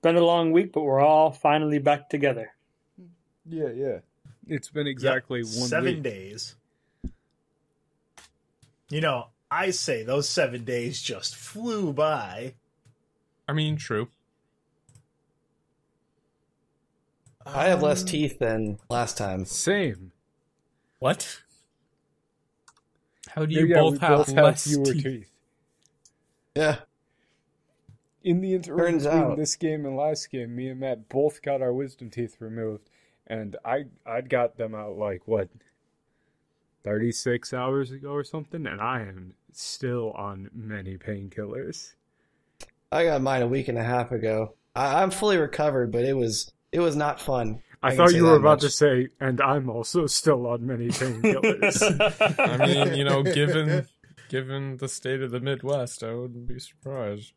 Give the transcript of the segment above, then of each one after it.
been a long week, but we're all finally back together. Yeah. It's been exactly 7 days. You know, I say those 7 days just flew by. I mean, true. I have less teeth than last time. Same. What? How do you We both have less fewer teeth? Yeah. In the interim Turns between out. this game and last game, me and Matt both got our wisdom teeth removed, and I got them out like, 36 hours ago or something, and I am still on many painkillers. I got mine a week and a half ago. I'm fully recovered, but it was not fun. I thought you were about to say, and I'm also still on many painkillers. I mean, you know, given the state of the Midwest, I wouldn't be surprised.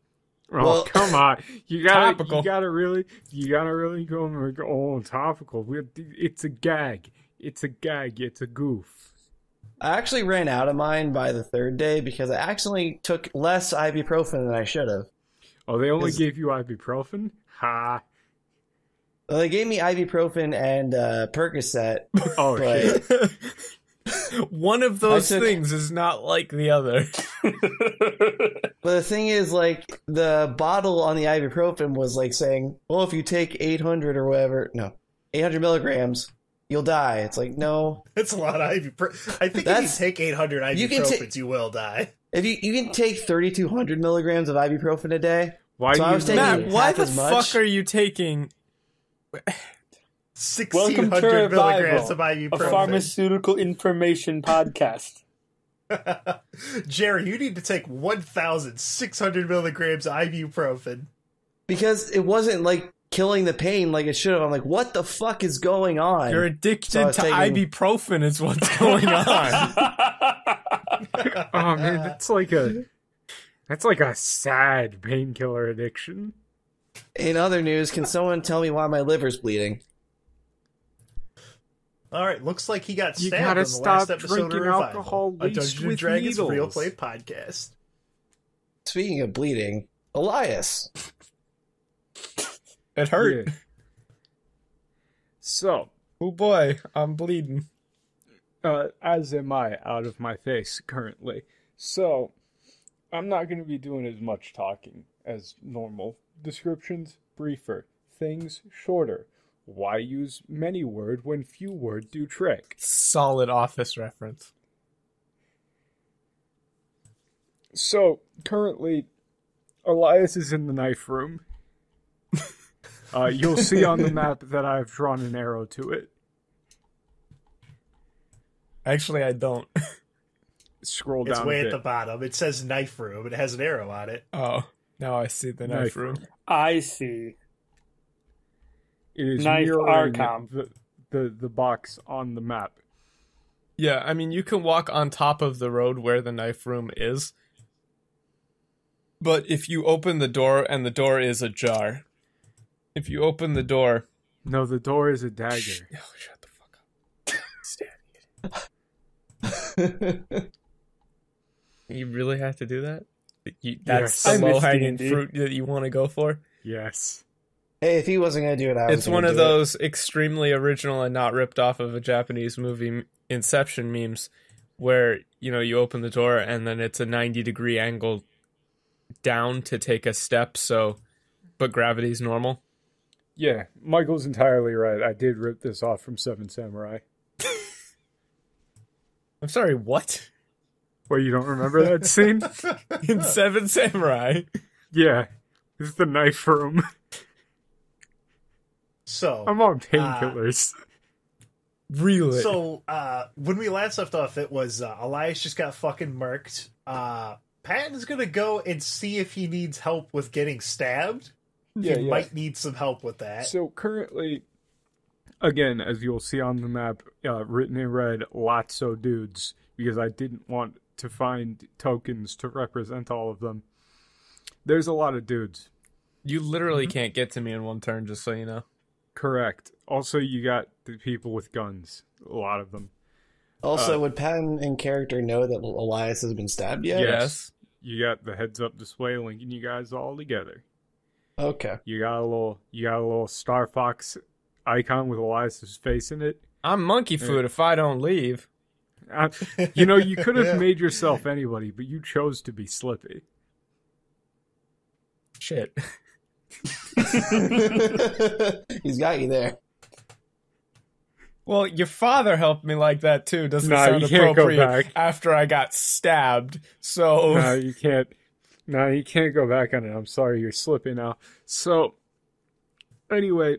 Oh, Well, come on. You gotta really go and go, topical. It's a gag. It's a goof. I actually ran out of mine by the third day because I actually took less ibuprofen than I should have. Oh, they only gave you ibuprofen? Ha. Well, they gave me ibuprofen and Percocet. Oh, but shit. One of those things is not like the other. But the thing is, like, the bottle on the ibuprofen was, like, saying, well, if you take 800 or whatever, 800 milligrams, you'll die. It's like, no. It's a lot of ibuprofen. I think if you take 800 ibuprofens, you will die. If you can take 3,200 milligrams of ibuprofen a day. Why Matt, why the fuck are you taking 1,600 milligrams of ibuprofen? A pharmaceutical information podcast. Jerry, you need to take 1,600 milligrams of ibuprofen. Because it wasn't, like, killing the pain like it should have. I'm like, what the fuck is going on? You're addicted to ibuprofen is what's going on. Oh, man, that's like a sad painkiller addiction. In other news, can someone tell me why my liver's bleeding? All right, looks like he got You stabbed gotta on the last stop episode of drinking Revival, alcohol a laced Dungeons and with Dragons needles. Real Play podcast. Speaking of bleeding, Elias. It hurt. Yeah. So, Oh boy, I'm bleeding. as am I out of my face currently. So, I'm not going to be doing as much talking as normal. Descriptions briefer. Things shorter. Why use many word when few word do trick? Solid Office reference. So, currently, Elias is in the knife room. You'll see on the map that I've drawn an arrow to it. Actually, I don't. Scroll down It's a way bit. at the bottom. It says knife room. It has an arrow on it. Oh, now I see the knife room. I see. It is Knife mirroring Arcom. the box on the map. Yeah, I mean, you can walk on top of the road where the knife room is. But if you open the door and the door is ajar, if you open the door... No, the door is a dagger. Oh, shut the fuck up. You really have to do that? That's Yes. the I miss low-hanging D&D. fruit that you want to go for? Yes. Hey, if he wasn't going to do it, I was It's gonna one of do it. those extremely original and not ripped off of a Japanese movie Inception memes where, you know, you open the door and then it's a 90-degree angle down to take a step, but gravity's normal. Yeah, Michael's entirely right. I did rip this off from Seven Samurai. I'm sorry, what? Well, you don't remember that scene? In Seven Samurai? Yeah. This is the knife room. So I'm on painkillers. Really? So, when we last left off, it was Elias just got fucking murked. Patton's gonna go and see if he needs help with getting stabbed. He might need some help with that. So currently, again, as you'll see on the map, written in red, lots of dudes, because I didn't want to find tokens to represent all of them. There's a lot of dudes. You literally can't get to me in one turn, just so you know. Correct. Also, you got the people with guns. A lot of them. Also, would Patton in character know that Elias has been stabbed yet? Yes. You got the heads-up display linking you guys all together. Okay. You got a little Star Fox icon with Elias's face in it. I'm monkey food if I don't leave. You could have made yourself anybody, but you chose to be Slippy. Shit. He's got you there. Well, your father helped me like that too. Doesn't No, sound you can't go appropriate back. after I got stabbed. So No, you can't. No, you can't go back on it. I'm sorry, you're Slippy now. So, anyway,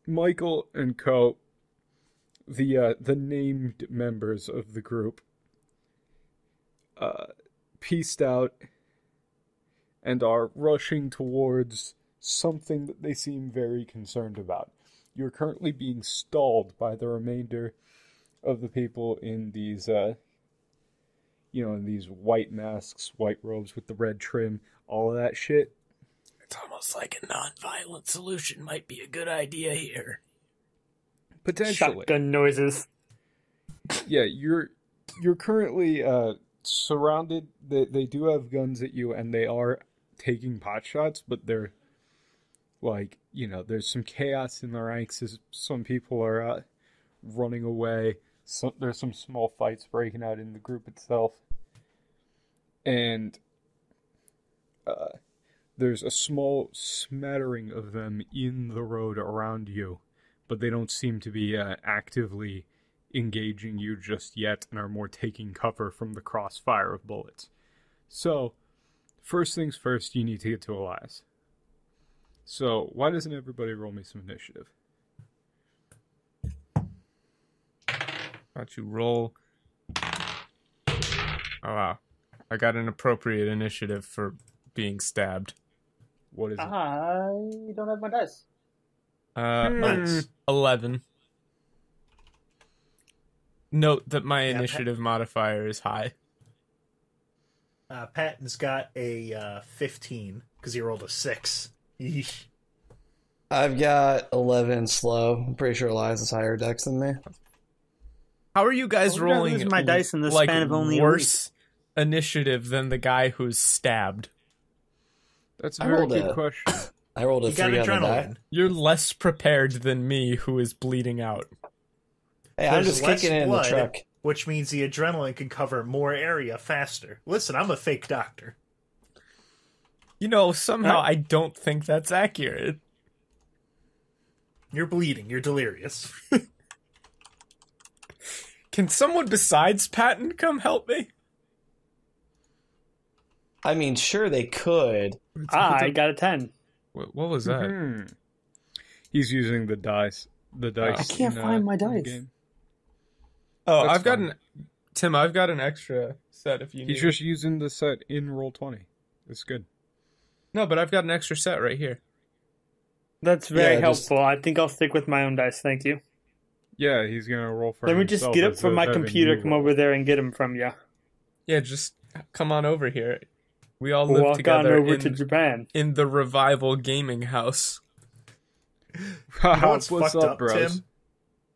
Michael and Co, the named members of the group, pieced out and are rushing towards something that they seem very concerned about. You're currently being stalled by the remainder of the people in these, in these white masks, white robes with the red trim, all of that shit. it's almost like a non-violent solution might be a good idea here. Potentially. Shotgun noises. Yeah, you're currently surrounded. They do have guns at you, and they are taking pot shots, but they're like, there's some chaos in the ranks as some people are running away. There's some small fights breaking out in the group itself. And there's a small smattering of them in the road around you, but they don't seem to be actively engaging you just yet and are more taking cover from the crossfire of bullets. So, first things first, you need to get to Elias. So, why doesn't everybody roll me some initiative? Why don't you roll? Oh, wow. I got an appropriate initiative for being stabbed. What is it? I don't have my dice. Nice. 11. Note that my Yeah, initiative modifier is high. Patton's got a 15 because he rolled a 6. Yeesh. I've got 11 slow. I'm pretty sure Elias is higher dex than me. How are you guys I'm gonna rolling lose my dice in the span of only a worse initiative than the guy who's stabbed? That's a I very rolled good a- question. I rolled a You got 3 on the die. adrenaline. You're less prepared than me, who is bleeding out. Hey, I'm There's just less kicking it in the blood, truck. which means the adrenaline can cover more area faster. Listen, I'm a fake doctor. Somehow I don't think that's accurate. You're bleeding. You're delirious. Can someone besides Patton come help me? I mean, sure they could. I got a 10. What was that? Mhm. He's using the dice. The dice. I can't in, find my in the dice. game. Oh, That's I've got fine. Tim, I've got an extra set if you need. He's just using the set in Roll20. It's good. No, but I've got an extra set right here. That's very Yeah, just- helpful. I think I'll stick with my own dice. Thank you. Yeah, he's gonna roll for Let me just himself get up as from my a computer, new come roll. over there, and get them from you. Yeah, just come on over here. We all We'll live walk on together over to Japan. in the Revival Gaming House. You know what's What's fucked up, up, bros? Tim?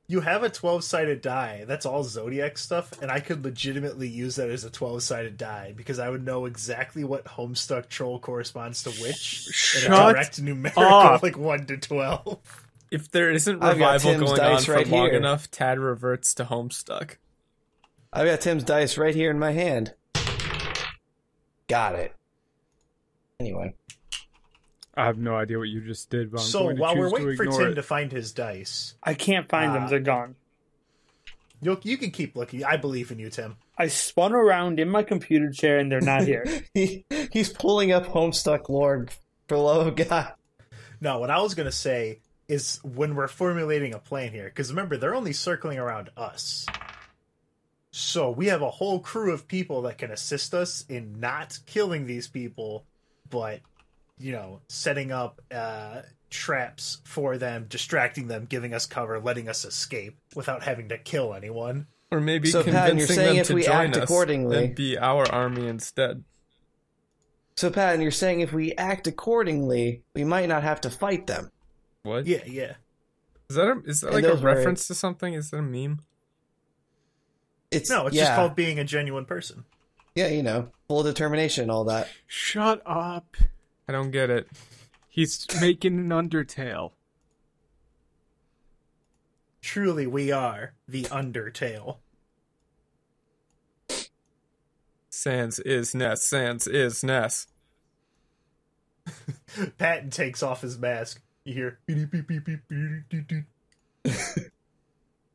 You have a 12-sided die. That's all Zodiac stuff, and I could legitimately use that as a 12-sided die because I would know exactly what Homestuck Troll corresponds to which in a Shut direct numerical, up. like 1 to 12. If there isn't I've got Revival Tim's going on dice for right long here. enough, Tad reverts to Homestuck. I've got Tim's dice right here in my hand. Got it. Anyway. I have no idea what you just did, but I'm So going to while we're choose waiting to for ignore Tim it. to find his dice, I can't find them. They're gone. you can keep looking. I believe in you, Tim. I spun around in my computer chair, and they're not here. He's pulling up Homestuck Lord for the love of God. No, what I was going to say is when we're formulating a plan here, because remember, they're only circling around us. So we have a whole crew of people that can assist us in not killing these people, but, setting up traps for them, distracting them, giving us cover, letting us escape without having to kill anyone. Or maybe So, Pat, you're convincing saying them if to we join act us accordingly- and be our army instead. So, Patton, you're saying if we act accordingly, we might not have to fight them. What? Yeah. Is that And like a those were- reference to something? Is that a meme? It's It's just called being a genuine person. full determination, all that. Shut up. I don't get it. He's making an Undertale. Truly, we are the Undertale. Sans is Ness. Sans is Ness. Patton takes off his mask. You hear beep beep beep beep beep beep beep. It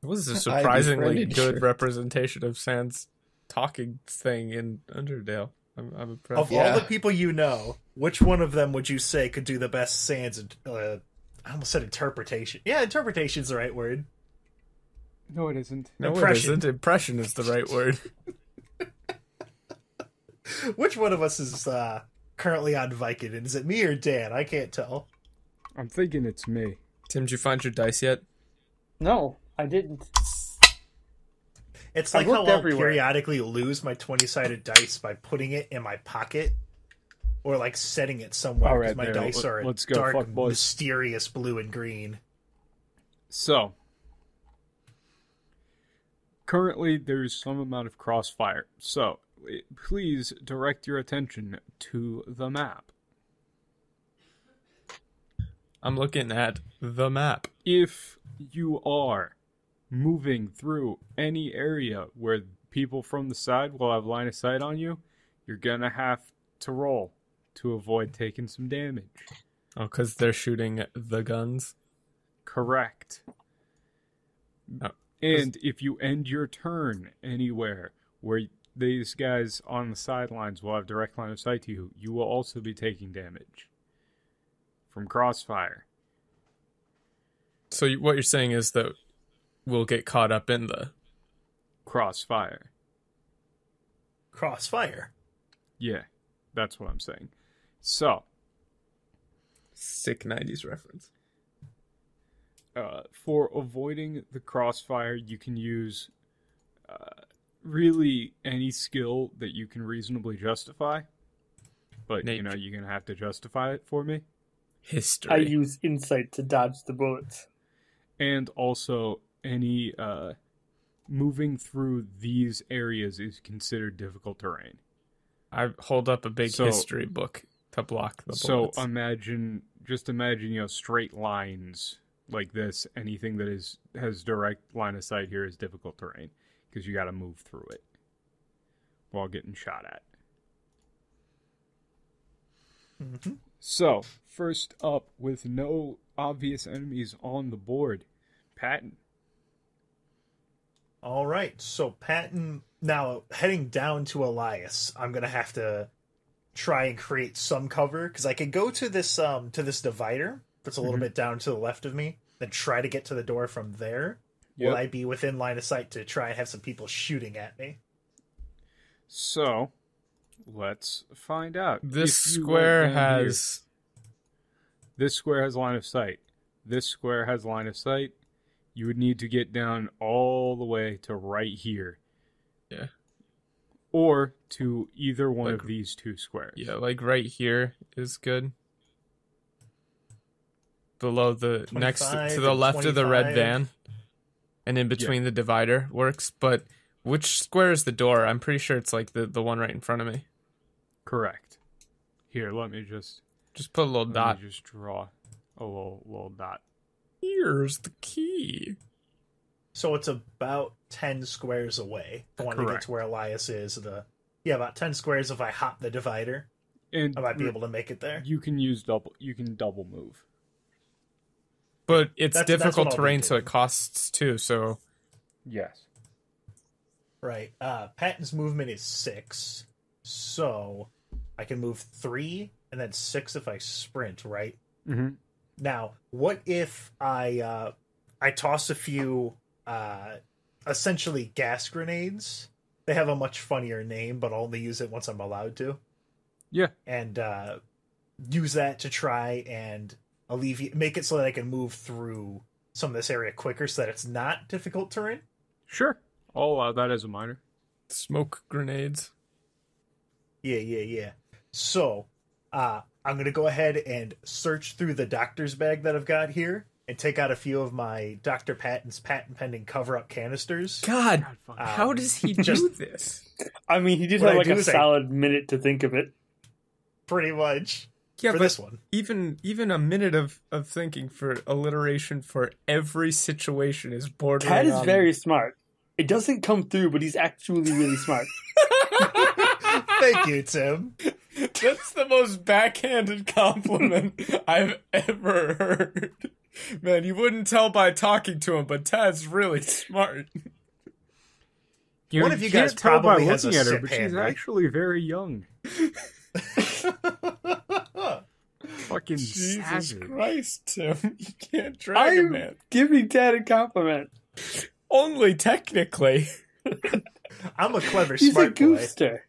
was a surprisingly good representation of Sans talking thing in Undertale. I'm impressed. Of all the people you know, which one of them would you say could do the best Sans? I almost said interpretation. Yeah, interpretation's the right word. No, it isn't. No, Impression. It isn't. Impression is the right word. Which one of us is currently on Vicodin? Is it me or Dan? I can't tell. I'm thinking it's me. Tim, did you find your dice yet? No, I didn't. It's like how I'll periodically lose my 20-sided dice by putting it in my pocket or like setting it somewhere because my dice are a dark, mysterious blue and green. So, currently there's some amount of crossfire. So, please direct your attention to the map. I'm looking at the map. If you are moving through any area where people from the side will have line of sight on you, you're gonna have to roll to avoid taking some damage. Oh, because they're shooting the guns? Correct. No, and if you end your turn anywhere where these guys on the sidelines will have direct line of sight to you, you will also be taking damage from crossfire. So what you're saying is that we'll get caught up in the crossfire. Crossfire? Yeah, that's what I'm saying. So, sick 90s reference. For avoiding the crossfire, you can use really any skill that you can reasonably justify. But, you're going to have to justify it for me. History. I use insight to dodge the bullets. And also, any moving through these areas is considered difficult terrain. I hold up a big history book to block the bullets. So imagine, straight lines like this. Anything that has direct line of sight here is difficult terrain because you got to move through it while getting shot at. Mm-hmm. So, first up, with no obvious enemies on the board, Patton. All right, so Patton, now heading down to Elias, I'm going to have to try and create some cover, because I could go to this divider that's a little bit down to the left of me, then try to get to the door from there. Yep. Will I be within line of sight to try and have some people shooting at me? So, let's find out. This square has line of sight. This square has line of sight. You would need to get down all the way to right here. Yeah. Or to either one of these two squares. Yeah, like right here is good. Below the next to the left 25. Of the red van. And in between the divider works. But which square is the door? I'm pretty sure it's like the one right in front of me. Correct. Here, let me just put a little dot. Let me just draw a little dot. Here's the key. So it's about 10 squares away. I want to get to where Elias is. About 10 squares if I hop the divider. And I might be able to make it there. You can double move. But it's difficult terrain, so it costs 2, so... Yes. Right. Patton's movement is 6. So I can move 3 and then 6 if I sprint, right? Mm-hmm. Now, what if I toss a few essentially gas grenades? They have a much funnier name, but I'll only use it once I'm allowed to. Yeah. And use that to try and make it so that I can move through some of this area quicker so that it's not difficult terrain. Sure. I'll allow that as a minor. Smoke grenades. Yeah. So, I'm going to go ahead and search through the doctor's bag that I've got here and take out a few of my Dr. Patton's patent-pending cover-up canisters. God, how does he do this? I mean, he did have like a solid minute to think of it. Pretty much. Yeah, for but this one. even a minute of thinking for alliteration for every situation is bordering Tad is on... very smart. It doesn't come through, but he's actually really smart. Thank you, Tim. That's the most backhanded compliment I've ever heard. Man, you wouldn't tell by talking to him, but Tad's really smart. One of you guys can't tell by probably has looking a at her, sip but hand, she's right? actually very young. Fucking Jesus savage. Christ, Tim. You can't drag a I'm man. giving Tad a compliment. Only technically. I'm a clever, He's a smart boy. goofster.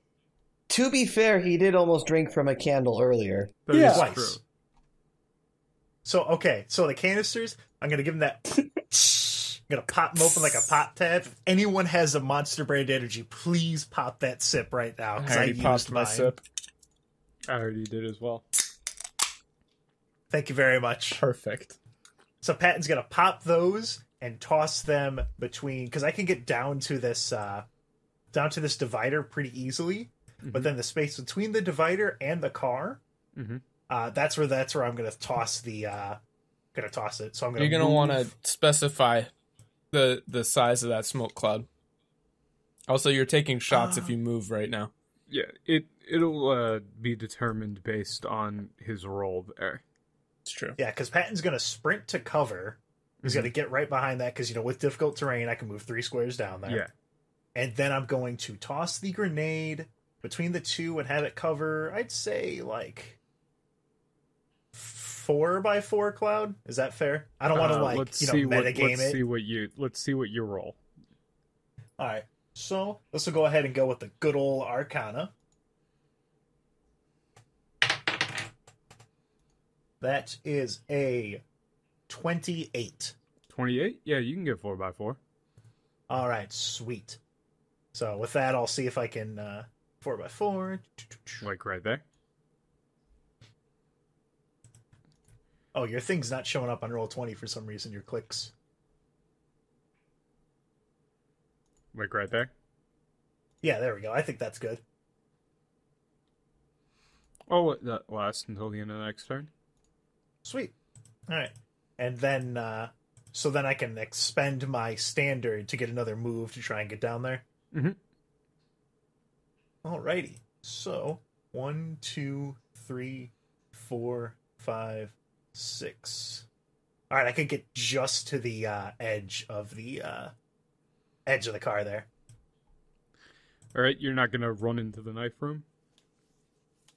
To be fair, he did almost drink from a candle earlier. That Yeah. is Twice. true. So, okay, so the canisters, I'm going to give them that... I'm going to pop them open like a pop tab. If anyone has a Monster Brand energy, please pop that sip right now, because I already popped used my mine. sip. I already did as well. Thank you very much. Perfect. So Patton's going to pop those and toss them between... Because I can get down to this divider pretty easily, but then the space between the divider and the car... that's where I'm gonna toss the toss it. So I'm gonna. You're gonna want to specify the size of that smoke cloud. Also, you're taking shots if you move right now. Yeah, it'll be determined based on his role there. It's true. Yeah, because Patton's gonna sprint to cover. He's gonna get right behind that because with difficult terrain, I can move 3 squares down there. Yeah. And then I'm going to toss the grenade between the two and have it cover. I'd say like 4x4 cloud. Is that fair? I don't want to metagame it. Let's see what you roll. All right. So let's go ahead and go with the good old Arcana. That is a 28. 28? Yeah, you can get 4x4. All right, sweet. So with that, I'll see if I can 4x4. Like right there. Oh, your thing's not showing up on Roll20 for some reason. Your clicks. Like right there. Yeah, there we go. I think that's good. Oh, that lasts until the end of the next turn. Sweet. All right, and then so then I can expend my standard to get another move to try and get down there. Mm-hmm. Alrighty. So 1, 2, 3, 4, 5, 6. All right, I could get just to the edge of the car there. All right, you're not gonna run into the knife room.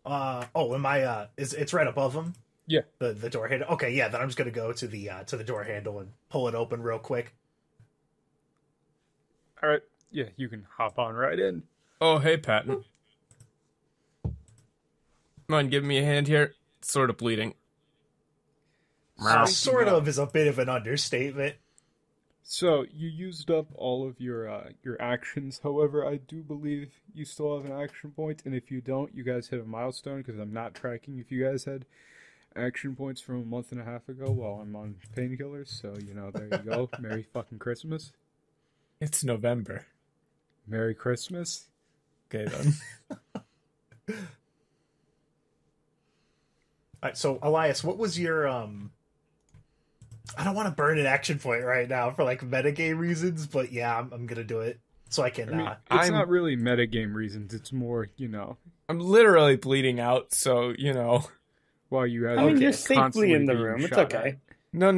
Am I? It's right above him. Yeah. The door handle. Okay, yeah. Then I'm just gonna go to the door handle and pull it open real quick. All right. Yeah, you can hop on right in. Oh, hey, Patton. Mind giving me a hand here? It's sort of bleeding. Sort of is a bit of an understatement. So you used up all of your actions. However, I do believe you still have an action point, and if you don't, you guys hit a milestone because I'm not tracking if you guys had action points from a month and a half ago while I'm on painkillers. So there you go. Merry fucking Christmas. It's November. Merry Christmas. Okay, then. All right, so Elias, what was your I don't want to burn an action point right now for metagame reasons, but yeah, I'm gonna do it so I can. It's not really metagame reasons. It's more, I'm literally bleeding out, so While you guys, you're safely in the room. It's okay. No.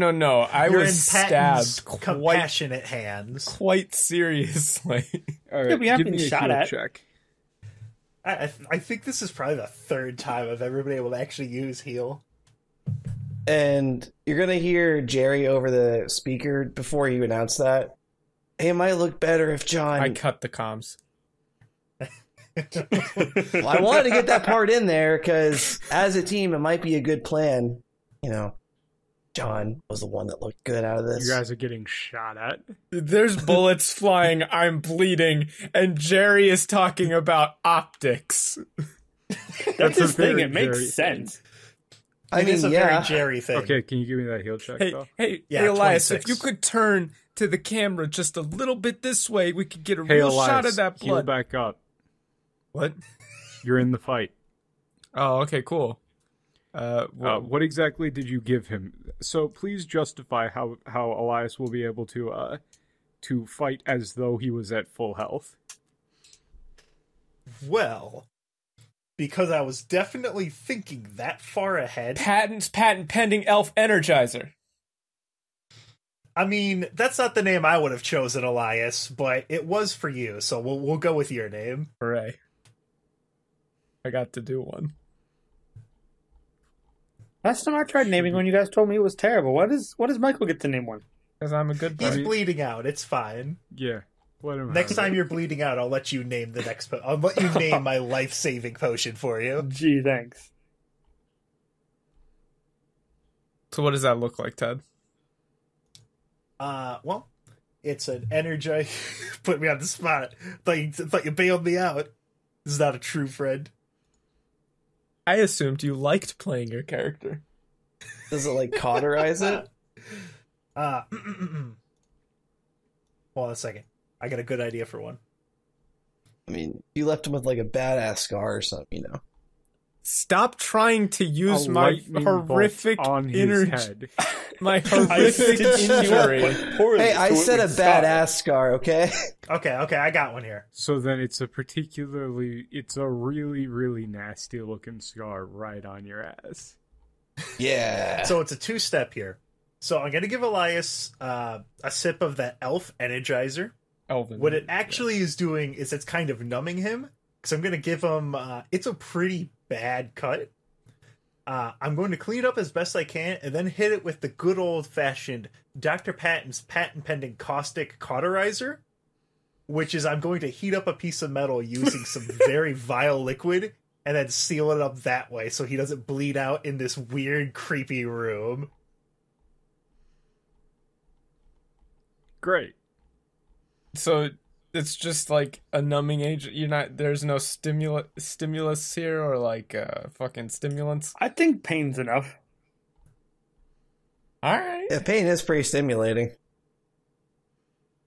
I You're was in Patton's stabbed compassionate hands. quite seriously. All right, Yeah, we have give been me a shot heal at. check. I think this is probably the third time I've ever been able to actually use heal. And you're going to hear Jerry over the speaker before you announce that. Hey, it might look better if John... I cut the comms. Well, I wanted to get that part in there because as a team, it might be a good plan. John was the one that looked good out of this. You guys are getting shot at. There's bullets flying, I'm bleeding, and Jerry is talking about optics. That's his thing. very It makes Jerry sense. It is a very Jerry thing. Okay, can you give me that heal check, though? Hey, Yeah, Elias, 26. if you could turn to the camera just a little bit this way, we could get a Hey, real Elias, shot of that heal blood. back up. What? You're in the fight. Oh, okay, cool. What exactly did you give him? So please justify how Elias will be able to fight as though he was at full health. Well, because I was definitely thinking that far ahead. Patent pending elf energizer. I mean, that's not the name I would have chosen, Elias, but it was for you, so we'll go with your name. Hooray. I got to do one. Last time I tried naming one, you guys told me it was terrible. What does Michael get to name one? Because I'm a good buddy. He's bleeding out. It's fine. Yeah. Next time you're bleeding out, I'll let you name the next. I'll let you name my life-saving potion for you. Gee, thanks. So what does that look like, Ted? Well, it's an energize. Put me on the spot. Thought you bailed me out. This is not a true friend. I assumed you liked playing your character. Does it like cauterize it? Hold on a second. I got a good idea for one. I mean, you left him with like a badass scar or something, you know. Stop trying to use my horrific on his head. My horrific injury. Hey, I said a badass scar, okay? Okay, I got one here. So then it's a really, really nasty looking scar right on your ass. Yeah. So it's a two-step here. So I'm going to give Elias a sip of that elf energizer. What it actually is doing is it's kind of numbing him. Because I'm going to give him... it's a pretty bad cut. I'm going to clean it up as best I can and then hit it with the good old-fashioned Dr. Patton's patent-pending caustic cauterizer, which is I'm going to heat up a piece of metal using some very vile liquid and then seal it up that way so he doesn't bleed out in this weird, creepy room. Great. So it's just like a numbing agent. There's no stimulus here or like fucking stimulants. I think pain's enough. All right. Yeah, pain is pretty stimulating.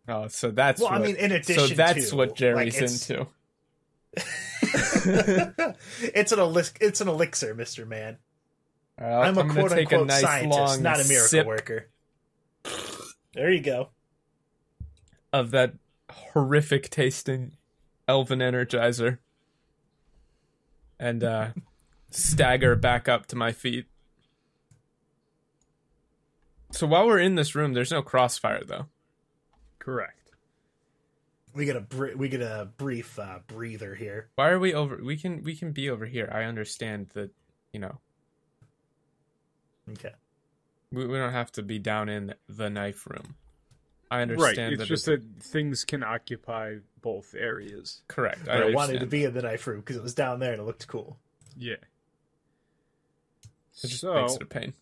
Oh, so that's well. I mean, in addition, so that's to, what Jerry's like, into. It's an elixir, Mr. Man. I'm a quote take unquote a nice scientist, not a miracle sip worker. There you go. Of that horrific tasting elven energizer. And stagger back up to my feet. So while we're in this room, there's no crossfire though. Correct. We get a brief breather here. Why are we over? We can be over here. I understand that, you know. Okay. We don't have to be down in the knife room. I understand. Right. It's just that things can occupy both areas. Correct. I wanted to be in the knife room because it was down there and it looked cool. Yeah. It just makes it a pain.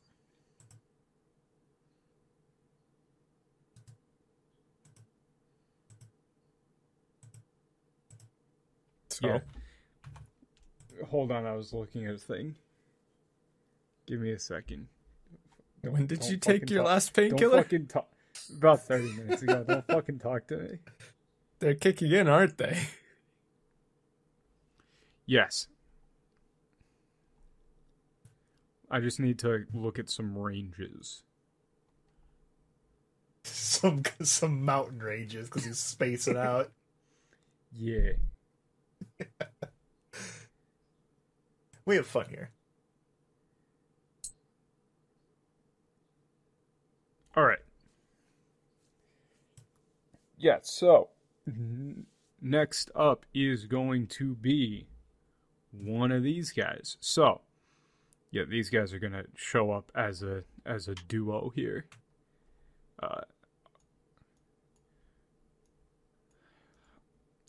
So. Yeah. Hold on, I was looking at a thing. Give me a second. When did you take your last painkiller? Don't fucking talk. About 30 minutes ago. Don't fucking talk to me. They're kicking in, aren't they? Yes. I just need to look at some ranges. Some mountain ranges because he's spacing out. Yeah. We have fun here. All right. Yeah, so next up is going to be one of these guys. So, yeah, these guys are going to show up as a duo here.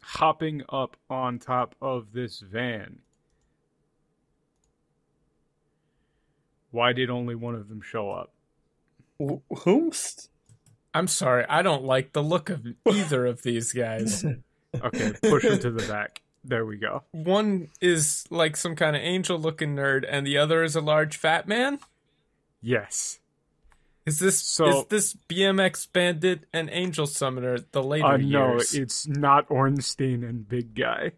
Hopping up on top of this van. Why did only one of them show up? Whomst? I'm sorry, I don't like the look of either of these guys. Okay, push him to the back. There we go. One is like some kind of angel-looking nerd, and the other is a large fat man? Yes. Is this BMX Bandit and Angel Summoner the later years? No, it's not Ornstein and Big Guy.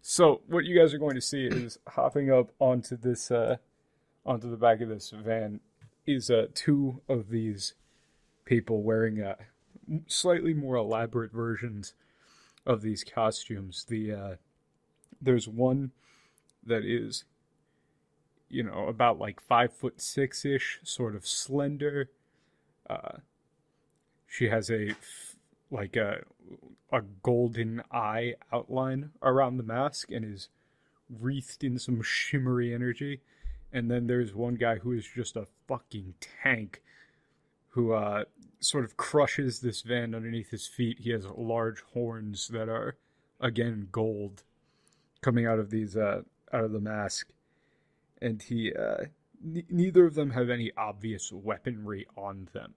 So what you guys are going to see is hopping up onto this, onto the back of this van, is two of these people wearing slightly more elaborate versions of these costumes. There's one that is, about like 5'6" sort of slender. She has a golden eye outline around the mask and is wreathed in some shimmery energy. And then there's one guy who is just a fucking tank who sort of crushes this van underneath his feet. He has large horns that are, again, gold coming out of these out of the mask. And he neither of them have any obvious weaponry on them,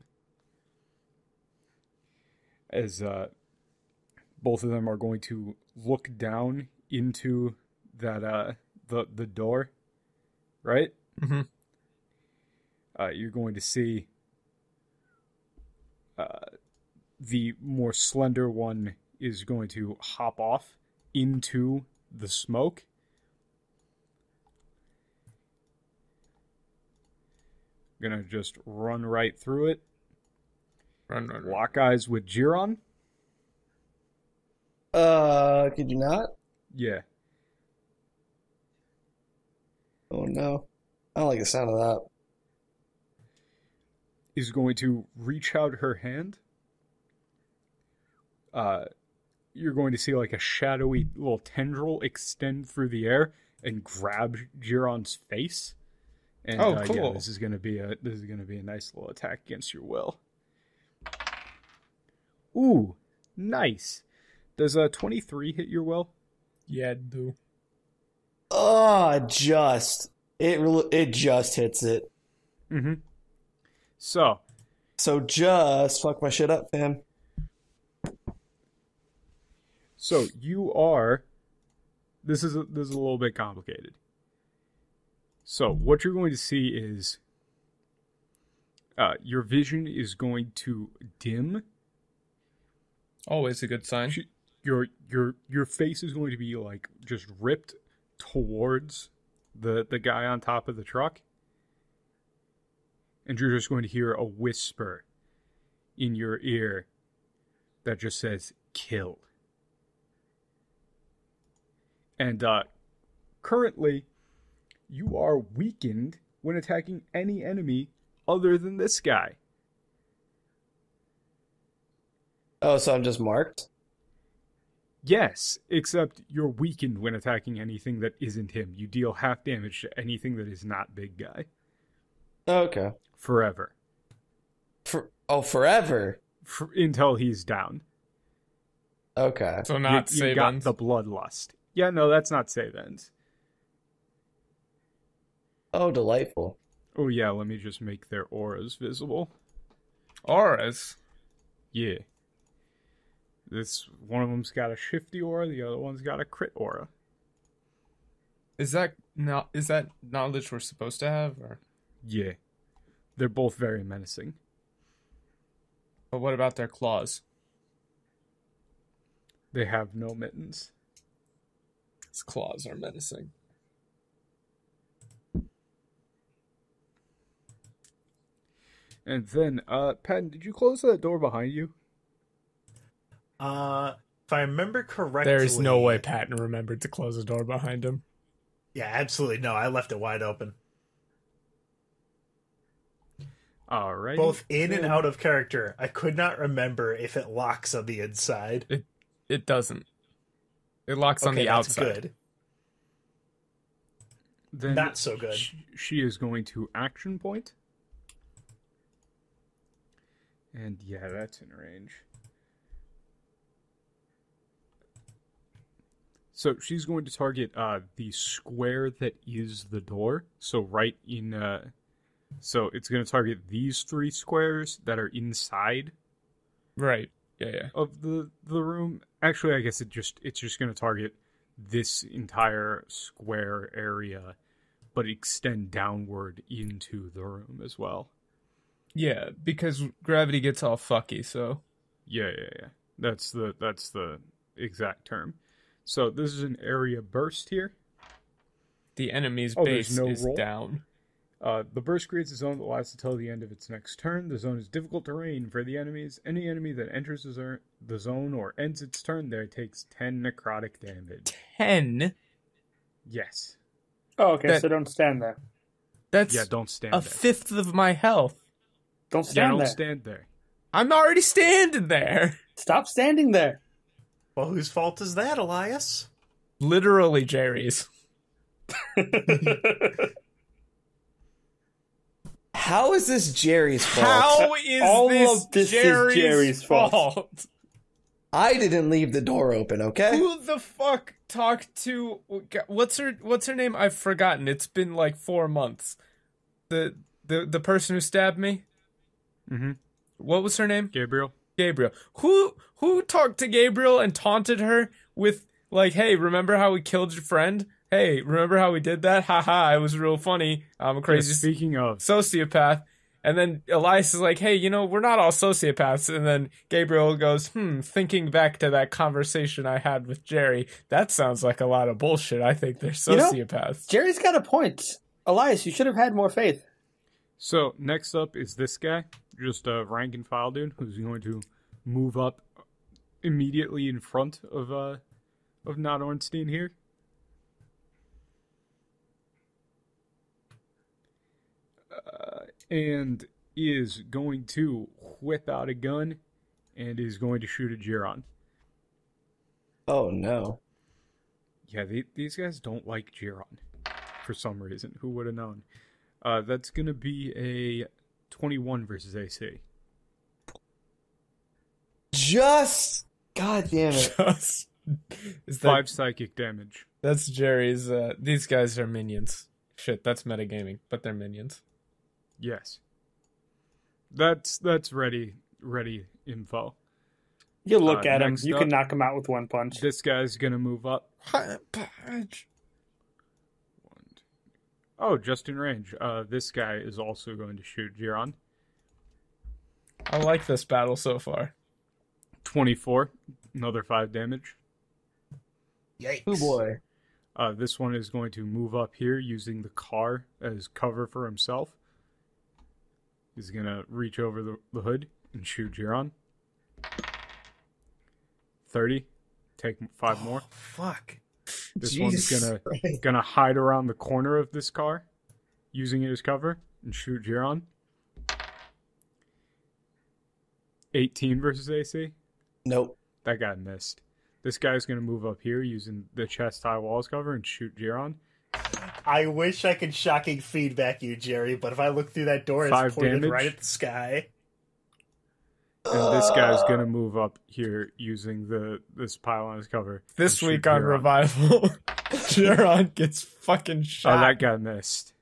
as both of them are going to look down into that the door, right? Mm-hmm. You're going to see the more slender one is going to hop off into the smoke. Gonna just run right through it. Run. Lock eyes with Jiron. Could you not? Yeah. Oh no. I don't like the sound of that. Is going to reach out her hand. You're going to see like a shadowy little tendril extend through the air and grab Jiron's face. And cool. Yeah, this is gonna be a nice little attack against your will. Ooh, nice. Does 23 hit your will? Yeah, do. Oh, it just hits it. Mm-hmm. So just fuck my shit up, fam. So you are. This is a little bit complicated. So what you're going to see is your vision is going to dim. Always a good sign. Your face is going to be like just ripped towards the guy on top of the truck. And you're just going to hear a whisper in your ear that just says, kill. And currently, you are weakened when attacking any enemy other than this guy. Oh, so I'm just marked? Yes, except you're weakened when attacking anything that isn't him. You deal half damage to anything that is not big guy. Okay. Forever. Forever? Until he's down. Okay. So not you save got ends? the bloodlust. Yeah, no, that's not save ends. Oh, delightful. Oh yeah, let me just make their auras visible. Auras? Yeah. One of them's got a shifty aura, the other one's got a crit aura. Is that knowledge we're supposed to have? Or? Yeah. They're both very menacing. But what about their claws? They have no mittens. His claws are menacing. And then, Patton, did you close that door behind you? If I remember correctly... There's no way Patton remembered to close the door behind him. Yeah, absolutely no. I left it wide open. Alright. Both in and out of character. I could not remember if it locks on the inside. It doesn't. It locks on the outside. Good. Then not so good. She is going to action point. And yeah, that's in range. So she's going to target the square that is the door. So right in... so it's going to target these 3 squares that are inside. Right. Yeah. Of the room. Actually, I guess it's just going to target this entire square area, but extend downward into the room as well. Yeah, because gravity gets all fucky, so... Yeah. That's the exact term. So this is an area burst here. The enemy's base is roll. down. The burst creates a zone that lasts until the end of its next turn. The zone is difficult terrain for the enemies. Any enemy that enters the zone or ends its turn there takes 10 necrotic damage. 10? Yes. Oh, okay, so don't stand there. That's don't stand a there. fifth of my health. Don't stand there. Stand there. I'm already standing there. Stop standing there. Well, whose fault is that, Elias? Literally Jerry's. How is this Jerry's fault? How is All this of this Jerry's, is Jerry's fault. I didn't leave the door open, okay? Who the fuck talked to... What's her name? I've forgotten. It's been like 4 months. The person who stabbed me? Mm-hmm. What was her name? Gabriel. Who talked to Gabriel and taunted her with, like, hey, remember how we killed your friend? Hey, remember how we did that? Haha, it was real funny. I'm a crazy speaking of sociopath. And then Elias is like, hey, we're not all sociopaths. And then Gabriel goes, thinking back to that conversation I had with Jerry, that sounds like a lot of bullshit. I think they're sociopaths. Jerry's got a point. Elias, you should have had more faith. So, next up is this guy. Just a rank and file dude who's going to move up immediately in front of Not Ornstein here. And is going to whip out a gun and is going to shoot a Giron. Oh, no. Yeah, these guys don't like Giron for some reason. Who would have known? That's going to be a 21 versus AC. God damn it. Is that, 5 psychic damage. That's Jerry's. These guys are minions. Shit, that's metagaming, but they're minions. Yes. That's ready info. You look at him. Next You up, can knock him out with one punch. This guy's going to move up. Oh, just in range. This guy is also going to shoot Giron. I like this battle so far. 24. Another 5 damage. Yikes. Oh, boy. This one is going to move up here using the car as cover for himself. He's going to reach over the hood and shoot Giron. 30. Take 5 more. Fuck. This Jesus one's gonna hide around the corner of this car, using it as cover, and shoot Giron. 18 versus AC. Nope. That guy missed. This guy's gonna move up here using the chest high wall as cover and shoot Giron. I wish I could shocking feedback you, Jerry, but if I look through that door, 5 it's pointed damage. right at the sky. And this guy's gonna move up here using this pylon as cover. This and week shoot on Giron. Revival, Giron gets fucking Oh, shot. that guy missed.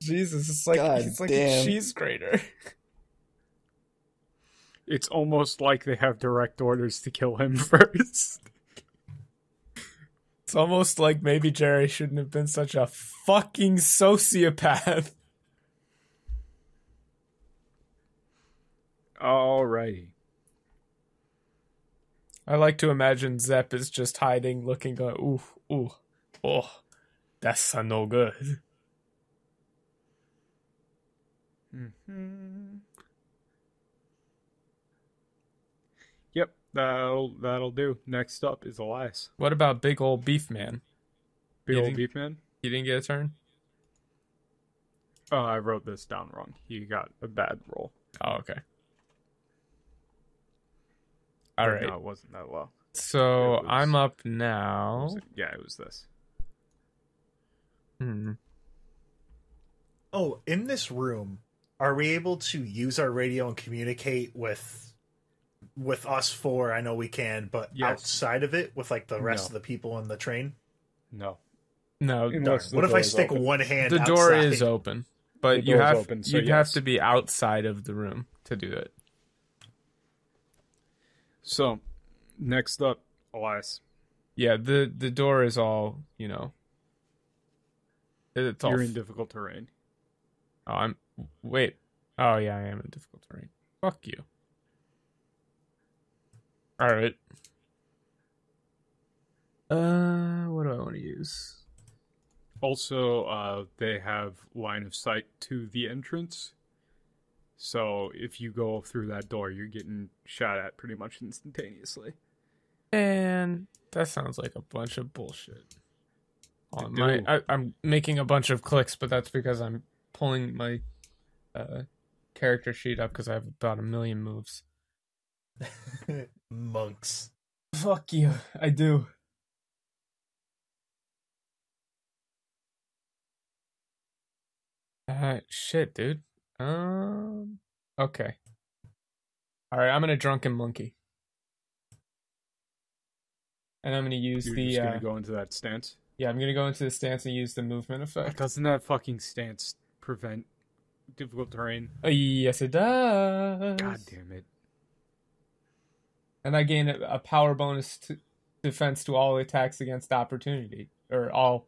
Jesus, it's like God he's like damn. a cheese grater. It's almost like they have direct orders to kill him first. It's almost like maybe Jerry shouldn't have been such a fucking sociopath. Alrighty. I like to imagine Zepp is just hiding, looking, going, ooh, oh, that's no good. Mm-hmm. Yep, that'll do. Next up is Elias. What about big old beef man? Big You old think- beef man. He didn't get a turn? Oh, I wrote this down wrong. He got a bad roll. Oh, okay. All right. No, it wasn't that low. So It was- I'm up now. Yeah, it was this. Oh, in this room, are we able to use our radio and communicate with us four? I know we can, but Yes. outside of it, with like the rest No. of the people on the train? No. No, Unless the What if I door is stick open. one hand the door outside? is open, but The you door's have open, so you'd have yes. to be outside of the room to do it. So, next up, Elias. Yeah, the door is all, it's all. You're in difficult terrain. Oh, wait. Oh yeah, I am in difficult terrain. Fuck you. All right. What do I want to use? Also, they have line of sight to the entrance. So if you go through that door, you're getting shot at pretty much instantaneously. And that sounds like a bunch of bullshit. I'm making a bunch of clicks, but that's because I'm pulling my character sheet up because I have about 1 million moves. Monks. Fuck you. I do. Shit, dude. Okay. Alright, I'm gonna drunken monkey. And I'm gonna use You're the just gonna go into that stance? Yeah, I'm gonna go into the stance and use the movement effect. Doesn't that fucking stance prevent difficult terrain? Yes, it does. God damn it. And I gain a power bonus to defense to all attacks against opportunity. Or all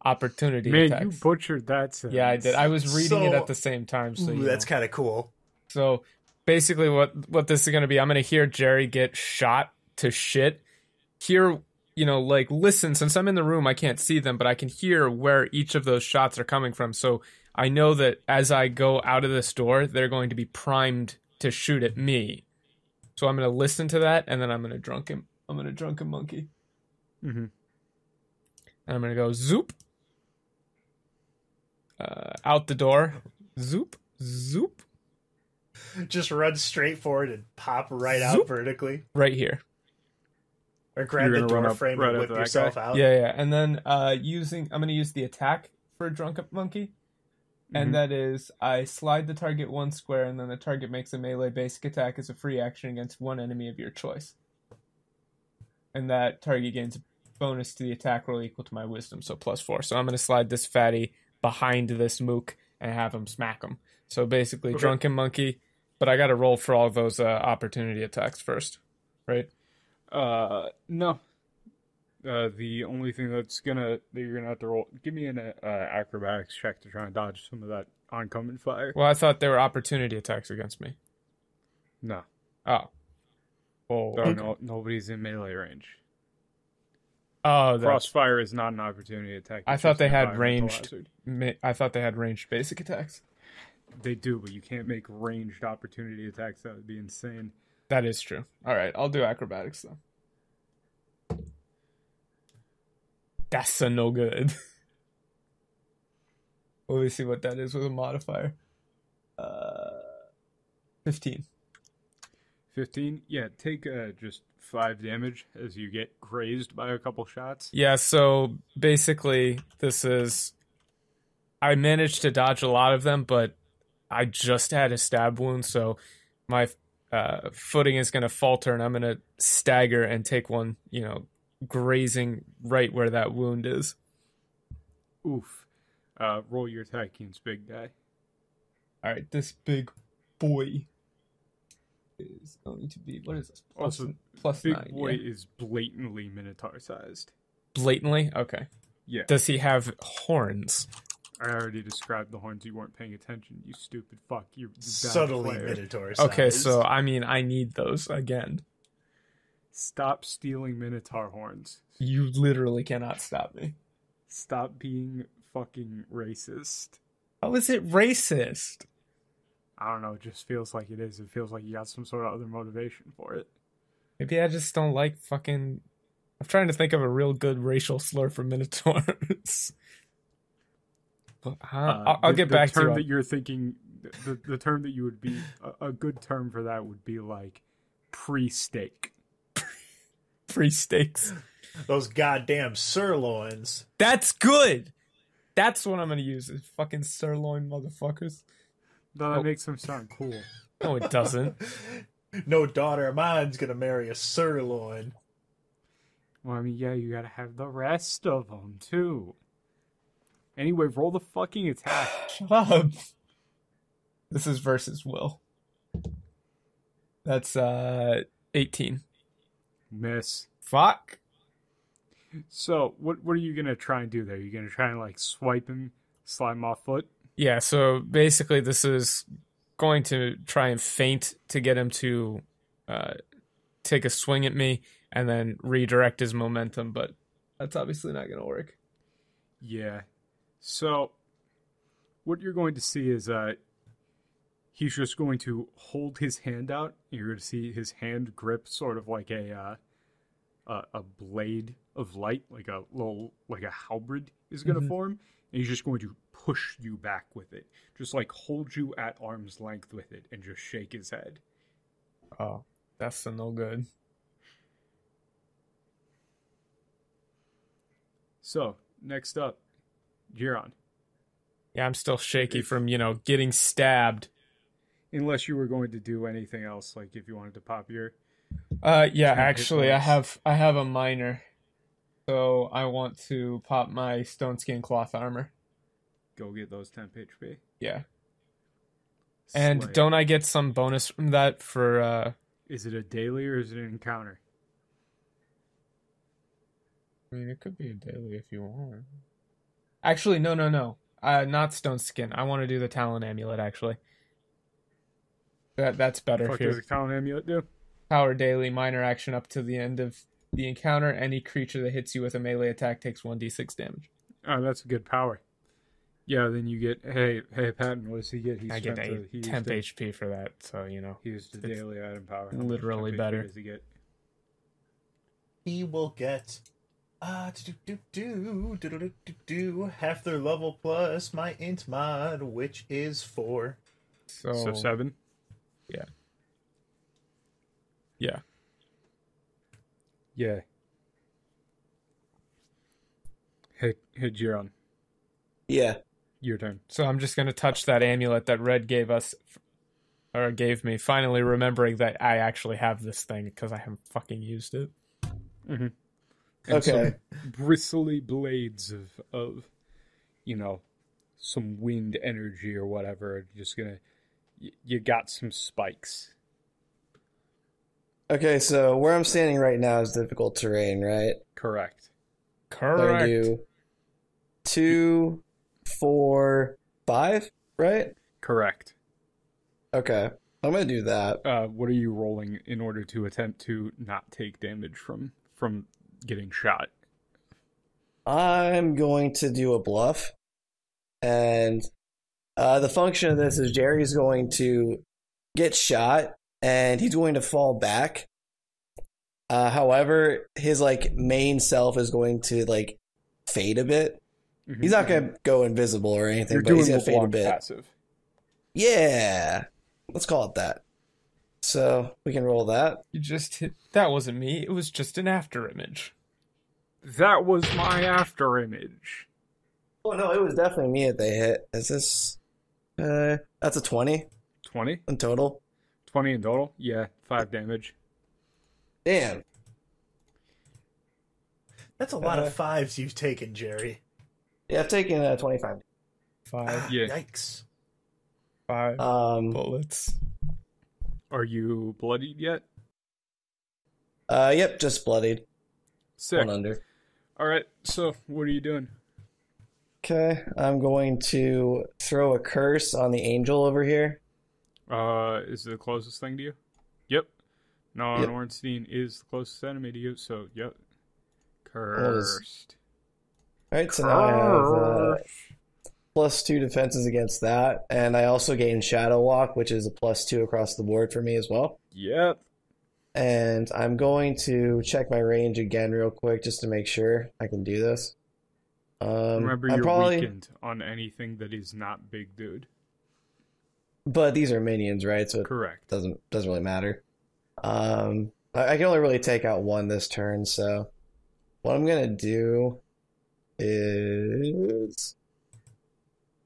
opportunity attacks. Man, you butchered that sentence. Yeah, I did. I was reading it at the same time. So that's kind of cool. So basically what this is going to be, I'm going to hear Jerry get shot to shit. Hear, like listen, since I'm in the room, I can't see them, but I can hear where each of those shots are coming from. So I know that as I go out of this door, they're going to be primed to shoot at me. So I'm going to listen to that, and then I'm going to drunken monkey. Mm-hmm. And I'm going to go zoop. Out the door. Zoop. Zoop. Just run straight forward and pop right out vertically. Right here. Or grab the door frame and whip yourself out. Yeah. And then I'm going to use the attack for drunken monkey. And that is, I slide the target 1 square, and then the target makes a melee basic attack as a free action against one enemy of your choice. And that target gains a bonus to the attack roll equal to my wisdom, so +4. So I'm going to slide this fatty behind this mook and have him smack him. So basically, drunken monkey, but I got to roll for all of those opportunity attacks first, right? No. The only thing that you're gonna have to roll. Give me an acrobatics check to try and dodge some of that oncoming fire. Well, I thought there were opportunity attacks against me. No. Oh. Oh. So okay. Nobody's in melee range. Oh, crossfire is not an opportunity attack. I thought they had ranged. I thought they had ranged basic attacks. They do, but you can't make ranged opportunity attacks. That would be insane. That is true. All right, I'll do acrobatics though. That's a no good. Let me see what that is with a modifier. 15. 15? Yeah, take just 5 damage as you get grazed by a couple shots. Yeah, so basically I managed to dodge a lot of them, but I just had a stab wound, so my footing is going to falter, and I'm going to stagger and take one, grazing right where that wound is. Oof. Roll your attack against big guy. Alright, this big boy is going to be, what is this? Plus big 9. Boy is blatantly Minotaur sized. Blatantly? Okay. Yeah. Does he have horns? I already described the horns. You weren't paying attention, you stupid fuck. You're subtly Minotaur sized. Okay, so I need those again. Stop stealing Minotaur horns. You literally cannot stop me. Stop being fucking racist. How is it racist? I don't know, it just feels like it is. It feels like you got some sort of other motivation for it. Maybe I just don't like fucking... I'm trying to think of a real good racial slur for Minotaurs. I'll get back to you. The term that you're thinking, the term that you would be, a good term for that would be like pre-steak. Pre-steaks. Those goddamn sirloins. That's good! That's what I'm gonna use, is fucking sirloin motherfuckers. No, that makes them sound cool. No, it doesn't. No daughter of mine's gonna marry a sirloin. Well, I mean, yeah, you gotta have the rest of them, too. Anyway, roll the fucking attack. Shut up. This is versus Will. That's 18. Miss. Fuck. So, what are you gonna try and do there? You gonna try and, like, swipe him, slide him off foot? Yeah, so basically this is going to try and feint to get him to take a swing at me, and then redirect his momentum, but that's obviously not going to work. Yeah. So what you're going to see is he's just going to hold his hand out. You're going to see his hand grip sort of like a blade of light, like a halberd is going to form, and he's just going to push you back with it, just like hold you at arm's length with it, and just shake his head. Oh, that's no good. So next up, Jiron. Yeah, I'm still shaky from getting stabbed. Unless you were going to do anything else, like if you wanted to pop your. Yeah, actually, I have a minor, so I want to pop my stone skin cloth armor. Go get those temp HP. Yeah. And don't I get some bonus from that for? Is it a daily or is it an encounter? I mean, it could be a daily if you want. Actually, no. Not stone skin. I want to do the talon amulet. Actually, that's better. What does the talon amulet do? Power daily, minor action up to the end of the encounter. Any creature that hits you with a melee attack takes 1d6 damage. Oh, that's a good power. Yeah, then you get hey Patton, what does he get? I get a temp HP for that, so he used the daily item power. Literally better. Does he get? He will get half their level plus my int mod, which is 4. So 7? Yeah. Hey Jiron. Yeah. Your turn. So I'm just gonna touch that amulet that Red gave me, finally remembering that I actually have this thing because I haven't fucking used it. Mm-hmm. And some bristly blades of some wind energy or whatever. Just gonna, you got some spikes. Okay, so where I'm standing right now is difficult terrain, right? Correct. So I do 2, 4, 5, right? Correct. Okay, I'm gonna do that. What are you rolling in order to attempt to not take damage from getting shot? I'm going to do a bluff, and the function of this is Jerry's going to get shot, and he's going to fall back. However, his main self is going to fade a bit. Mm-hmm. He's not going to go invisible or anything, but he's going to fade a bit. Passive. Yeah, let's call it that. So we can roll that. You just hit. That wasn't me. It was just an after image. That was my after image. Oh no, it was definitely me that they hit. Is this? That's a 20. 20 in total. 20 in total. Yeah, 5 damage. Damn. That's a lot of 5s you've taken, Jerry. Yeah, I've taken 25. 5. Yeah. Yikes. 5 bullets. Are you bloodied yet? Yep, just bloodied. Sick. 1 under. All right, so what are you doing? Okay, I'm going to throw a curse on the angel over here. Is it the closest thing to you? Yep. No, yep. Ornstein is the closest enemy to you, so yep. Cursed. Alright, so now I have +2 defenses against that, and I also gain Shadow Walk, which is a +2 across the board for me as well. Yep. And I'm going to check my range again real quick just to make sure I can do this. Remember, you're weakened on anything that is not big dude. But these are minions, right? So correct. Doesn't really matter. I can only really take out 1 this turn, so what I'm gonna do is,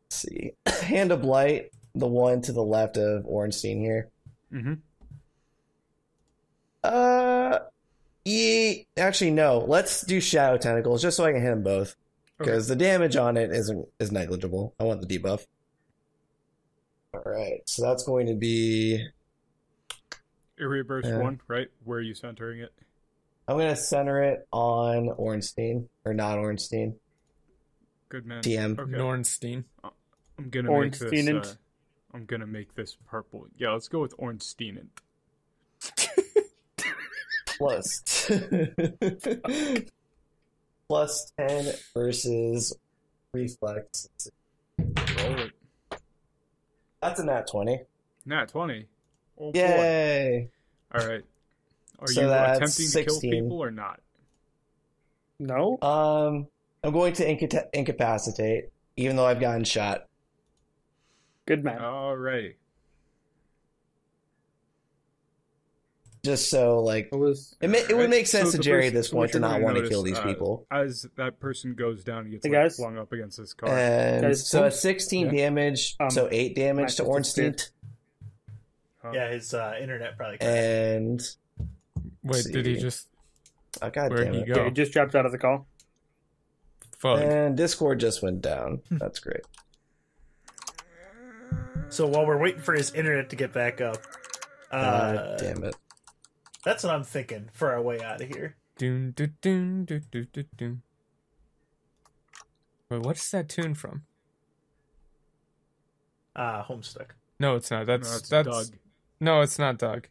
let's see, Hand of Blight, the one to the left of Ornstein here. Mm-hmm. Yeah, actually no. Let's do Shadow Tentacles just so I can hit them both, because the damage on it is negligible. I want the debuff. All right, so that's going to be Area burst 1, right? Where are you centering it? I'm going to center it on Ornstein, or not Ornstein. Good man. DM. Okay. Nornstein. I'm going to make this purple. Yeah, let's go with Ornstein. plus plus 10 versus reflex. Roll it. That's a nat 20. Nat 20. Oh, Yay! boy. All right. Are So you that's attempting to kill 16. people or not? No. I'm going to incapacitate, even though I've gotten shot. Good man. All right. Just so, like, It was. it would make sense So to the Jerry person- at this so what point to you're not gonna want to notice, kill these people. As that person goes down, he gets Hey, like, guys. flung up against this car. And Guys, so who's- it's 16 Yeah. damage, so 8 damage to Matt just Ornstein. disappeared. Yeah, his internet probably crashed. And Wait, did he see. just? oh god Where'd damn he it. go? Yeah, he just dropped out of the call. Fuck. And Discord just went down. That's great. So while we're waiting for his internet to get back up, God damn it. that's what I'm thinking for our way out of here. Doom, doom, doom, doom, doom, doom, doom. Wait, what's that tune from? Homestuck. No, it's not. No, That's it's that's. Doug. No, it's not Doug.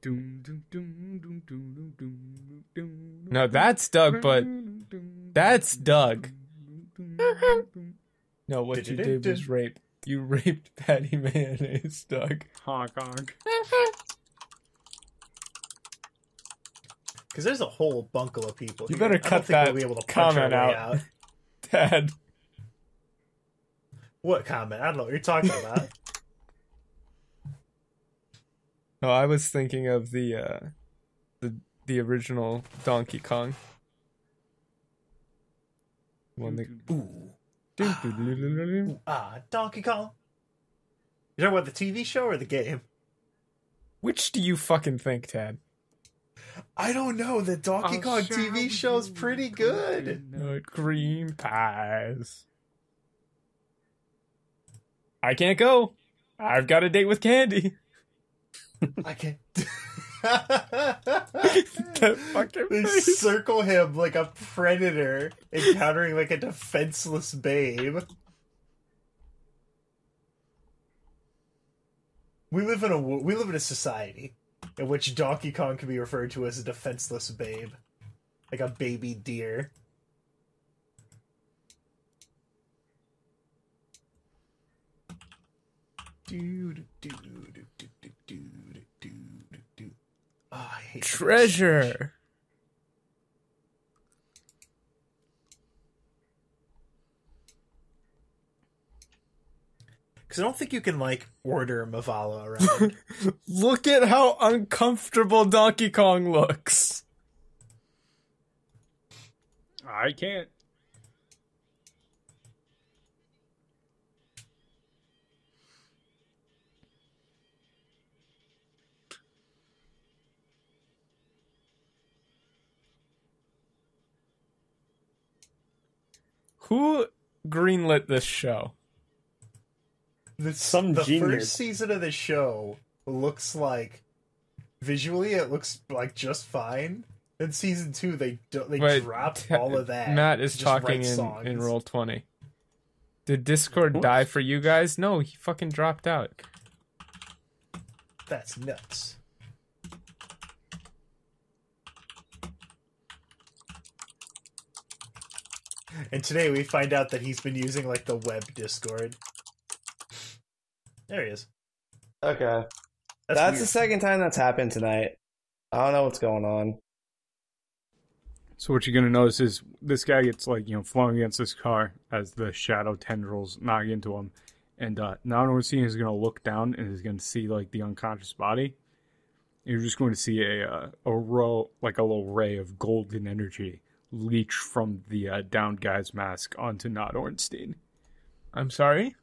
Doom, doom, doom, doom, doom, doom, doom, No, that's Doug, but that's Doug. No, what you did was rape. You raped Patty Mayonnaise, Doug. honk honk. Because there's a whole bunkle of people. You here. better I don't cut think that we'll be able to punch our comment way out. out. Dad. What comment? I don't know what you're talking about. No, I was thinking of the original Donkey Kong. One that... Donkey Kong. You talking about the TV show or the game? Which do you fucking think, Tad? I don't know. The Donkey Kong TV show's pretty good. Green pies. I can't go. I've got a date with Candy. I can't. That fucking They face. circle him like a predator encountering like a defenseless babe. We live in a society in which Donkey Kong can be referred to as a defenseless babe, like a baby deer. Oh, I hate Treasure. because I don't think you can like order Mavala around. Look at how uncomfortable Donkey Kong looks. I can't. Who greenlit this show? The genius. first season of the show looks like visually it looks like just fine. Then season 2 they Wait, dropped all of that. Matt is to just talking write in songs. Roll20. Did Discord die for you guys? No, he fucking dropped out. That's nuts. And today we find out that he's been using like the web Discord. There he is. Okay. That's That's weird. the second time that's happened tonight. I don't know what's going on. So what you're gonna notice is this guy gets flung against this car as the shadow tendrils knock into him, and now Ornstein is gonna look down and is gonna see like the unconscious body. You're just going to see a row, like a little ray of golden energy leech from the downed guy's mask onto Not Ornstein. I'm sorry?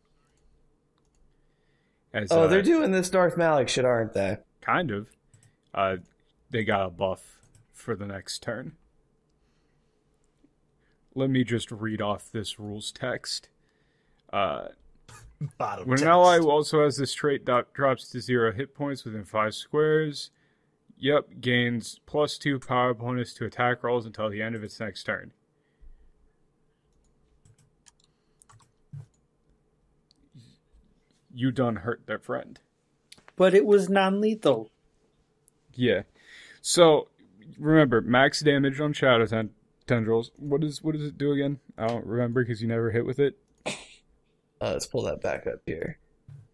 As, They're doing this Darth Malik shit, aren't they? kind of. They got a buff for the next turn. Let me just read off this rules text. Bottom When an text. ally also has this trait that drops to 0 hit points within 5 squares, gains +2 power bonus to attack rolls until the end of its next turn. You done hurt their friend. But it was non-lethal. Yeah. So, remember, max damage on Shadow Tendrils. What does it do again? I don't remember because you never hit with it. Let's pull that back up here.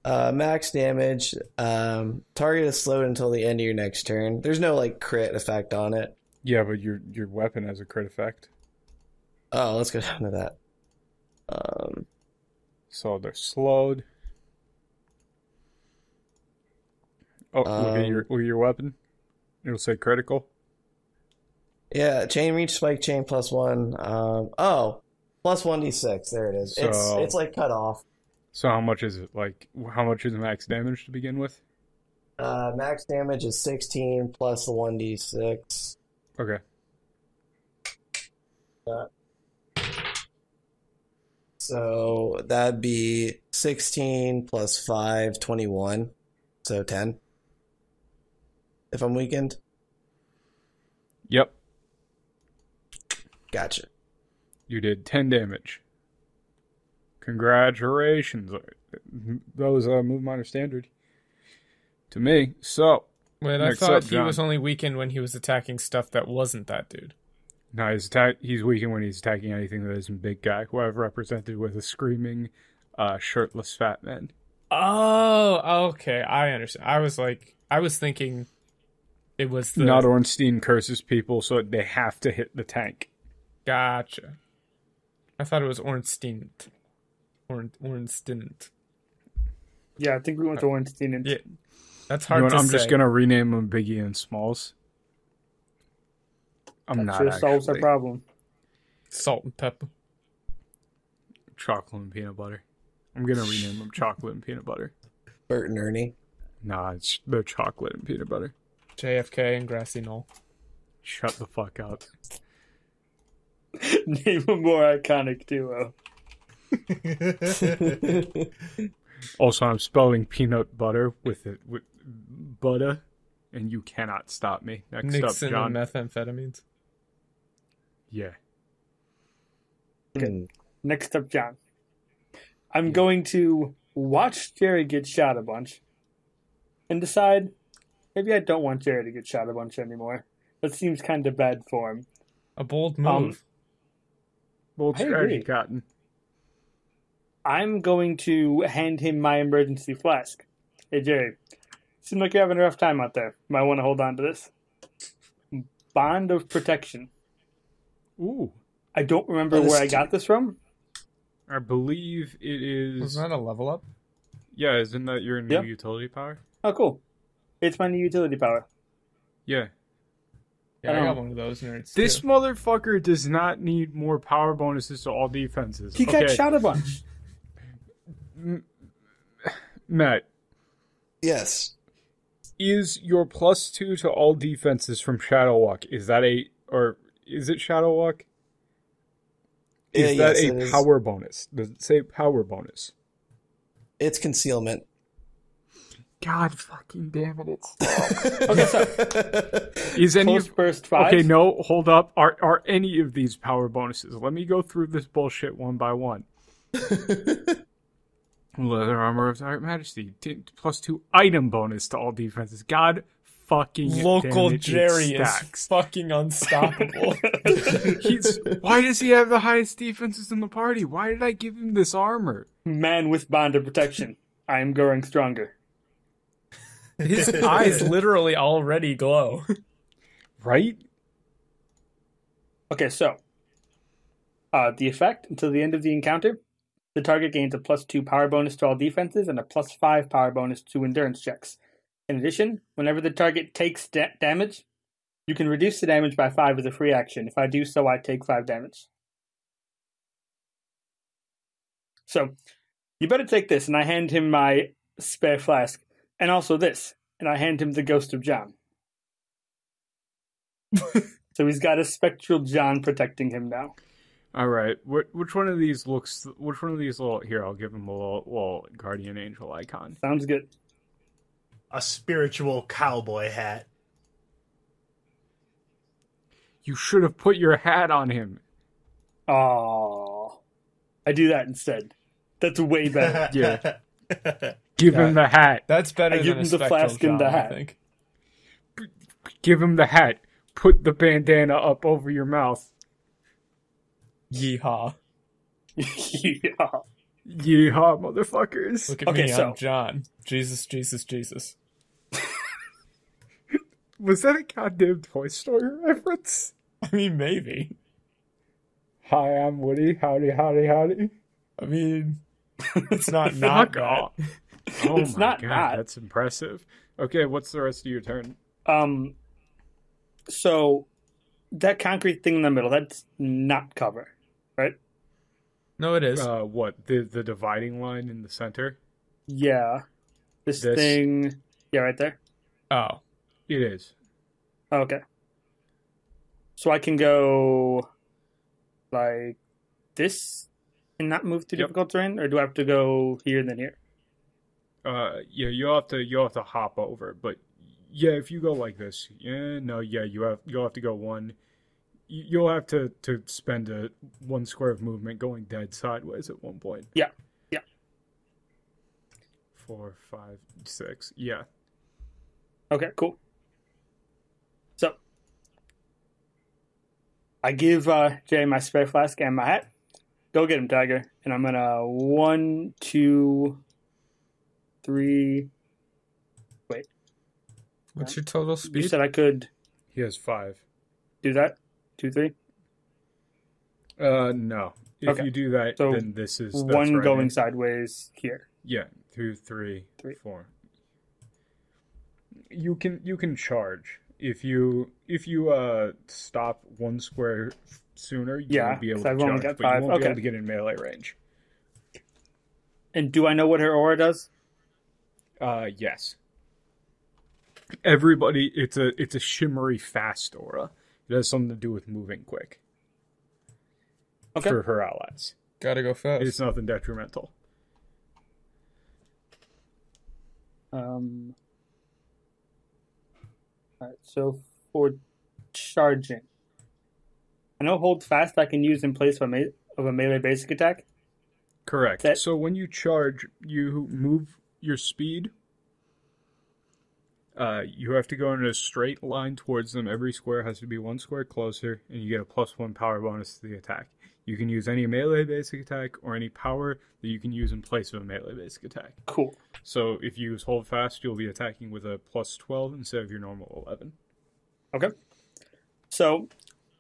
Max damage. Target is slowed until the end of your next turn. There's no like crit effect on it. Yeah, but your weapon has a crit effect. Oh, let's go down to that. So they're slowed. Oh, look at your weapon. It'll say critical. Yeah, chain reach, spike chain +1. Plus 1d6. There it is. So, it's like cut off. So how much is it? Like, how much is max damage to begin with? Max damage is 16 plus the 1d6. Okay. So that'd be 16 plus 5, 21. So 10. If I'm weakened. Yep. Gotcha. You did 10 damage. Congratulations. Those move minor standard to me. So, wait, I thought he was only weakened when he was attacking stuff that wasn't that dude. No, he's weakened when he's attacking anything that isn't big guy, who I've represented with a screaming, shirtless fat man. Oh, okay, I understand. I was thinking it was the... Not Ornstein curses people, so they have to hit the tank. Gotcha. I thought it was Ornstein. Ornstein. Yeah, I think we went to Ornstein. Yeah, that's hard to say. I'm just going to rename them Biggie and Smalls. That sure solves our problem. Salt and pepper. Chocolate and peanut butter. I'm going to rename them Chocolate and Peanut Butter. Bert and Ernie. Nah, they're chocolate and peanut butter. JFK and Grassy Knoll. Shut the fuck up. Name a more iconic duo. Also, I'm spelling peanut butter with butter, and you cannot stop me. Next Nixon up, John. And methamphetamines. Yeah. Okay. Next up, John. I'm going to watch Jerry get shot a bunch and decide maybe I don't want Jerry to get shot a bunch anymore. That seems kind of bad form. A bold move. Bold strategy, Cotton. I'm going to hand him my emergency flask. Hey, Jerry. Seems like you're having a rough time out there. Might want to hold on to this. Bond of protection. Ooh. I don't remember where I got this from. I believe it is... Wasn't that a level up? Yeah, isn't that your new utility power? Oh, cool. It's my new utility power. Yeah. Yeah, I got one of those nerds. This motherfucker does not need more power bonuses to all defenses. He got shot a bunch. Matt. Yes. Is your +2 to all defenses from Shadow Walk, is it Shadow Walk? Is that a power bonus? Does it say power bonus? It's concealment. God fucking damn it! Okay, so is any burst 5? Okay, no, hold up. Are any of these power bonuses? Let me go through this bullshit one by one. Leather armor of Dark Majesty, +2 item bonus to all defenses. God fucking local damn it, Jerry is fucking unstoppable. Why does he have the highest defenses in the party? Why did I give him this armor? Man with bond of protection. I am growing stronger. His eyes literally already glow. Right? Okay, so the effect until the end of the encounter, the target gains a +2 power bonus to all defenses and a +5 power bonus to endurance checks. In addition, whenever the target takes damage, you can reduce the damage by 5 as a free action. If I do so, I take 5 damage. So, you better take this, and I hand him my spare flask, and also this, and I hand him the Ghost of John. So he's got a spectral John protecting him now. All right. Which one of these little... Here, I'll give him a little guardian angel icon. Sounds good. A spiritual cowboy hat. You should have put your hat on him. Oh, I do that instead. That's way better. Yeah. Give him the hat. That's better I than give him the flask and the hat. I think. Give him the hat. Put the bandana up over your mouth. Yeehaw. Yeah. Yeehaw, motherfuckers. Look at Okay, me, so- I'm John. Jesus, Jesus, Jesus. Was that a goddamn Toy Story reference? I mean, maybe. Hi, I'm Woody. Howdy, howdy, howdy. I mean, it's not not Fuck off. that. Oh It's my not god, that. that's impressive. Okay, what's the rest of your turn? So that concrete thing in the middle, that's not cover, right? No, it is. What? The dividing line in the center? Yeah. This This? thing. Yeah, right there. Oh. It is. Okay. So I can go like this and not move to Yep. difficult terrain, or do I have to go here and then here? Yeah, you'll have to hop over, but yeah, if you go like this, you'll have to go one. You'll have to spend a 1 square of movement going dead sideways at one point. Yeah. 4, 5, 6. Yeah. Okay, cool. So I give Jay my spare flask and my hat. Go get him, Tiger. And I'm gonna 1, 2, 3. Wait, What's your total you speed? said I could He has 5. do that? 2, 3. No. If Okay. you do that, So, then that's One right. going sideways here. Yeah, 2, 3, Three. 4. You can charge if you stop 1 square sooner. You Yeah, won't be able 'cause to I've charge, only got but you 5. won't be Okay. able to get in melee range. And do I know what her aura does? Yes. Everybody, it's a shimmery fast aura. It has something to do with moving quick. Okay. For her allies, Gotta go fast. it's nothing detrimental. Alright, so for charging, I know hold fast I can use in place of a melee basic attack. Correct. That- So when you charge, you move your speed. You have to go in a straight line towards them. Every square has to be 1 square closer, and you get a +1 power bonus to the attack. You can use any melee basic attack or any power that you can use in place of a melee basic attack. Cool. So if you use hold fast, you'll be attacking with a +12 instead of your normal 11. Okay. So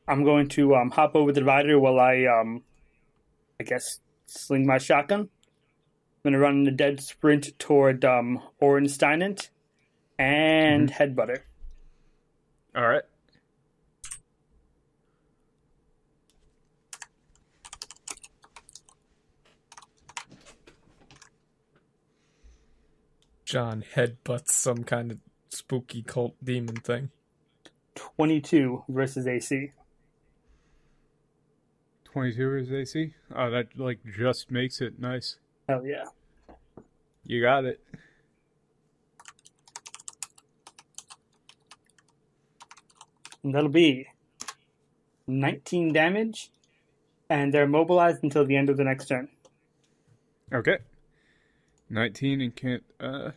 I'm going to hop over the divider while I guess sling my shotgun. I'm gonna run in a dead sprint toward Orensteinent and headbutter. All right. John headbutts some kind of spooky cult demon thing. 22 versus AC. 22 is AC. Oh, that just makes it nice. Hell yeah. You got it. And that'll be 19 damage, and they're immobilized until the end of the next turn. Okay. 19 and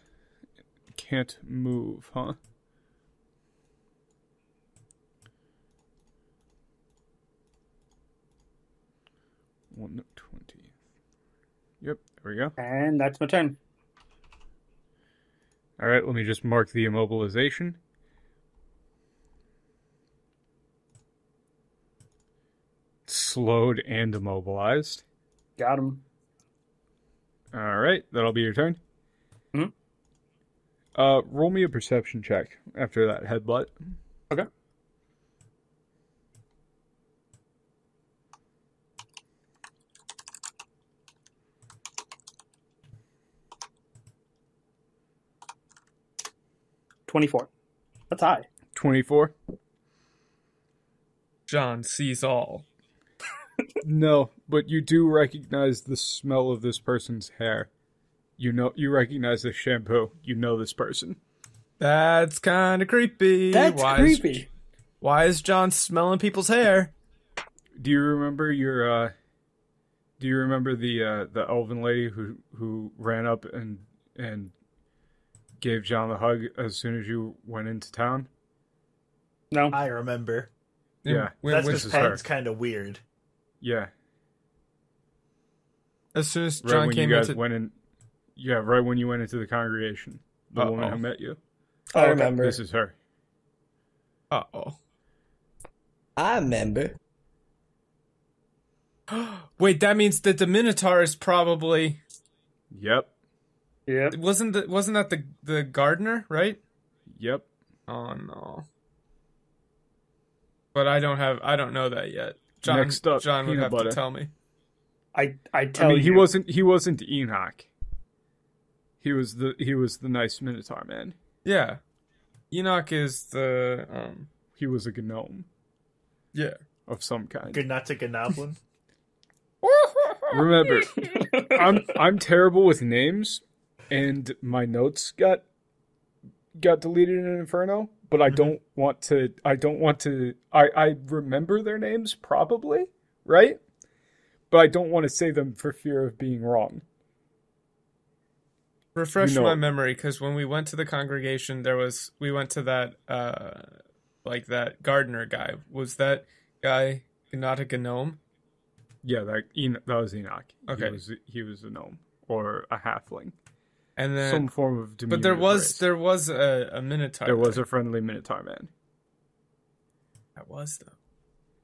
can't move, huh? One 20. Yep, there we go. And that's my turn. All right, let me just mark the immobilization. Slowed and immobilized. Got him. All right, that'll be your turn. Mhm. Roll me a perception check after that headbutt. Okay. $24. That's high. 24. John sees all. No, but you do recognize the smell of this person's hair. You recognize the shampoo. You know this person. That's kind of creepy. That's why creepy. Why is John smelling people's hair? Do you remember the elven lady who ran up and gave John the hug as soon as you went into town? No. I remember. Yeah. That's this because is Patton's her. kind of weird. Yeah. As soon as Right John when came you guys into... went in. Yeah, right when you went into the congregation. The woman who met you. I remember. This is her. Uh-oh. I remember. Wait, that means that the Minotaur is probably... Yep. Yep. Wasn't that the gardener, right? Yep. Oh, no. But I don't know that yet. John, Next up, John would peanut have butter. to tell me. I I mean, he wasn't Enoch. He was the nice Minotaur man. Yeah. Enoch is the He was a gnome yeah. of some kind. Good not to Gnoblin. Remember, I'm terrible with names, and my notes got deleted in Inferno. But I don't want to. I remember their names probably, right? But I don't want to say them for fear of being wrong. Refresh my memory, because when we went to the congregation, we went to that that gardener guy. Was that guy not a gnome? Yeah, that was Enoch. Okay, he was a gnome or a halfling, and then some form of diminutive but there was race. a Minotaur. There was a friendly Minotaur man. That was though.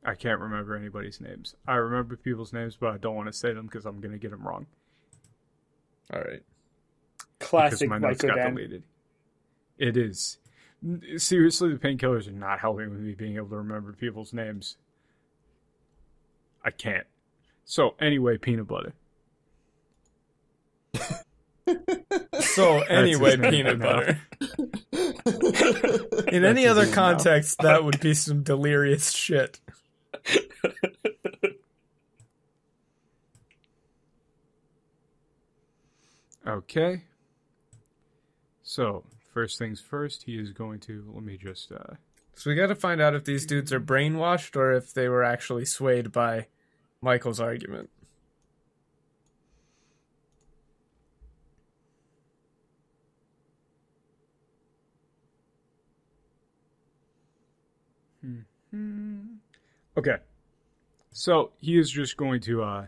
I can't remember anybody's names. I remember people's names, but I don't want to say them because I'm gonna get them wrong. All right. Classic because my notes got Vicodin. deleted. It is. Seriously, the painkillers are not helping with me being able to remember people's names. I can't. So, anyway, peanut butter. So, anyway, peanut butter. In any other context, that would be some delirious shit. Okay. So, first things first, he is going to, let me just, So we gotta find out if these dudes are brainwashed or if they were actually swayed by Michael's argument. Okay. So, he is just going to,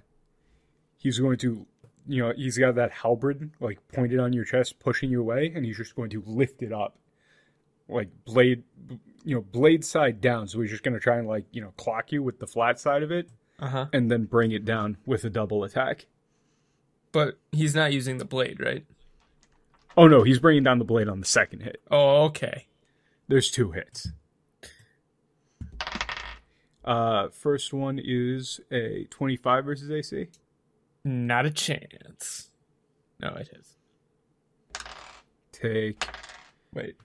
he's got that halberd, like, pointed on your chest, pushing you away, and he's just going to lift it up. Like, blade side down, so he's just going to try and, like, clock you with the flat side of it, and then bring it down with a double attack. But he's not using the blade, right? Oh, no, he's bringing down the blade on the second hit. Oh, okay. There's 2 hits. First one is a 25 versus AC. Not a chance. No, it is. Take... Wait.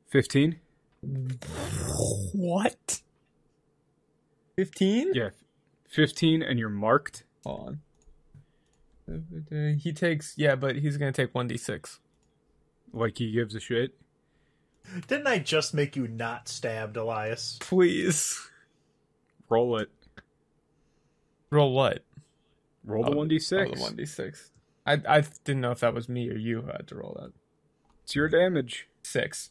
15? What? 15? Yeah, 15, and you're marked. Hold on. He takes... Yeah, but he's going to take 1d6. Like he gives a shit. Didn't I just make you not stabbed, Elias? Please. Roll it. Roll what? Roll the 1d6. Oh, the 1d6. I didn't know if that was me or you who had to roll that. It's your damage. 6.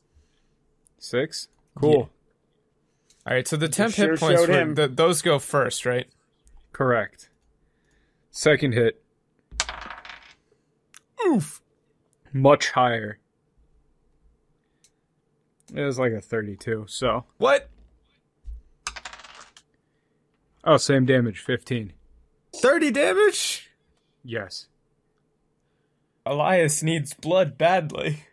6? Cool. Yeah. All right, so the temp sure hit points, showed him. those go first, right? Correct. Second hit. Oof. Much higher. It was like a 32, so... What? Oh, same damage, 15. 30 damage? Yes. Elias needs blood badly.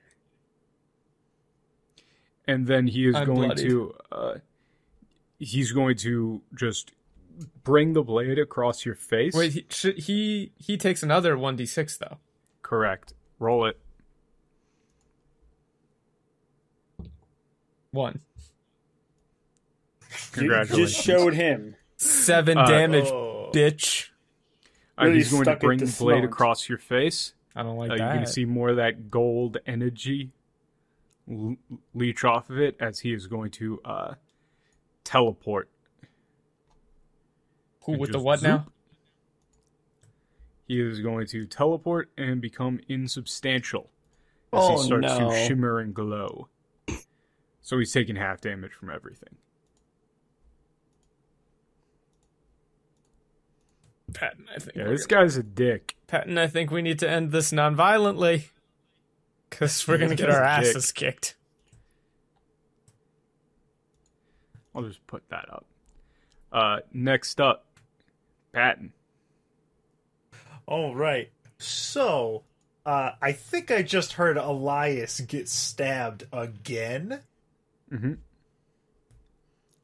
And then he is I'm going bloodied. to... he's going to just bring the blade across your face. Wait, he takes another 1d6 though. Correct. Roll it. 1. Congratulations. Just showed him. 7 damage, Oh. bitch. Really he's going to stuck it bring to the blade Smart. across your face. I don't like You're that. going to see more of that gold energy leech off of it as he is going to teleport. Who and with the just what now? zoop. He is going to teleport and become insubstantial as Oh, he starts no. to shimmer and glow. So he's taking half damage from everything. Patton, I think. Yeah, this guy's a dick. Patton, I think we need to end this non-violently. Because we're going to get our asses kicked. I'll just put that up. Next up, Patton. All right. So, I think I just heard Elias get stabbed again. Mm-hmm.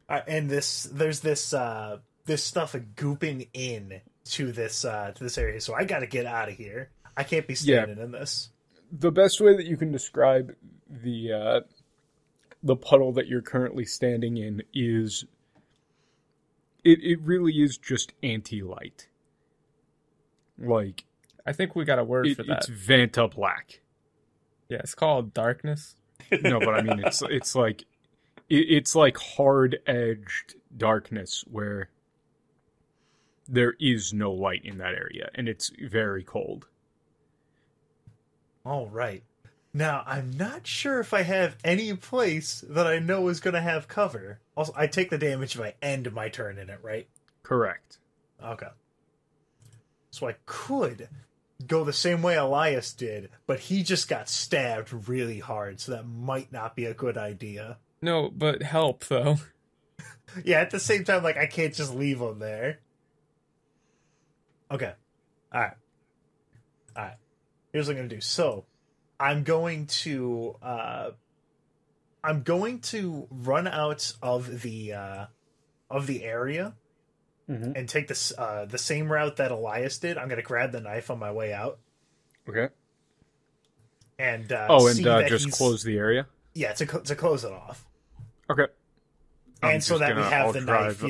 And there's this stuff gooping in to this area. So I got to get out of here. I can't be standing in this. The best way that you can describe the puddle that you're currently standing in is it really is just anti-light. Like, I think we got a word for that. It's Vanta Black. Yeah, it's called darkness. No, but I mean it's like hard-edged darkness where there is no light in that area, and it's very cold. All right. Now, I'm not sure if I have any place that I know is going to have cover. Also, I take the damage if I end my turn in it, right? Correct. Okay. So I could go the same way Elias did, but he just got stabbed really hard, so that might not be a good idea. No, but help, though. Yeah, at the same time, like, I can't just leave him there. Okay. Alright. Here's what I'm going to do. So, I'm going to run out of the area and take this the same route that Elias did. I'm going to grab the knife on my way out. Okay. And just close the area. Yeah, to close it off. Okay. And so that we have the knife,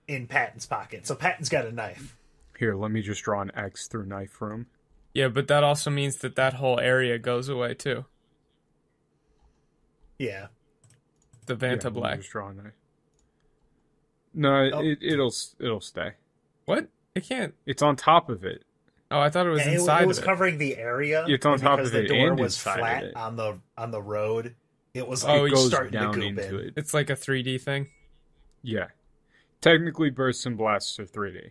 in Patton's pocket. So Patton's got a knife. Here, let me just draw an X through knife room. Yeah, but that also means that whole area goes away, too. Yeah. The Vanta Black. Just draw a knife. No, it'll stay. What? It can't. It's on top of it. Oh, I thought it was inside. It was covering the area. It's on top of it, because the door and was inside flat of it. on the road. It was it goes starting down to goop into in. it. It's like a 3D thing. Yeah. Technically, bursts and blasts are 3D.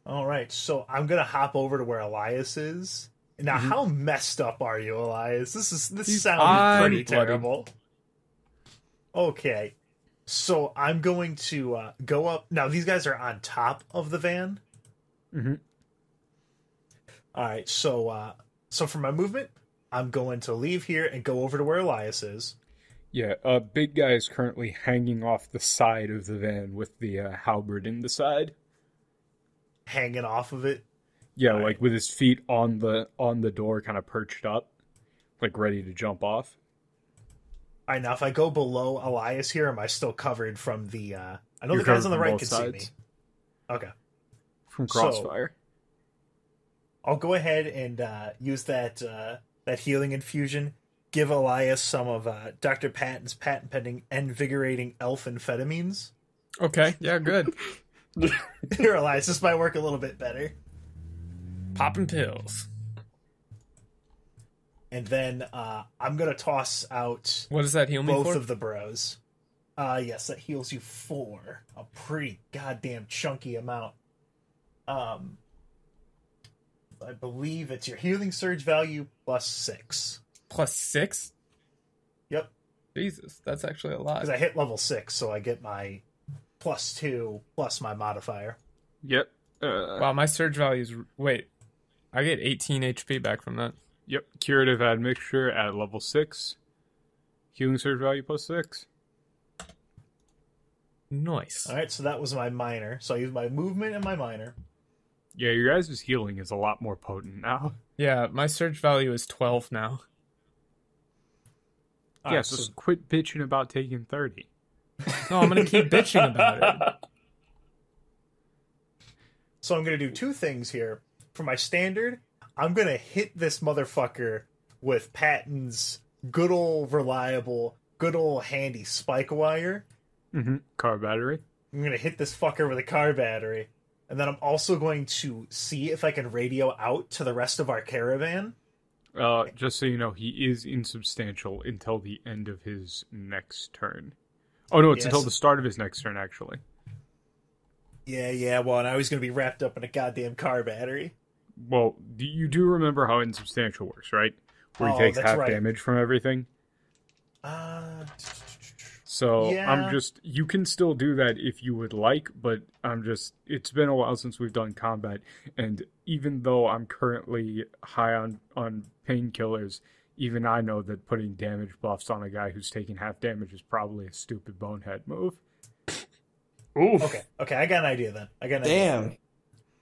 All right, so I'm gonna hop over to where Elias is. Now, how messed up are you, Elias? This sounds pretty terrible. Okay, so I'm going to go up. Now, these guys are on top of the van. Mm-hmm. All right, so for my movement, I'm going to leave here and go over to where Elias is. Yeah, big guy is currently hanging off the side of the van with the halberd in the side. Hanging off of it? Yeah, like with his feet on the door, kind of perched up, like ready to jump off. All right, now if I go below Elias here, am I still covered from the... I know You're the guys on the covered right from can both see me. sides. Okay. From crossfire. I'll go ahead and use that healing infusion. Give Elias some of Dr. Patton's patent-pending invigorating elf amphetamines. Okay, yeah, good. Here, Elias, this might work a little bit better. Popping pills. And then I'm going to toss out... What does that heal me for? Both of the bros. Yes, that heals you 4. A pretty goddamn chunky amount. I believe it's your healing surge value plus 6. Plus 6? Yep. Jesus, that's actually a lot. Because I hit level 6, so I get my plus 2 plus my modifier. Yep. Wow, my surge value is... Wait, I get 18 HP back from that. Yep. Curative admixture at level 6. Healing surge value plus 6. Nice. Alright, so that was my minor. So I use my movement and my minor. Yeah, your guys' healing is a lot more potent now. Yeah, my surge value is 12 now. Yeah, so quit bitching about taking 30. No, I'm going to keep bitching about it. So I'm going to do 2 things here. For my standard, I'm going to hit this motherfucker with Patton's good old reliable, good old handy spike wire. Mm-hmm. Car battery. I'm going to hit this fucker with a car battery. And then I'm also going to see if I can radio out to the rest of our caravan. Just so you know, he is insubstantial until the end of his next turn. Oh no, it's until the start of his next turn, actually. Yeah. Well, now he's going to be wrapped up in a goddamn car battery. Well, you do remember how insubstantial works, right? Where he takes half damage from everything. So yeah. You can still do that if you would like, but it's been a while since we've done combat, and even though I'm currently high on painkillers, even I know that putting damage buffs on a guy who's taking half damage is probably a stupid bonehead move. Oof. Okay, I got an idea then. Damn.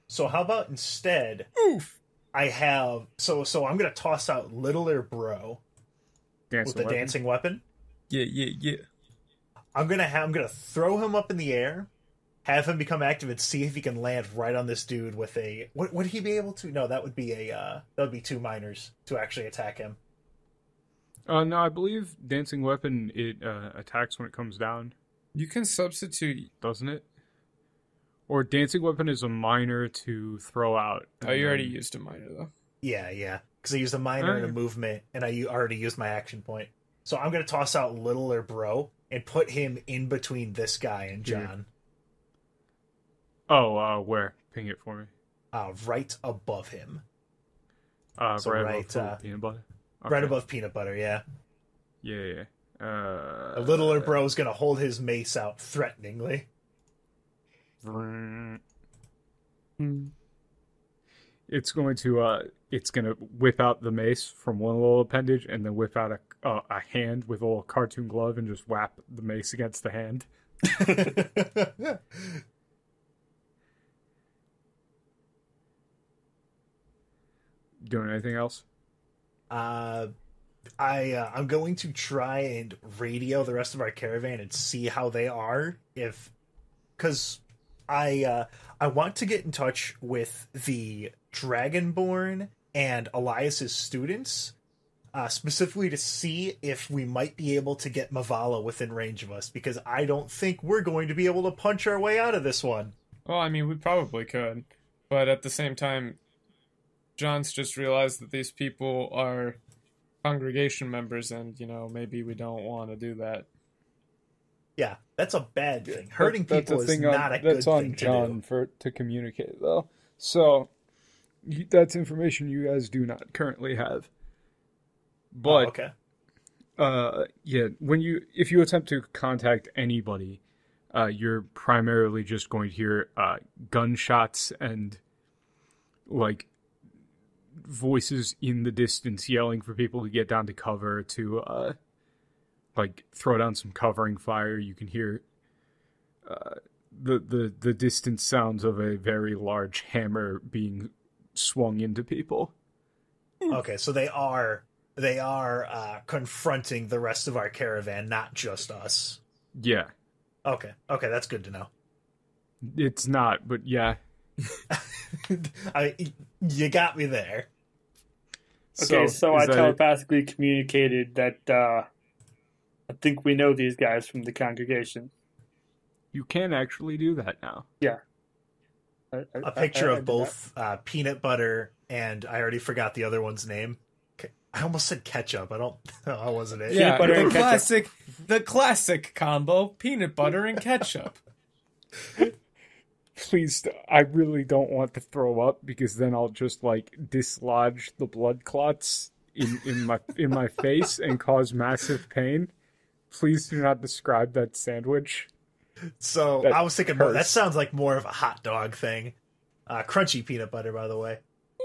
So how about instead, I have, so I'm going to toss out Littler Bro with the dancing weapon. Yeah. I'm gonna throw him up in the air, have him become active, and see if he can land right on this dude with a. Would he be able to? No, that would be two minors to actually attack him. No, I believe dancing weapon it attacks when it comes down. You can substitute, doesn't it? Or dancing weapon is a minor to throw out. Oh, you already used a minor though. Yeah, because I used a minor and a movement, and I already used my action point. So I'm gonna toss out Littler Bro and put him in between this guy and John. Oh, where? Ping it for me. Right above him. Above peanut butter? Okay. Right above peanut butter, yeah. Yeah. Littler Bro's gonna hold his mace out threateningly. It's going to whip out the mace from one little appendage and then whip out a hand with a little cartoon glove and just whap the mace against the hand. Doing anything else? I'm going to try and radio the rest of our caravan and see how they are, because I want to get in touch with the Dragonborn and Elias's students, specifically to see if we might be able to get Mavala within range of us, because I don't think we're going to be able to punch our way out of this one. Well, I mean, we probably could, but at the same time, John's just realized that these people are congregation members, and, maybe we don't want to do that. Yeah, that's a bad thing. Hurting people is not a good thing to do. That's on John to communicate, though. So, that's information you guys do not currently have. But, okay. If you attempt to contact anybody, you're primarily just going to hear gunshots and, voices in the distance yelling for people to get down to cover, to throw down some covering fire. You can hear the distant sounds of a very large hammer being swung into people. Okay, so they are confronting the rest of our caravan, not just us. Yeah. Okay, that's good to know. It's not, but yeah. You got me there. Okay, so I telepathically communicated that I think we know these guys from the congregation. You can actually do that now. Yeah. A picture of both peanut butter and I already forgot the other one's name. I almost said ketchup. I wasn't it. Yeah, the classic combo, peanut butter and ketchup. Please, I really don't want to throw up, because then I'll just dislodge the blood clots in my face and cause massive pain. Please do not describe that sandwich. So I was thinking that sounds like more of a hot dog thing. Crunchy peanut butter, by the way.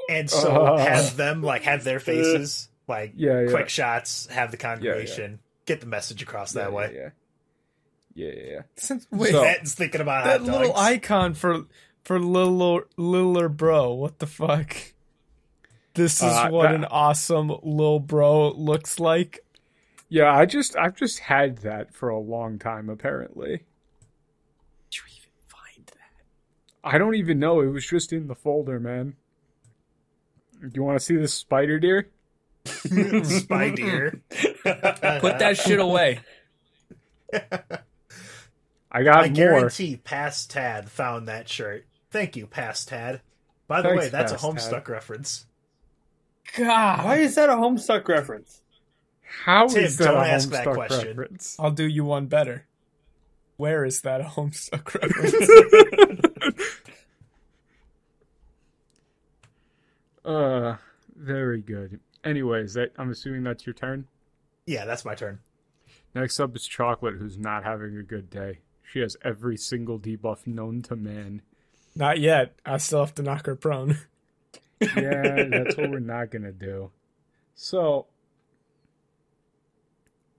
And so have them have their faces quick shots, have the congregation get the message across that way. Yeah. Wait, Matt's thinking about that hot dogs. Little icon for Littler Bro. What the fuck? This is what an awesome little bro looks like. Yeah, I've just had that for a long time, apparently. Did you even find that? I don't even know. It was just in the folder, man. Do you want to see this spider deer? Spider. Put that shit away. I guarantee Past Tad found that shirt. Thank you, Past Tad. By the way, that's a Homestuck reference. God. Why is that a Homestuck reference? How Tim, is that don't a ask that Homestuck question. reference? I'll do you one better. Where is that a Homestuck reference? Very good. Anyways, I'm assuming that's your turn. Yeah, that's my turn. Next up is Chocolate, who's not having a good day. She has every single debuff known to man. Not yet. I still have to knock her prone. Yeah, that's what we're not gonna do. So,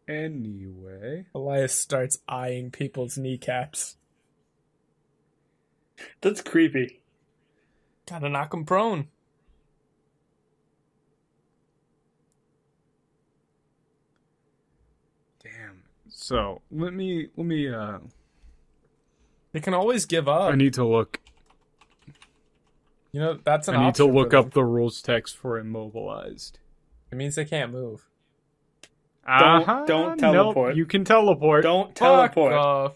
anyway, Elias starts eyeing people's kneecaps. That's creepy. Gotta knock him prone. damn. So let me. They can always give up. I need to look. You know, that's an I need to option look for them. up the rules text for immobilized. It means they can't move. Don't teleport. Nope, you can teleport. Don't Fuck teleport. off.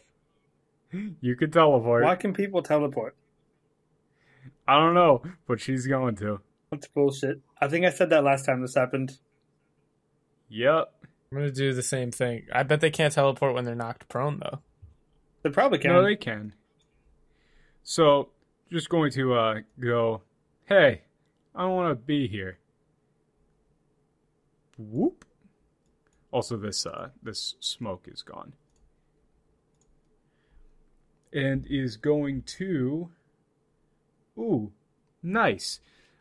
You can teleport. Why can people teleport? I don't know, but she's going to. That's bullshit. I think I said that last time this happened. Yep. I'm gonna do the same thing. I bet they can't teleport when they're knocked prone, though. They probably can. No, they can. So, just going to go, hey, I don't want to be here. Whoop. Also, this smoke is gone. And is going to... Ooh, nice.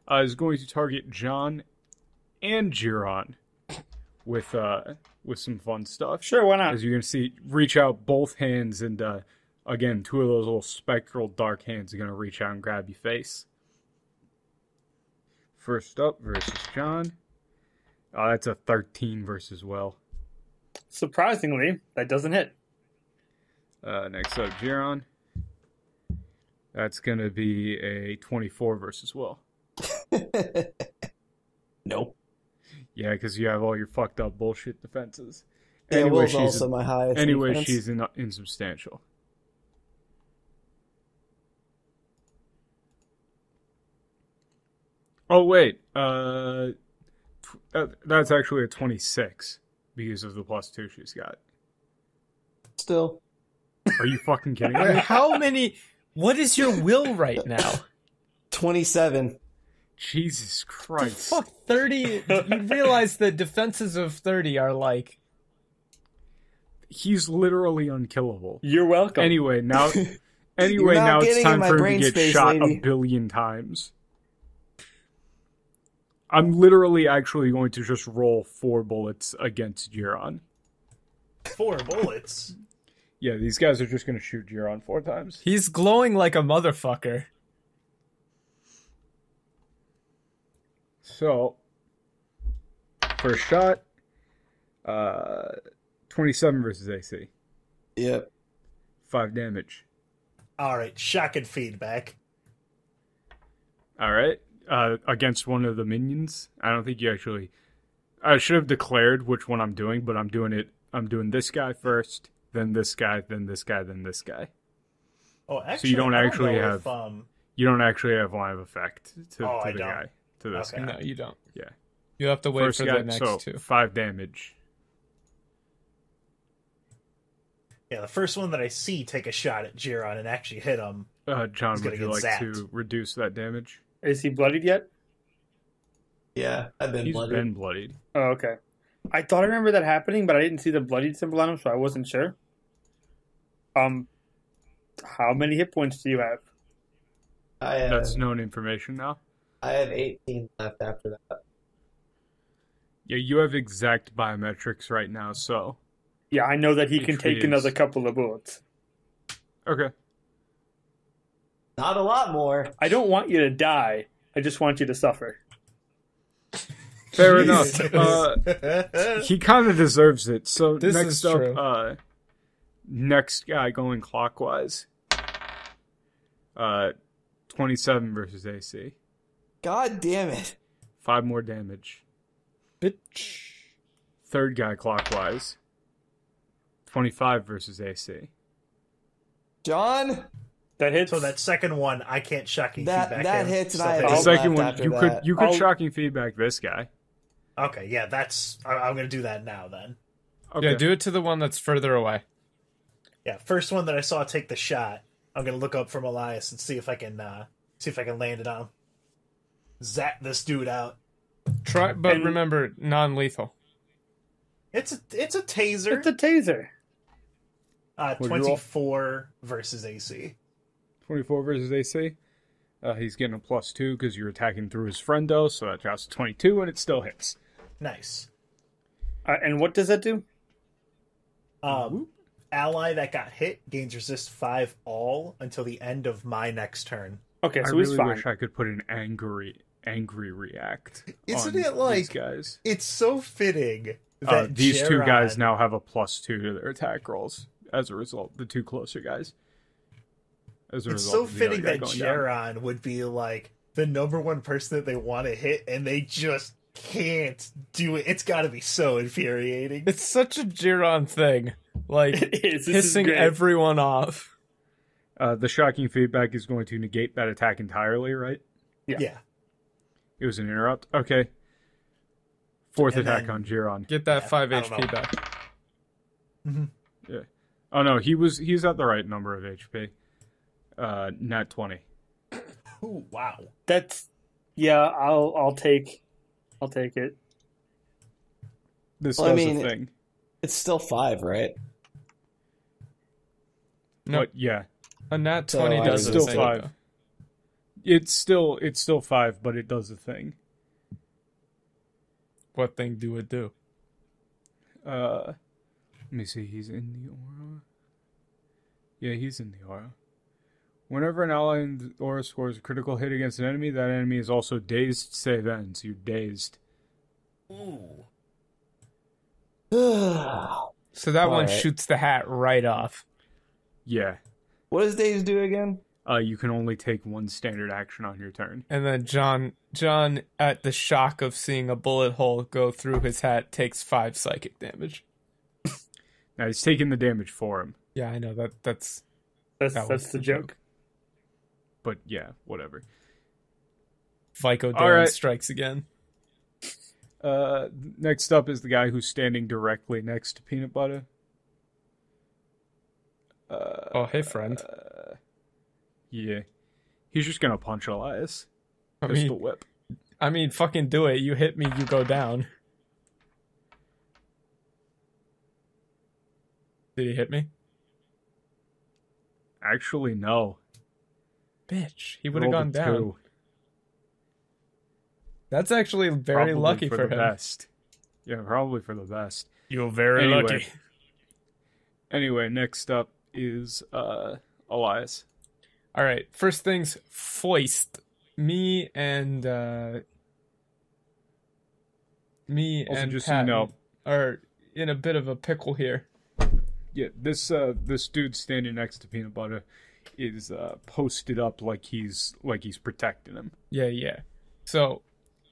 Is going to target John and Giron with some fun stuff. Sure, why not? As you can see, reach out both hands, and again, two of those little spectral dark hands are going to reach out and grab your face. First up versus John. That's a 13 versus Will. Surprisingly, that doesn't hit. Next up, Giron. That's going to be a 24 versus Will. Nope. Yeah, because you have all your fucked up bullshit defenses. Yeah, Anyway, Will's also my highest defense. she's insubstantial. Oh, wait. That's actually a 26 because of the +2 she's got. Still. Are you fucking kidding me? How many... What is your will right now? 27. Jesus Christ. Fuck, 30... You realize the defenses of 30 are like... He's literally unkillable. You're welcome. Anyway, now You're not now it's getting in time my for him to brain get space, shot lady. a billion times. I'm literally actually going to just roll 4 bullets against Giron. 4 bullets. Yeah, these guys are just going to shoot Giron 4 times. He's glowing like a motherfucker. So, first shot, 27 versus AC. Yep. 5 damage. Alright, shocking feedback. Alright. Against one of the minions. I don't think you actually... I should have declared which one I'm doing, but I'm doing this guy first, then this guy, then this guy, then this guy. Oh, actually, So you don't I actually know have... if, You don't actually have line of effect to I the don't. guy. To this Okay. guy. No, you don't. Yeah. You have to wait First for guy, the next so two. 5 damage. Yeah, the first one that I see take a shot at Giron and actually hit him. John, He's would gonna you like get to zapped. reduce that damage? Is he bloodied yet? Yeah, I've been He's bloody. been bloodied. Oh, okay. I thought I remember that happening, but I didn't see the bloodied symbol on him, so I wasn't sure. How many hit points do you have? That's known information now. I have 18 left after that. Yeah, you have exact biometrics right now, so... Yeah, I know that he can HP take is- another couple of bullets. Okay. Not a lot more. I don't want you to die. I just want you to suffer. Fair enough. He kind of deserves it. So This next is up, true. next guy going clockwise. 27 versus AC. God damn it. 5 more damage. Bitch. Third guy clockwise. 25 versus AC. John? That hits. So that second one, I can't shocking feedback. That him. hits, and So I have The that- eight second left one, after you could I'll- shocking feedback this guy. Okay, yeah, I'm going to do that now then. Okay. Yeah, do it to the one that's further away. Yeah, first one that I saw take the shot, I'm going to look up from Elias and see if I can land it on him. Zap this dude out. Try, but And- remember, non-lethal. It's a taser. It's a taser. What'd you roll? 24 versus AC. 24 versus AC. He's getting a +2 because you're attacking through his friendo, so that drops to 22, and it still hits. Nice. And what does that do? Ally that got hit gains resist 5 all until the end of my next turn. Okay, I so he's really fine. wish I could put an angry react. Isn't on it like these guys? it's so fitting that These two guys Jaron- now have a +2 to their attack rolls as a result. The two closer guys. As a It's result so of the other fitting guy that going down. Jaron would be like the number one person that they want to hit, and they just can't do it. It's got to be so infuriating. It's such a Jiron thing. Like, It is. This is pissing great. everyone off. The shocking feedback is going to negate that attack entirely, right? Yeah. It was an interrupt. Okay. Fourth And attack then- on Jiron. Get that Yeah, 5 I don't HP know. back. Yeah. Oh no, he's at the right number of HP. Nat 20. Ooh, wow. That's I'll take it. This Well, I does mean, a thing. It's still 5, right? No. But yeah, A nat So 20 I does was the still thing. 5. though. it's still 5, but it does a thing. What thing do it do? Let me see. He's in the aura. Yeah, he's in the aura. Whenever an ally in the aura scores a critical hit against an enemy, that enemy is also dazed. Save ends. You're dazed. Ooh. What So that one Alright. shoots the hat right off. Yeah. does Days do again? You can only take one standard action on your turn. And then John, at the shock of seeing a bullet hole go through his hat, takes 5 psychic damage. Now he's taking the damage for him. Yeah, I know that's That's That was that's the the joke. But yeah, whatever. Vico All Darren right. strikes again. Next up is the guy who's standing directly next to Peanut Butter. Oh, hey friend. Yeah. He's just gonna punch Elias. I Pistol mean, whip. fucking do it. You hit me, you go down. Did he hit me? Actually, no. Bitch, he would have Rolled gone a down. 2. That's actually very Probably lucky for the him. best. Yeah, probably for the best. You're very Anyway. lucky. Anyway, next up is Elias. All right, first things foist. Me and Also, just so you Patton know, are in a bit of a pickle here. yeah, this dude standing next to Peanut Butter is posted up like he's protecting him. Yeah. So,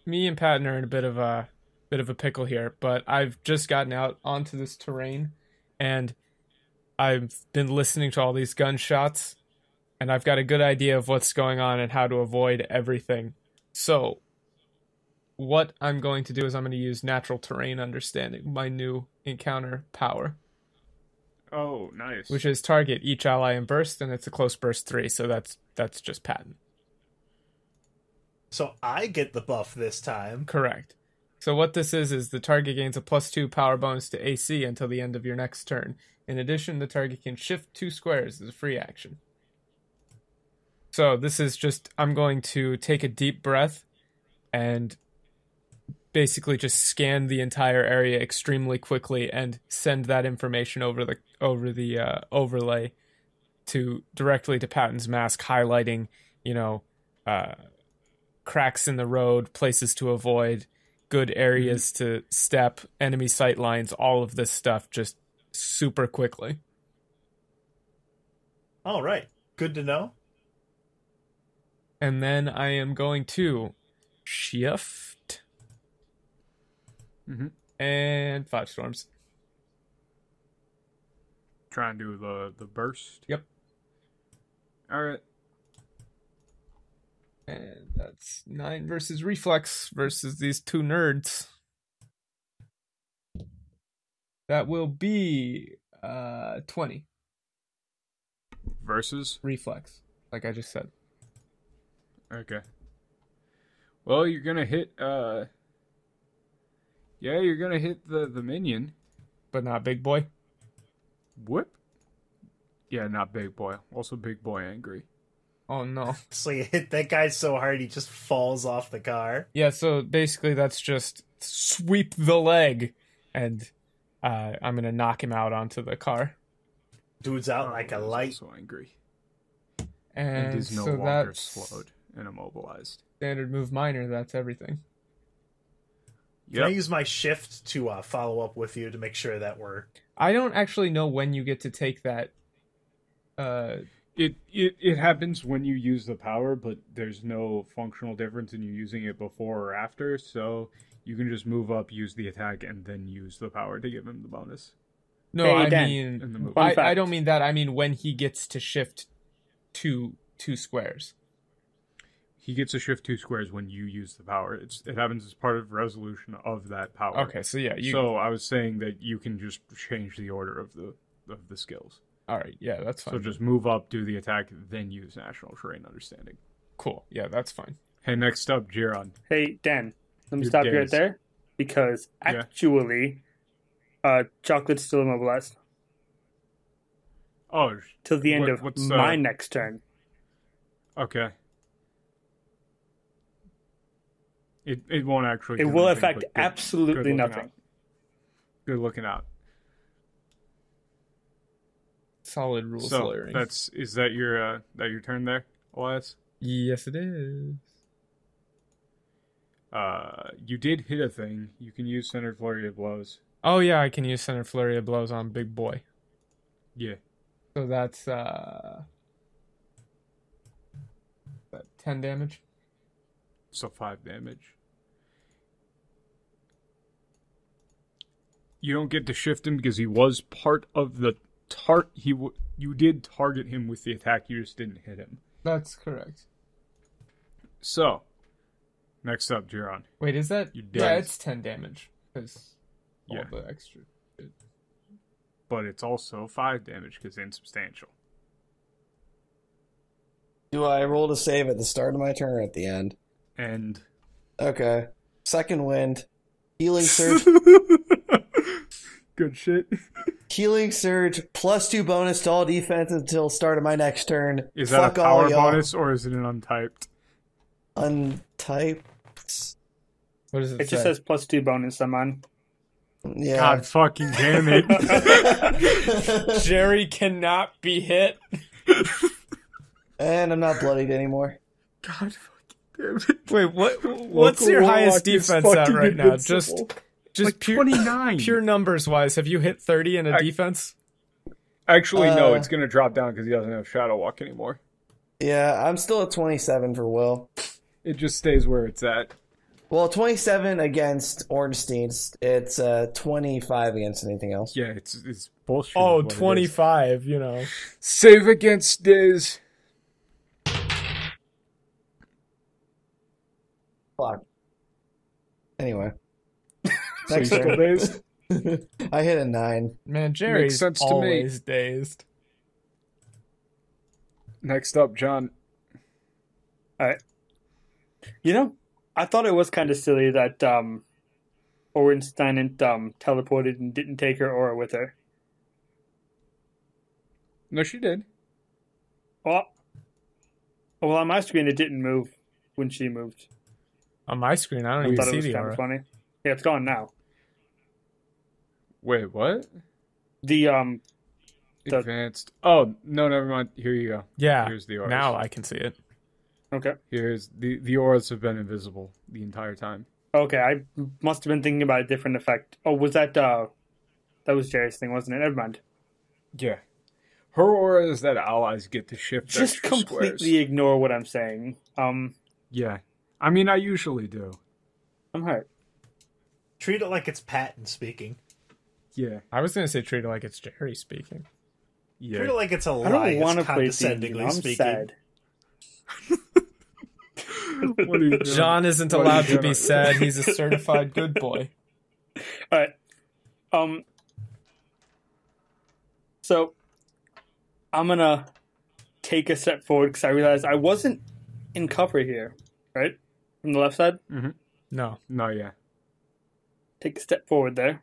me and Patton are in a bit of a pickle here, but I've just gotten out onto this terrain, and I've been listening to all these gunshots, and I've got a good idea of what's going on and how to avoid everything. So, what I'm going to do is I'm going to use natural terrain understanding, my new encounter power, Oh, nice. which is target each ally in burst, and it's a close burst 3, so that's just Patton. So I get the buff this time. Correct. So what this is the target gains a +2 power bonus to AC until the end of your next turn. In addition, the target can shift 2 squares as a free action. So this is just, I'm going to take a deep breath and basically just scan the entire area extremely quickly and send that information over the overlay directly to Patton's mask, highlighting, cracks in the road, places to avoid, good areas to step, enemy sight lines, all of this stuff just super quickly. All right. Good to know. And then I am going to shift and 5 storms. Try and do the burst. Yep. All right. And that's 9 versus reflex versus these two nerds. That will be 20 Versus reflex, like I just said. Okay. Well, you're gonna hit. Yeah, you're gonna hit the minion, but not big boy. Whoop. Yeah, not big boy. Also, big boy angry. Oh no! So you hit that guy so hard he just falls off the car. Yeah. So basically, that's just sweep the leg, and I'm gonna knock him out onto the car. Dude's out like a light. So angry. And is no so longer that's slowed and immobilized. Standard move minor. That's everything. Can I use my shift to follow up with you to make sure that we're... I don't actually know when you get to take that. It happens when you use the power, but there's no functional difference in you using it before or after, so you can just move up, use the attack, and then use the power to give him the bonus. No, Hey, I Dan, mean, I don't mean that. I mean when he gets to shift two squares. He gets to shift 2 squares when you use the power. It happens as part of resolution of that power. Okay, so yeah. So I was saying that you can just change the order of the skills. All right, yeah, that's fine. So just move up, do the attack, then use National Terrain Understanding. Cool. Yeah, that's fine. Hey, next up, Jiron. Hey, Dan, let me You're stop you right dazed. there. Because actually, Chocolate's still immobilized. Oh. Till the end of my next turn. Okay. It won't actually... It will affect absolutely nothing. Good looking out. Solid rule So, slurring. is that your turn there, Elias? Yes, it is. You did hit a thing. You can use Centered Flurry of Blows. Oh, yeah, I can use Centered Flurry of Blows on Big Boy. Yeah. So that's 10 damage. So 5 damage. You don't get to shift him because he was part of the you did target him with the attack, you just didn't hit him. That's correct. So, next up, Jiron. Wait, is that... Yeah, it's 10 damage. Because all the extra... But it's also 5 damage because insubstantial. Do I roll to save at the start of my turn or at the end? End. Okay. Second wind. Healing Surge. Good shit. Healing Surge, +2 bonus to all defense until start of my next turn. Is that a power bonus or is it an untyped? Untyped. What does it say? It just says +2 bonus, I'm on. Yeah. God fucking damn it. Jerry cannot be hit. And I'm not bloodied anymore. God fucking damn it. Wait, what's your highest defense at right now? Just like pure, 29. Pure numbers wise, have you hit 30 in a defense? Actually, no, it's going to drop down because he doesn't have Shadow Walk anymore. Yeah, I'm still at 27 for Will. It just stays where it's at. Well, 27 against Ornstein. It's 25 against anything else. Yeah, it's bullshit. Oh, 25, you know. Save against Diz. Fuck. Anyway. So you still dazed? I hit a 9. Man, Jerry's sense to always dazed. Next up, John. Alright. You know, I thought it was kind of silly that Ornstein teleported and didn't take her aura with her. No, she did. Well, on my screen it didn't move when she moved. On my screen, I don't I even thought it see was the kind aura. of funny. Yeah, it's gone now. Wait, what? The Advanced. Oh, no, never mind. Here you go. Yeah, Here's the auras. now I can see it. Okay. Here's the auras have been invisible the entire time. Okay, I must have been thinking about a different effect. Oh, was that was Jerry's thing, wasn't it? Never mind. Yeah. Her aura is that allies get to shift Just extra completely squares. ignore what I'm saying. Yeah. I mean, I usually do. I'm hurt. Treat it like it's Patton speaking. Yeah. I was going to say treat it like it's Jerry speaking. Yeah. I feel like it's a I lie. don't want to It's play condescendingly I'm speaking. sad. What are you doing? John isn't What are you allowed to doing? be sad. He's a certified good boy. All right. So I'm gonna take a step forward because I realized I wasn't in cover here, right? From the left side. No. Yeah. Take a step forward there.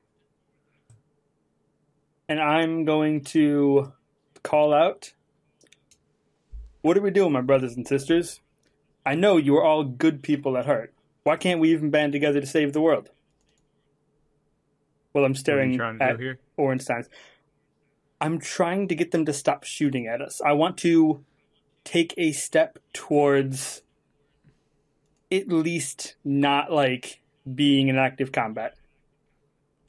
And I'm going to call out. What are we doing, my brothers and sisters? I know you are all good people at heart. Why can't we even band together to save the world? Well, I'm What are staring you trying to at do here? Orenstein. I'm trying to get them to stop shooting at us. I want to take a step towards at least not like being in active combat.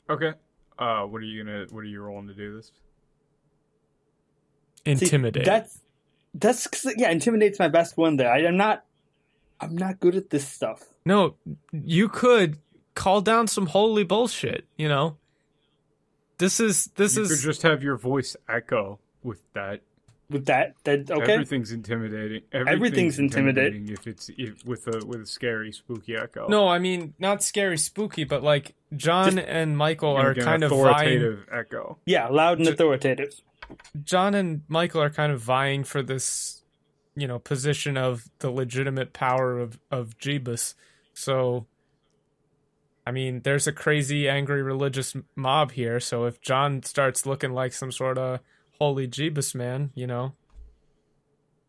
Okay. What are you rolling to do this? Intimidate. See, that's yeah, intimidate's my best one there. I'm not good at this stuff. No, you could call down some holy bullshit, you know? This is You could just have your voice echo with that. With that okay. Everything's intimidating. Everything's intimidating. if it's with a scary, spooky echo. No, I mean not scary, spooky, but like John and Michael You're are gonna kind of authoritative echo. Yeah, loud and authoritative. John and Michael are kind of vying for this, you know, position of the legitimate power of Jeebus. So, I mean, there's a crazy, angry religious mob here. So if John starts looking like some sort of holy Jeebus man, you know,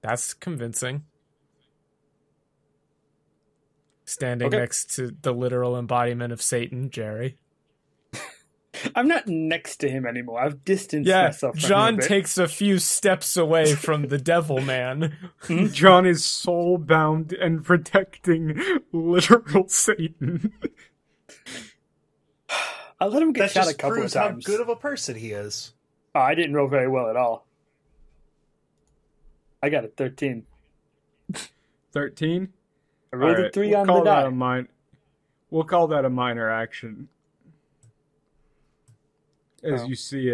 that's convincing. Standing next to the literal embodiment of Satan, Jerry. I'm not next to him anymore. I've distanced myself from him John a bit. takes a few steps away from the devil man. John is soul bound and protecting literal Satan. I'll let him get That shot a just couple of proves how times. good of a person he is. Oh, I didn't roll very well at all. I got a 13. 13? I rolled Alright, a 3 we'll on call the that die. We'll call that a minor action. As Oh. you see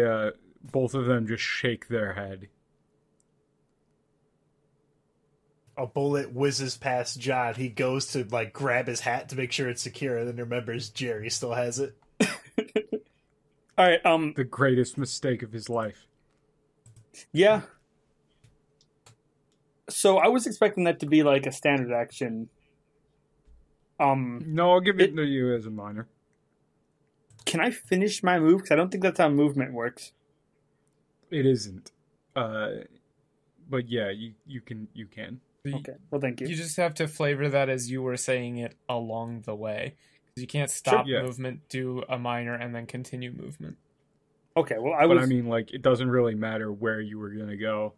both of them just shake their head. A bullet whizzes past John. He goes to like grab his hat to make sure it's secure, and then remembers Jerry still has it. All right. The greatest mistake of his life. Yeah. So I was expecting that to be like a standard action. No, I'll give it to you as a minor. Can I finish my move? Because I don't think that's how movement works. It isn't. But yeah, you can. Okay. Well, thank you. You just have to flavor that as you were saying it along the way. Because you can't stop yeah. movement, do a minor, and then continue movement. Okay. Well, But I mean, like, it doesn't really matter where you were gonna go.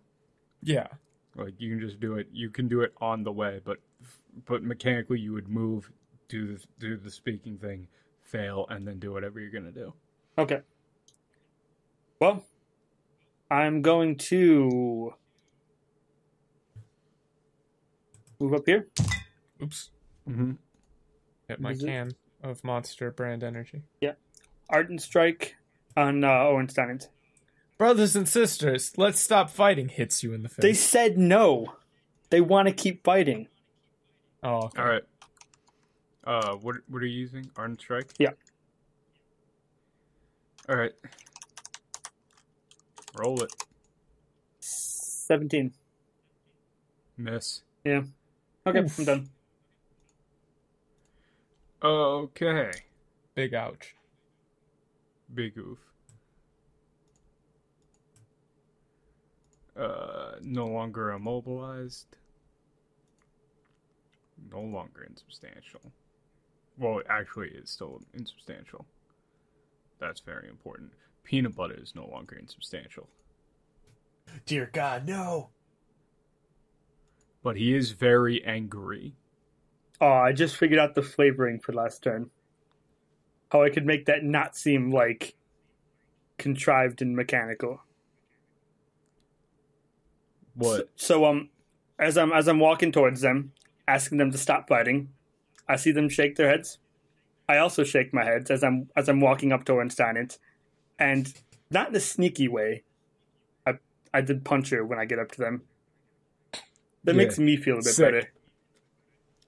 Yeah. Like, you can just do it. You can do it on the way, but mechanically, you would move, do the speaking thing, fail, and then do whatever you're gonna do. Okay. Well, I'm going to move up here. Oops. Mm-hmm. Hit my Is it? can of Monster brand energy. Ardent Strike on Orenstein. Brothers and sisters, let's stop fighting. Hits you in the face. They said no. They want to keep fighting. Oh, okay. All right. What are you using? Ardent Strike? Yeah. All right. Roll it. 17. Miss. Yeah. Okay, Oof. I'm done. Okay. Big ouch. Big oof. No longer immobilized. No longer insubstantial. Well, actually, it's still insubstantial. That's very important. Peanut butter is no longer insubstantial. Dear God, no! But he is very angry. Oh, I just figured out the flavoring for last turn. How I could make that not seem like contrived and mechanical. What? So as I'm walking towards them, asking them to stop fighting, I see them shake their heads. I also shake my head as I'm walking up to Ornstein, and not in a sneaky way. I I did puncher when I get up to them. That Yeah. makes me feel a bit Sick. better.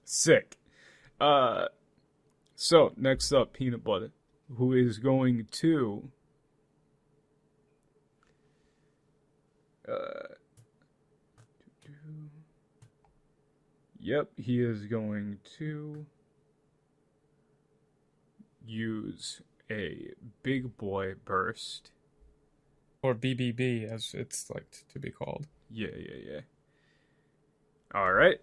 Sick. So next up, Peanut Butter, who is going to Yep, he is going to use a big boy burst. Or BBB, as it's like to be called. Yeah. All right.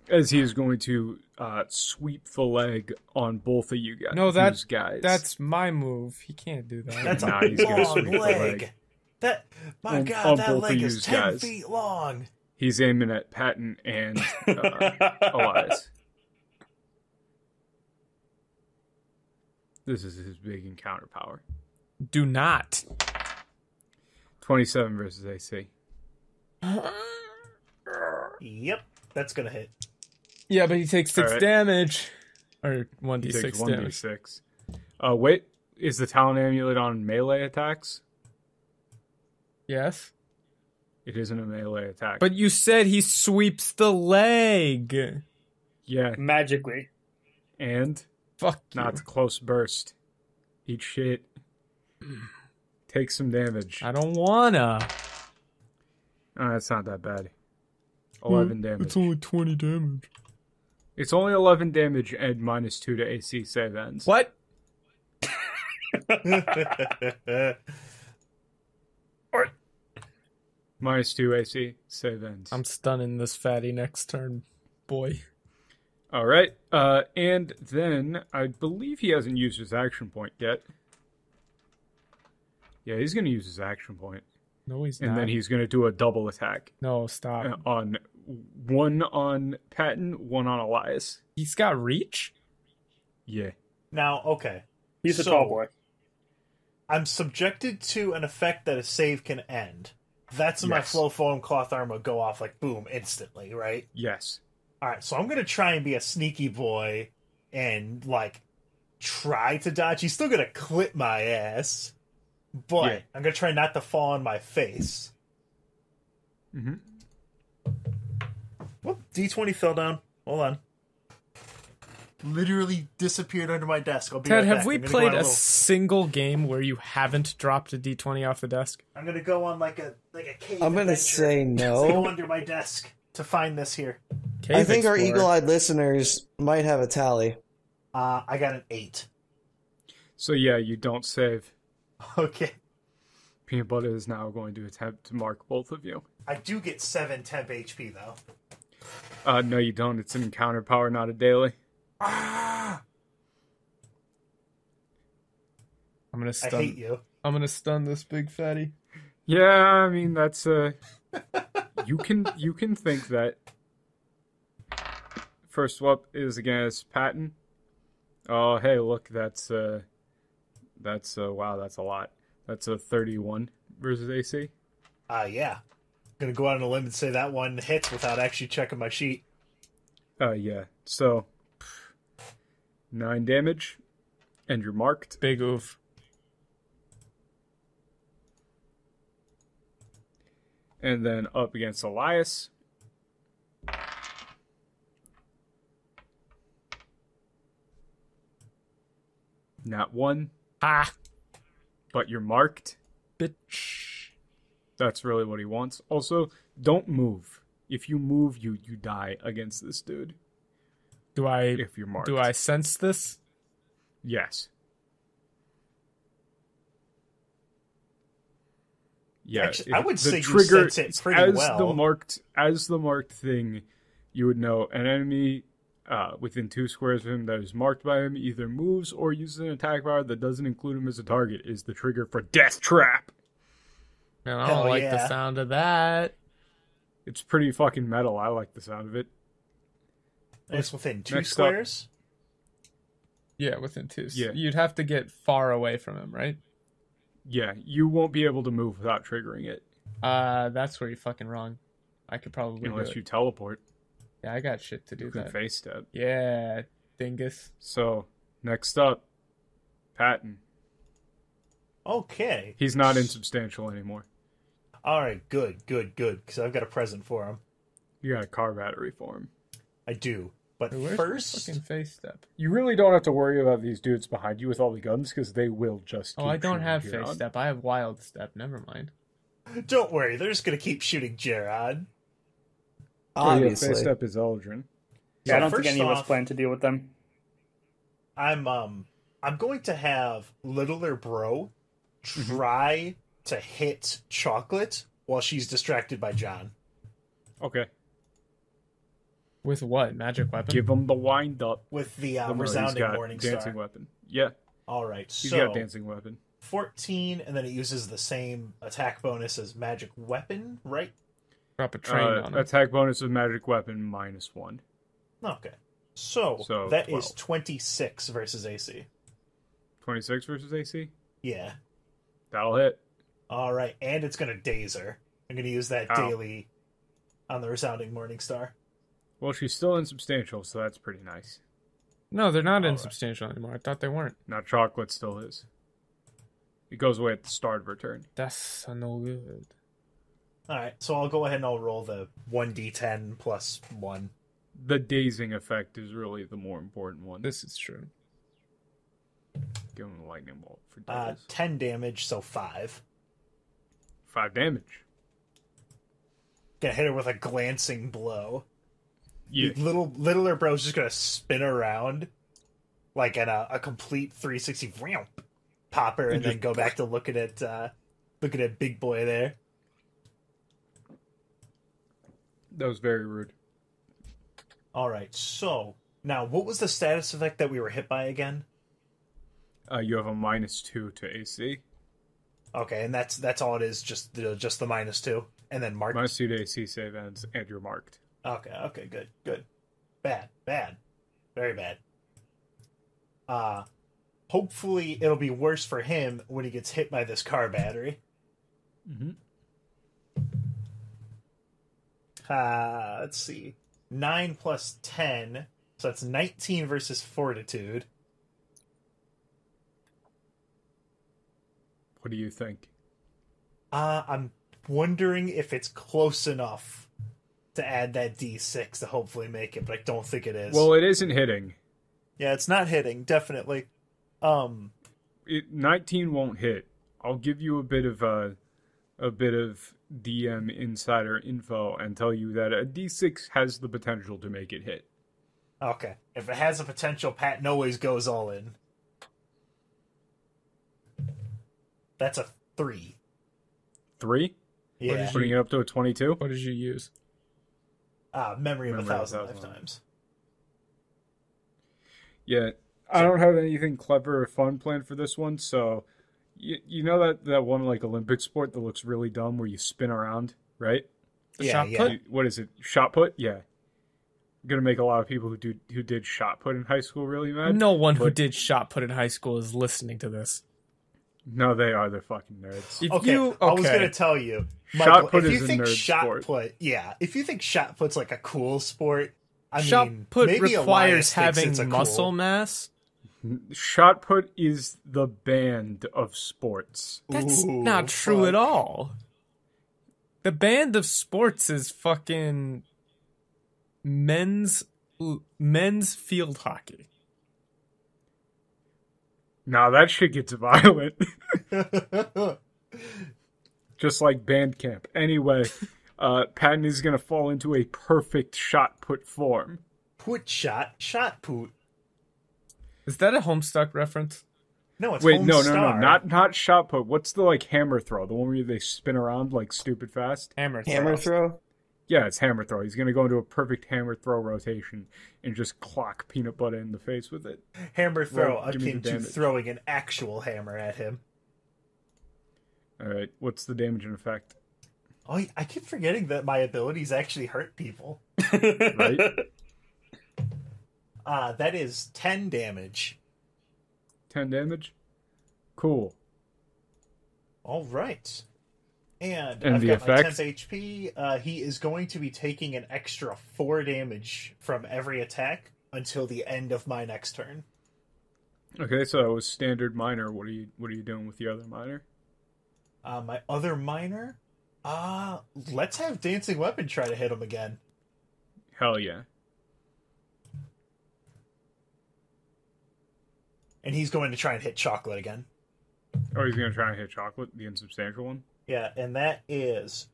As he is going to sweep the leg on both of you guys. No, guys. that's my move. He can't do that. That's Nah, a he's gonna long sweep the leg. leg. That On that both leg of is yous 10 guys. feet long. He's aiming at Patton and Elias. This is his big encounter power. Do not. 27 versus AC. Yep, that's gonna hit. Yeah, but he takes 6 Alright. damage. Or He 1d6 takes damage. 1d6. Wait, is the Talon Amulet on melee attacks? Yes. It isn't a melee attack. But you said he sweeps the leg. yeah, Magically. and Fuck you. not close burst. Eat shit. Take some damage. I don't wanna. Oh, that's not that bad. 11 damage. only 20 damage. It's only 11 damage and -2 to AC save ends. What? -2 AC save ends. I'm stunning this fatty next turn, boy. All right. And then I believe he hasn't used his action point yet. Yeah, he's going to use his action point. No, he's And not. then he's going to do a double attack No, stop. on one on Patton, one on Elias. He's got reach? Yeah. Now, okay. He's a So- tall boy. I'm subjected to an effect that a save can end. That's when my Yes. flow foam cloth armor go off like boom instantly, right? Yes. Alright, so I'm gonna try and be a sneaky boy and like try to dodge. He's still gonna clip my ass. But Yeah. I'm gonna try not to fall on my face. Mm-hmm. Whoop, D20 fell down. Hold on. Literally disappeared under my desk. I'll be Ted, right have back. we I'm gonna played go on a little- single game where you haven't dropped a d20 off the desk? I'm gonna go on like a cave I'm gonna adventure. say Go no. under my desk to find this here. Cave I think our Explorer. eagle-eyed listeners might have a tally. I got an 8. So yeah, you don't save. Okay. Peanut Butter is now going to attempt to mark both of you. I do get 7 temp HP though. No, you don't. It's an encounter power, not a daily. Ah! I'm gonna I stun. hate you. I'm gonna stun this big fatty. Yeah, I mean that's you can think that. First swap is against Patton. Oh, hey, look, that's wow, that's a lot. That's a 31 versus AC. Yeah. Gonna go out on a limb and say that one hits without actually checking my sheet. Yeah. So 9 damage, and you're marked. Big oof. And then up against Elias. Not 1, Ah, but you're marked. bitch. That's really what he wants. Also, don't move. If you move, you die against this dude. Do I If you're marked. do I sense this? Yes. Yeah, Actually, I would the say you trigger, sense it pretty as well. the marked thing, you would know an enemy within 2 squares of him that is marked by him either moves or uses an attack power that doesn't include him as a target is the trigger for Death Trap. Man, I Hell don't like the yeah. sound of that. It's pretty fucking metal. I like the sound of it. And it's within 2 Next up. squares. Yeah, within 2. Yeah. You'd have to get far away from him, right? Yeah, you won't be able to move without triggering it That's where you're fucking wrong. I could probably do unless it. you teleport. Yeah, I got shit to do You can that. face step. Yeah, dingus. So next up, Patton. Okay. He's not insubstantial anymore. All right, good, because I've got a present for him. You got a car battery for him. I do. But Where's first... my fucking face step? You really don't have to worry about these dudes behind you with all the guns, because they will just keep Oh, I don't have shooting face Gerard. step. I have wild step. Never mind. Don't worry, they're just going to keep shooting Gerard. Obviously. Face step is Aldrin. Yeah, So I don't think first any of us off- plan to deal with them. I'm going to have littler bro try to hit Chocolate while she's distracted by John. Okay. With what? Magic weapon? Give him the wind up. With the He's resounding got Morning dancing Star. weapon. Yeah, All right, he's so got dancing weapon. 14, and then it uses the same attack bonus as magic weapon, right? Drop a train on him. Attack bonus of magic weapon -1. Okay. So that is 12. 26 versus AC. 26 versus AC. Yeah. That'll hit. All right, and it's going to daze her. I'm going to use that Ow. daily on the resounding Morning Star. Well, she's still insubstantial, so that's pretty nice. No, they're not All insubstantial anymore. I thought they weren't. Now chocolate still is. It goes away at the start of her turn. That's no good. All right, so I'll go ahead and I'll roll the 1d10 plus 1. The dazing effect is really the more important one. This is true. Give him the lightning bolt for daze. 10 damage, so 5. 5 damage. Gonna hit her with a glancing blow. Yeah. Littler bro's just gonna spin around like at a complete 360 pop her and then go back to looking at big boy there. That was very rude. All right, so now what was the status effect that we were hit by again? You have a -2 to AC. Okay, and that's all it is, just the -2, and then marked. -2 to AC save ends, and you're marked. Okay, good. Bad, very bad. Hopefully it'll be worse for him when he gets hit by this car battery. Mm-hmm. Let's see. 9 plus 10, so that's 19 versus Fortitude. What do you think? I'm wondering if it's close enough to add that D6 to hopefully make it, but I don't think it is. Well, it isn't hitting. Yeah, it's not hitting, definitely. 19 won't hit. I'll give you a bit of DM insider info and tell you that a D6 has the potential to make it hit. Okay. If it has a potential, Patton always goes all in. That's a 3. 3? Yeah. Putting it up to a 22? What did you use? Memory of a Memory of Thousand 1,000 Lifetimes. Yeah. I don't have anything clever or fun planned for this one, so... You know that one like Olympic sport that looks really dumb where you spin around, right? The Yeah, shot yeah. put? What is it? Shot put? Yeah. Gonna make a lot of people who did shot put in high school really mad. No one who but- did shot put in high school is listening to this. No, they are. They're fucking nerds. If Okay, you, I was going to tell you. Shot Michael, put if is you a think nerd shot sport. put, yeah, if you think shot put's like a cool sport, I shot mean, put maybe requires Elias thinks having it's a muscle cool. mass. Shot put is the band of sports. That's Ooh, not true fuck. at all. The band of sports is fucking men's field hockey. Now that shit gets violent. Just like band camp. Anyway, Patton is gonna fall into a perfect shot put form. Put shot put. Is that a Homestuck reference? No, it's Wait, no, Homestar. not shot put. What's the like hammer throw? The one where they spin around like stupid fast? Hammer Throw? Yeah, it's hammer throw. He's gonna go into a perfect hammer throw rotation and just clock peanut butter in the face with it. Hammer throw Roll, give me akin the to damage. throwing an actual hammer at him. Alright, what's the damage and effect? Oh, I keep forgetting that my abilities actually hurt people. Right? That is 10 damage. 10 damage? Cool. All right. And And I've the got my effect? 10 HP. He is going to be taking an extra 4 damage from every attack until the end of my next turn. Okay, so that was standard minor. What are you doing with the other minor? My other minor Let's have Dancing Weapon try to hit him again. Hell yeah. And he's going to try and hit Chocolate again. Oh, he's going to try and hit Chocolate, the insubstantial one? Yeah, and that is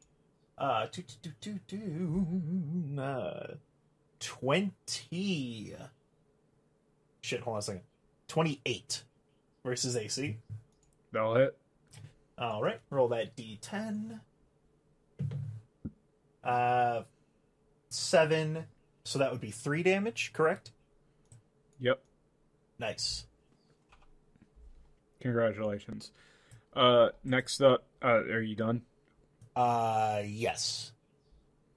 20. Shit, hold on a second. 28 versus AC. That'll hit. All right, roll that D10. 7. So that would be 3 damage, correct? Yep. Nice. Congratulations. Next up, are you done? Yes.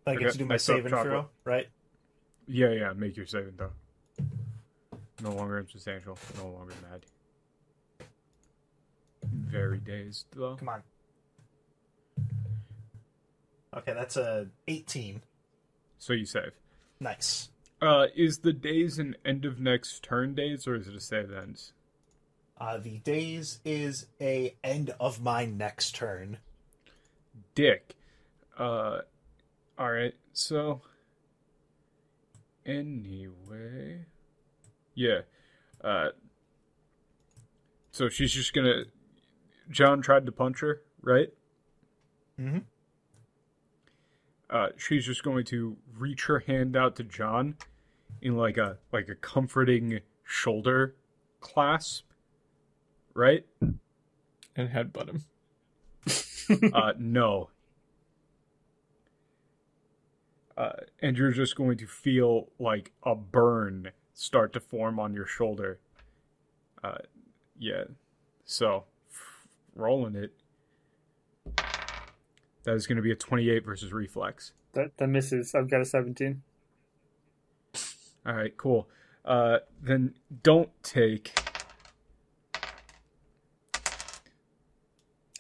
I get Okay, to do my next up, save and Chocolate. throw, right? Yeah, make your saving throw. No longer insubstantial, no longer mad. Very dazed, though. Come on. Okay, that's a 18. So you save. Nice. Is the days an end of next turn days, or is it a save ends? The days is a end of my next turn. Dick. Alright, so... Anyway... Yeah. So she's just gonna... John tried to punch her, right? Mm-hmm. She's just going to reach her hand out to John in like a comforting shoulder clasp, right? And headbutt him. No. And you're just going to feel like a burn start to form on your shoulder. Yeah. So, rolling it. That is going to be a 28 versus reflex. That misses. I've got a 17. All right, cool. Then don't take...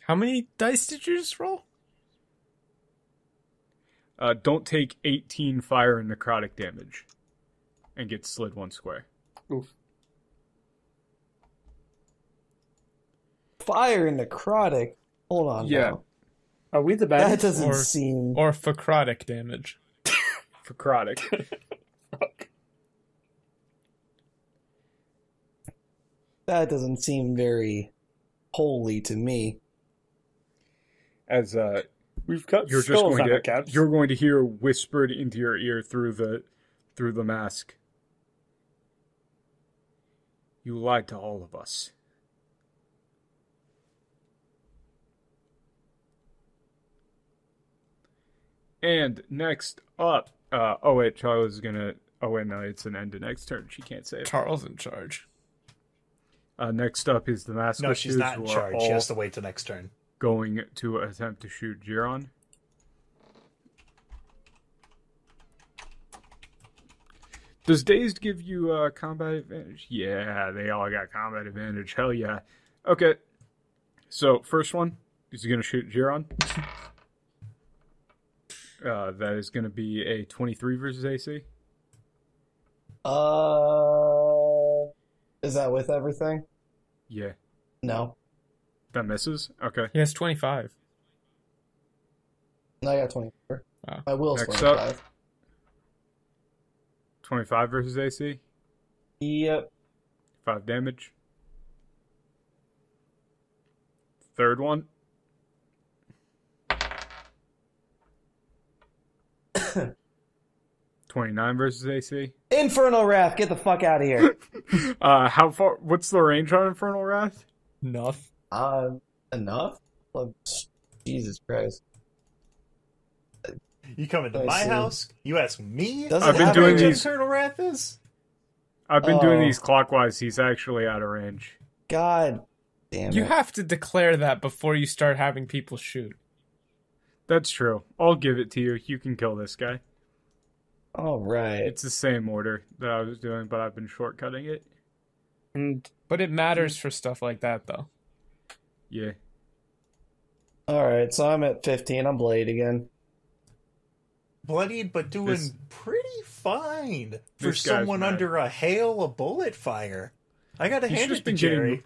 How many dice did you just roll? Don't take 18 fire and necrotic damage. And get slid 1 square. Oof. Fire and necrotic. Hold on. Yeah. Now. Are we the bad? That doesn't seem. Or necrotic damage. Necrotic. Fuck. That doesn't seem very holy to me. As We've got you're just skulls going on our to caps. you're going to hear whispered into your ear through the mask. You lied to all of us. And next up, oh wait, Charlie's gonna. Oh wait, no, it's an end to next turn. She can't say it. Charles in charge. Next up is the mask. No, she's not in charge. She has to wait till next turn. Going to attempt to shoot Giron. Does Dazed give you combat advantage? Yeah, they all got combat advantage. Hell yeah. Okay. So, first one is going to shoot Giron. That is going to be a 23 versus AC. Is that with everything? Yeah. No. That misses? Okay. He has 25. No, I got 24. Wow. My will's Next 25. up. 25 versus AC. Yep. 5 damage. Third one. $29 versus AC. Infernal Wrath, get the fuck out of here. How far? What's the range on Infernal Wrath? Enough. Enough? Oh, Jesus Christ. You come into I my see. house, you ask me Doesn't I've been how doing range these- Eternal Wrath is? I've been doing Oh. these clockwise. He's actually out of range. God damn it. You have to declare that before you start having people shoot. That's true. I'll give it to you. You can kill this guy. All right. It's the same order that I was doing, but I've been shortcutting it. And But it matters for stuff like that, though. Yeah. All right, so I'm at 15. I'm Blade again. Bloodied, but doing This- pretty fine for this guy's someone mad. under a hail of bullet fire. I gotta He's hand just it to been getting- Jerry.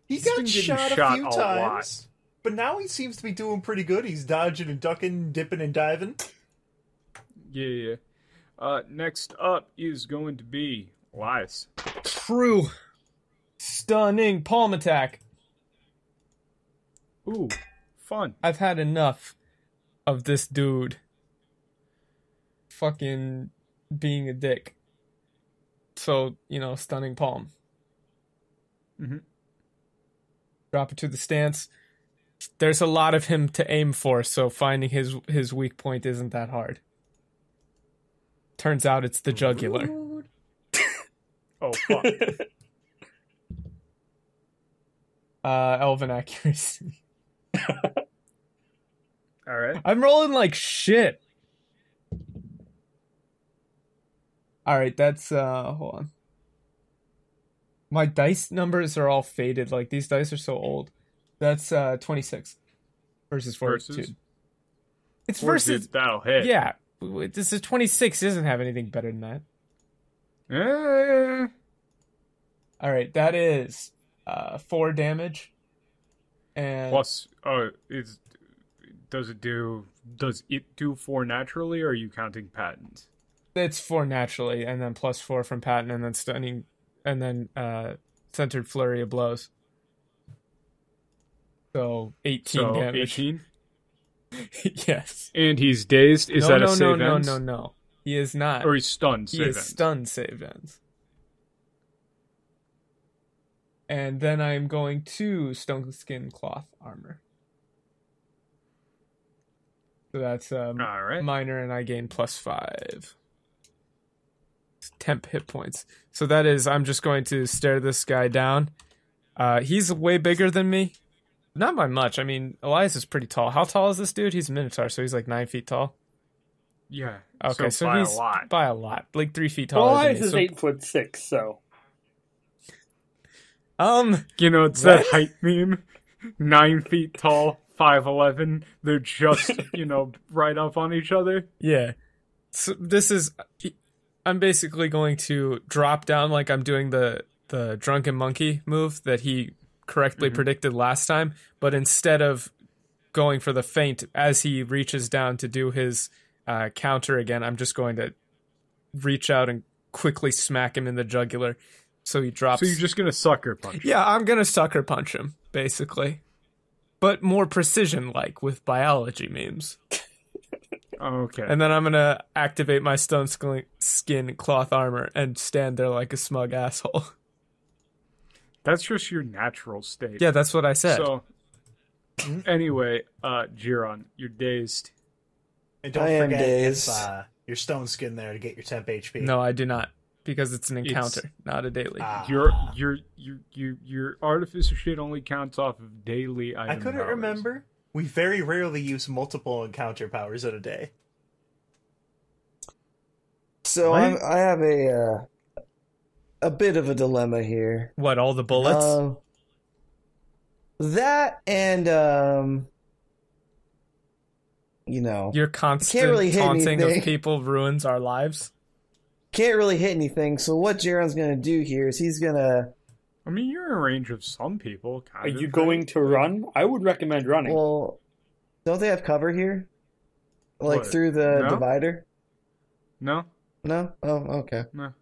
He he's got been getting shot a shot few a lot. times. But now he seems to be doing pretty good. He's dodging and ducking, dipping and diving. Yeah. Next up is going to be Elias. True. Stunning palm attack. Ooh, fun. I've had enough of this dude fucking being a dick. So, stunning palm. Mm-hmm. Drop it to the stance. There's a lot of him to aim for, so finding his weak point isn't that hard. Turns out it's the jugular. Oh, fuck. Elven accuracy. Alright. I'm rolling like shit. Alright, that's, hold on. My dice numbers are all faded. Like, these dice are so old. That's 26 versus fortitude. It's versus. That'll hit. Yeah, this is 26. Doesn't have anything better than that. All right, that is 4 damage. And plus, does it do 4 naturally, or are you counting patents? It's 4 naturally, and then plus 4 from patent, and then stunning, and then centered flurry of blows. So 18 damage. 18? Yes. And he's dazed? Is that a save ends? No. He is not. Or he's stunned, He is stunned, save ends. And then I'm going to stone skin cloth armor. So that's Alright. minor, and I gain +5. Temp hit points. So that is, I'm just going to stare this guy down. He's way bigger than me. Not by much. I mean, Elias is pretty tall. How tall is this dude? He's a Minotaur, so he's like 9 feet tall. Yeah. Okay, so by he's a lot. by a lot, like 3 feet taller. Elias than me. is 8'6", so. It's that height meme. 9 feet tall, 5'11". They're just, right up on each other. Yeah. So I'm basically going to drop down like I'm doing the drunken monkey move that he correctly predicted last time, but instead of going for the feint as he reaches down to do his counter again, I'm just going to reach out and quickly smack him in the jugular so he drops. So you're just gonna sucker punch? Yeah, I'm gonna sucker punch him basically, but more precision, like with biology memes. Okay. And then I'm gonna activate my stone skin cloth armor and stand there like a smug asshole. That's just your natural state. Yeah, that's what I said. So, anyway, Jiron, you're dazed. And don't I forget am dazed. your stone skin there to get your temp HP. No, I do not, because it's an encounter, not a daily. Your artificer shit only counts off of daily item I couldn't powers. remember. We very rarely use multiple encounter powers in a day. So What? I have a bit of a dilemma here. What, all the bullets? That and Your constant really hit taunting anything. of people ruins our lives? can't really hit anything. So what Jaron's gonna do here is he's gonna. I mean, you're in range of some people. Are you going to run? I would recommend running. Well, don't they have cover here? Like What? through the No? divider? No, No. Oh, okay. no.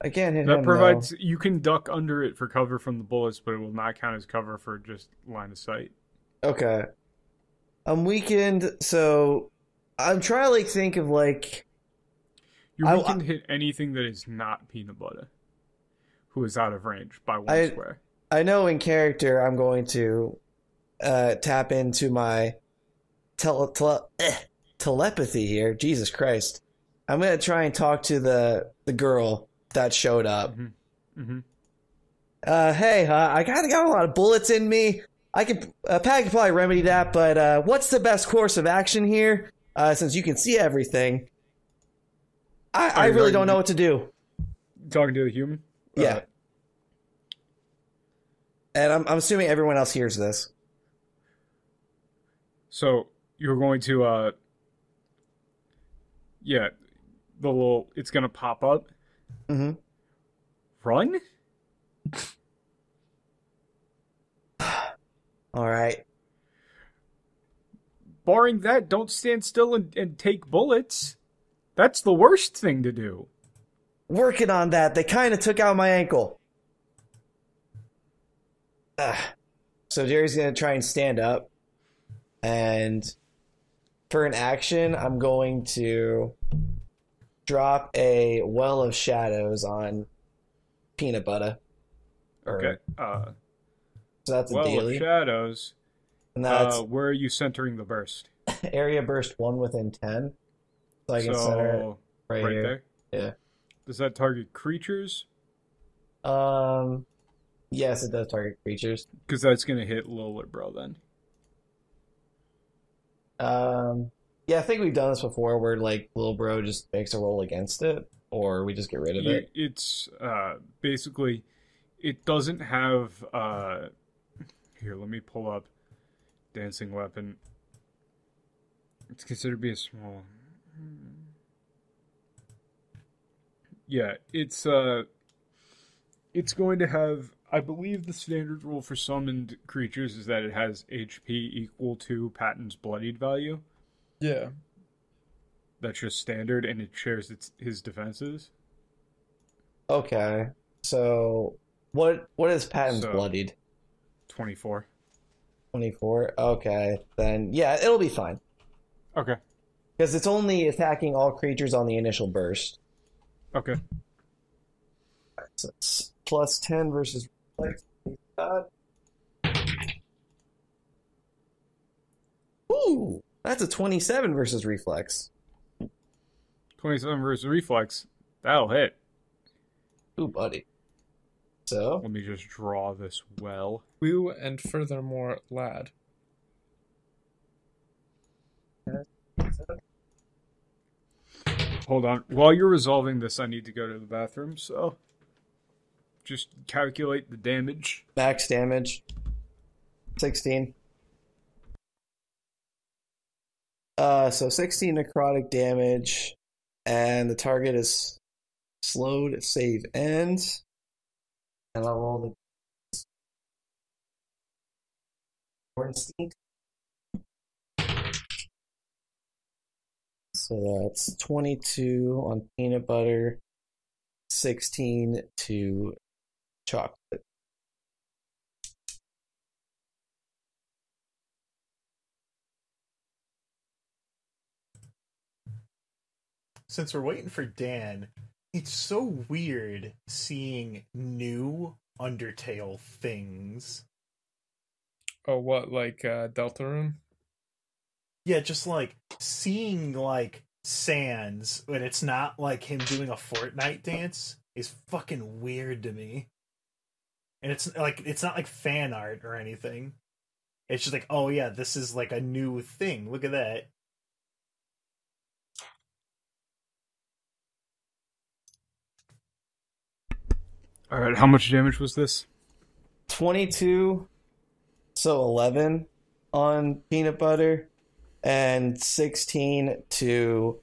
I can't hit That him. provides you can duck under it for cover from the bullets, but it will not count as cover for just line of sight. Though. Okay. I'm weakened, so I'm trying to think of You're I- weakened to hit anything that is not peanut butter, who is out of range by one I- square. I know in character I'm going to tap into my telepathy here. Jesus Christ. I'm going to try and talk to the girl that showed up. Mm-hmm. Hey, I kind of got a lot of bullets in me. Pat could probably remedy that, but what's the best course of action here? Since you can see everything. I you really talking don't know to- what to do. Talking to the human? Yeah. And I'm assuming everyone else hears this. So you're going to it's gonna pop up. Mm-hmm. Run? All right. Barring that, don't stand still and take bullets. That's the worst thing to do. Working on that. They kind of took out my ankle. So Jerry's going to try and stand up. And for an action, I'm going to drop a Well of Shadows on Peanut Butter. Okay. So that's a Well daily. of Shadows. And that's where are you centering the burst? area burst 1 within 10. So I can center it right here. There? Yeah. Does that target creatures? Yes, it does target creatures. Because that's going to hit Lola Bro then. Yeah, I think we've done this before where, like, Lil Bro just makes a roll against it, or we just get rid of it. It's, basically, it doesn't have, here, let me pull up Dancing Weapon. It's considered to be a small... Yeah, it's going to have... I believe the standard rule for summoned creatures is that it has HP equal to Patton's bloodied value. Yeah. That's just standard, and it shares his defenses. Okay. So, what is Patton's bloodied? 24. 24? Okay. Then, yeah, it'll be fine. Okay. Because it's only attacking all creatures on the initial burst. Okay. So it's plus 10 versus... Ooh, that's a 27 versus reflex. 27 versus reflex. That'll hit. Ooh, buddy. So? Let me just draw this well. Woo, and furthermore, lad. Hold on. While you're resolving this, I need to go to the bathroom, so... Just calculate the damage. Max damage. 16. So 16 necrotic damage, and the target is slowed, save ends. And I'll roll the instinct. So that's 22 on peanut butter, 16 to chocolate. Since we're waiting for Dan, it's so weird seeing new Undertale things. Oh, what, like Deltarune? Yeah, just like seeing like Sans when it's not like him doing a Fortnite dance is fucking weird to me. And it's not like fan art or anything. It's just like, oh yeah, this is like a new thing. Look at that. Alright, how much damage was this? 22, so 11 on peanut butter, and 16 to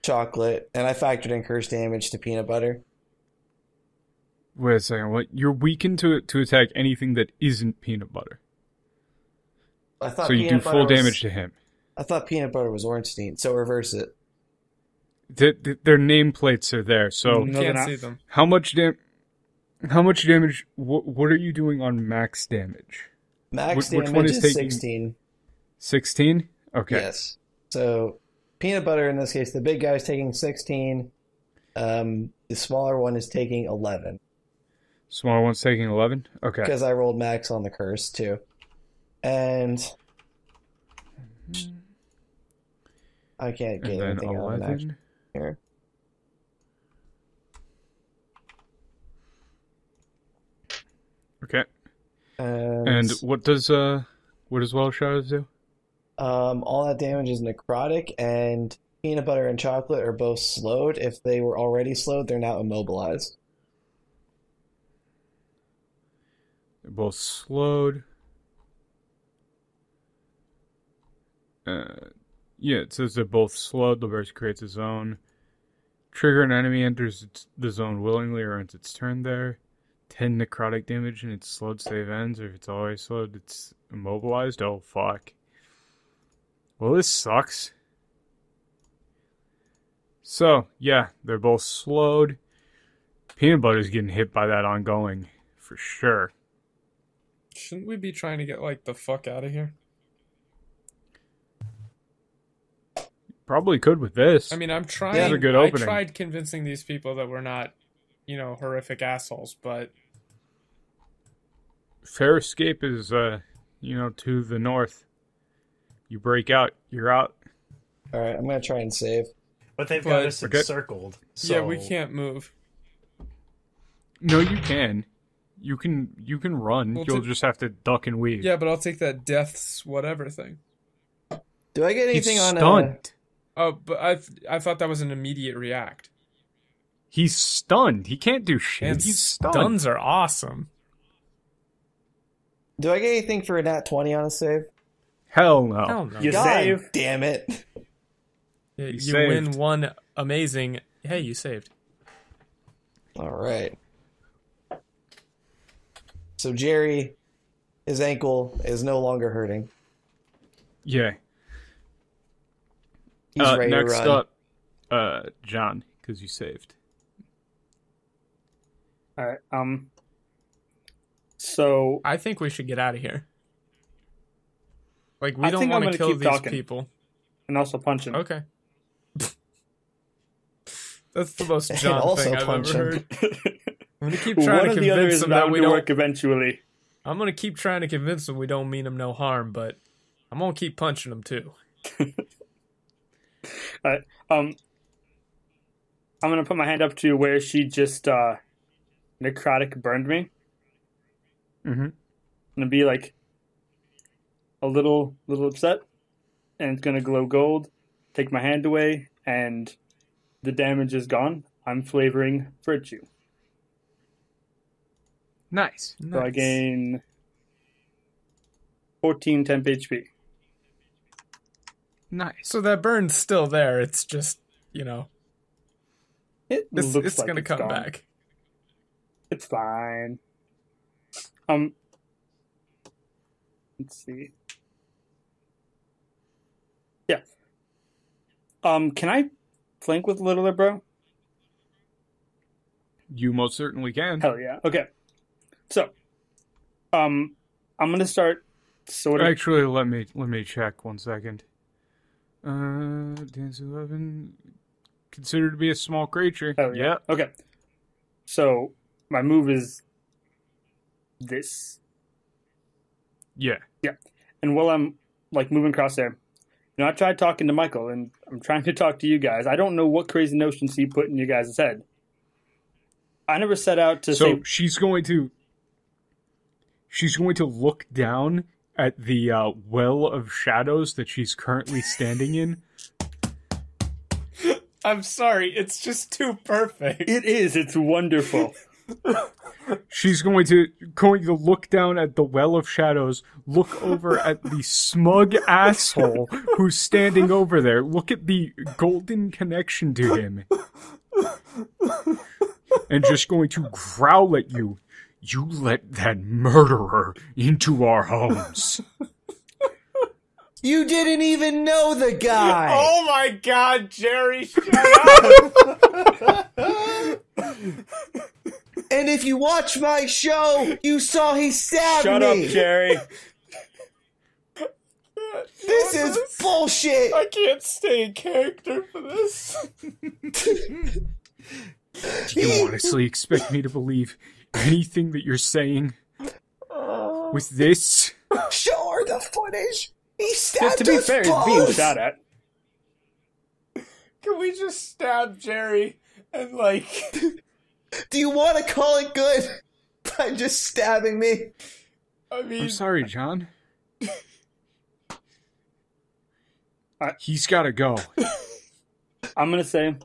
chocolate, and I factored in curse damage to peanut butter. Wait a second, what? You're weakened to attack anything that isn't peanut butter. I thought so you do full damage to him. I thought peanut butter was Ornstein, so reverse it. Their nameplates are there, so You can't see them. How much damage? What are you doing on max damage? Max Which damage one is is taking 16. 16? Okay. Yes. So peanut butter in this case, the big guy is taking 16. The smaller one is taking 11. Smaller one's taking 11? Okay. Because I rolled max on the curse too. And I can't get anything out of the action here. Okay. And what does Well Shadows do? All that damage is necrotic, and peanut butter and chocolate are both slowed. If they were already slowed, they're now immobilized. They're both slowed. Yeah, it says they're both slowed. The burst creates a zone. Trigger an enemy enters the zone willingly or ends its turn there. 10 necrotic damage and it's slowed save ends, or if it's always slowed, it's immobilized. Oh, fuck. Well, this sucks. So, yeah, they're both slowed. Peanut Butter's getting hit by that ongoing, for sure. Shouldn't we be trying to get, like, the fuck out of here? Probably could with this. I mean, I'm trying. This is a good opening. I tried convincing these people that we're not, horrific assholes, but... Fair escape is, to the north. You break out, you're out. Alright, I'm gonna try and save. But they've got us encircled. So... Yeah, we can't move. No, you can. You can run. You'll just have to duck and weave. Yeah, but I'll take that death's whatever thing. Do I get anything He's on stunned. Oh, but I thought that was an immediate react. He's stunned. He can't do shit. And He's stunned. stuns are awesome. Do I get anything for a nat 20 on a save? Hell no. Hell no. You God save. damn it. You saved. win one amazing... Hey, you saved. Alright. So Jerry, his ankle is no longer hurting. Yeah. He's ready next to run. up, John, because you saved. All right. So I think we should get out of here. Like, we I don't think I'm want to gonna kill keep these talking. people. and also punch him. Okay. That's the most And John also thing I've punch ever him. heard. I'm gonna keep One trying of to the others convince is them that bound we to don't. work eventually. I'm gonna keep trying to convince them we don't mean them no harm, but I'm gonna keep punching them too. I'm gonna put my hand up to where she just necrotic burned me. Mm-hmm. I'm gonna be like a little upset, and it's gonna glow gold. Take my hand away, and the damage is gone. I'm flavoring virtue, Nice. so I gain 14 temp HP. Nice. So that burn's still there. It's just, It it's looks like gonna it's come gone. back. It's fine. Let's see. Yeah. Can I flank with Littler Bro? You most certainly can. Hell yeah. Okay. So, I'm gonna start sort of. Actually, let me check 1 second. Dance 11 considered to be a small creature. Hell yeah. Okay. So my move is this. Yeah. Yeah. And while I'm like moving across there, I tried talking to Michael, and I'm trying to talk to you guys. I don't know what crazy notions he put in your guys' head. I never set out to say. So she's going to look down at the well of shadows that she's currently standing in. I'm sorry, it's just too perfect. It is. It's wonderful. She's going to look down at the well of shadows, look over at the smug asshole who's standing over there, look at the golden connection to him, and just going to growl at you. You let that murderer into our homes. You didn't even know the guy! Oh my god, Jerry, shut up! And if you watch my show, you saw he stabbed Shut me! up, Jerry. This is bullshit! I can't stay in character for this. You honestly expect me to believe anything that you're saying with this? Show her the footage! He stabbed To be us fair, he's both! being shot at. Can we just stab Jerry and like... Do you want to call it good by just stabbing me? I mean... I'm sorry, John. He's gotta go. I'm going to say,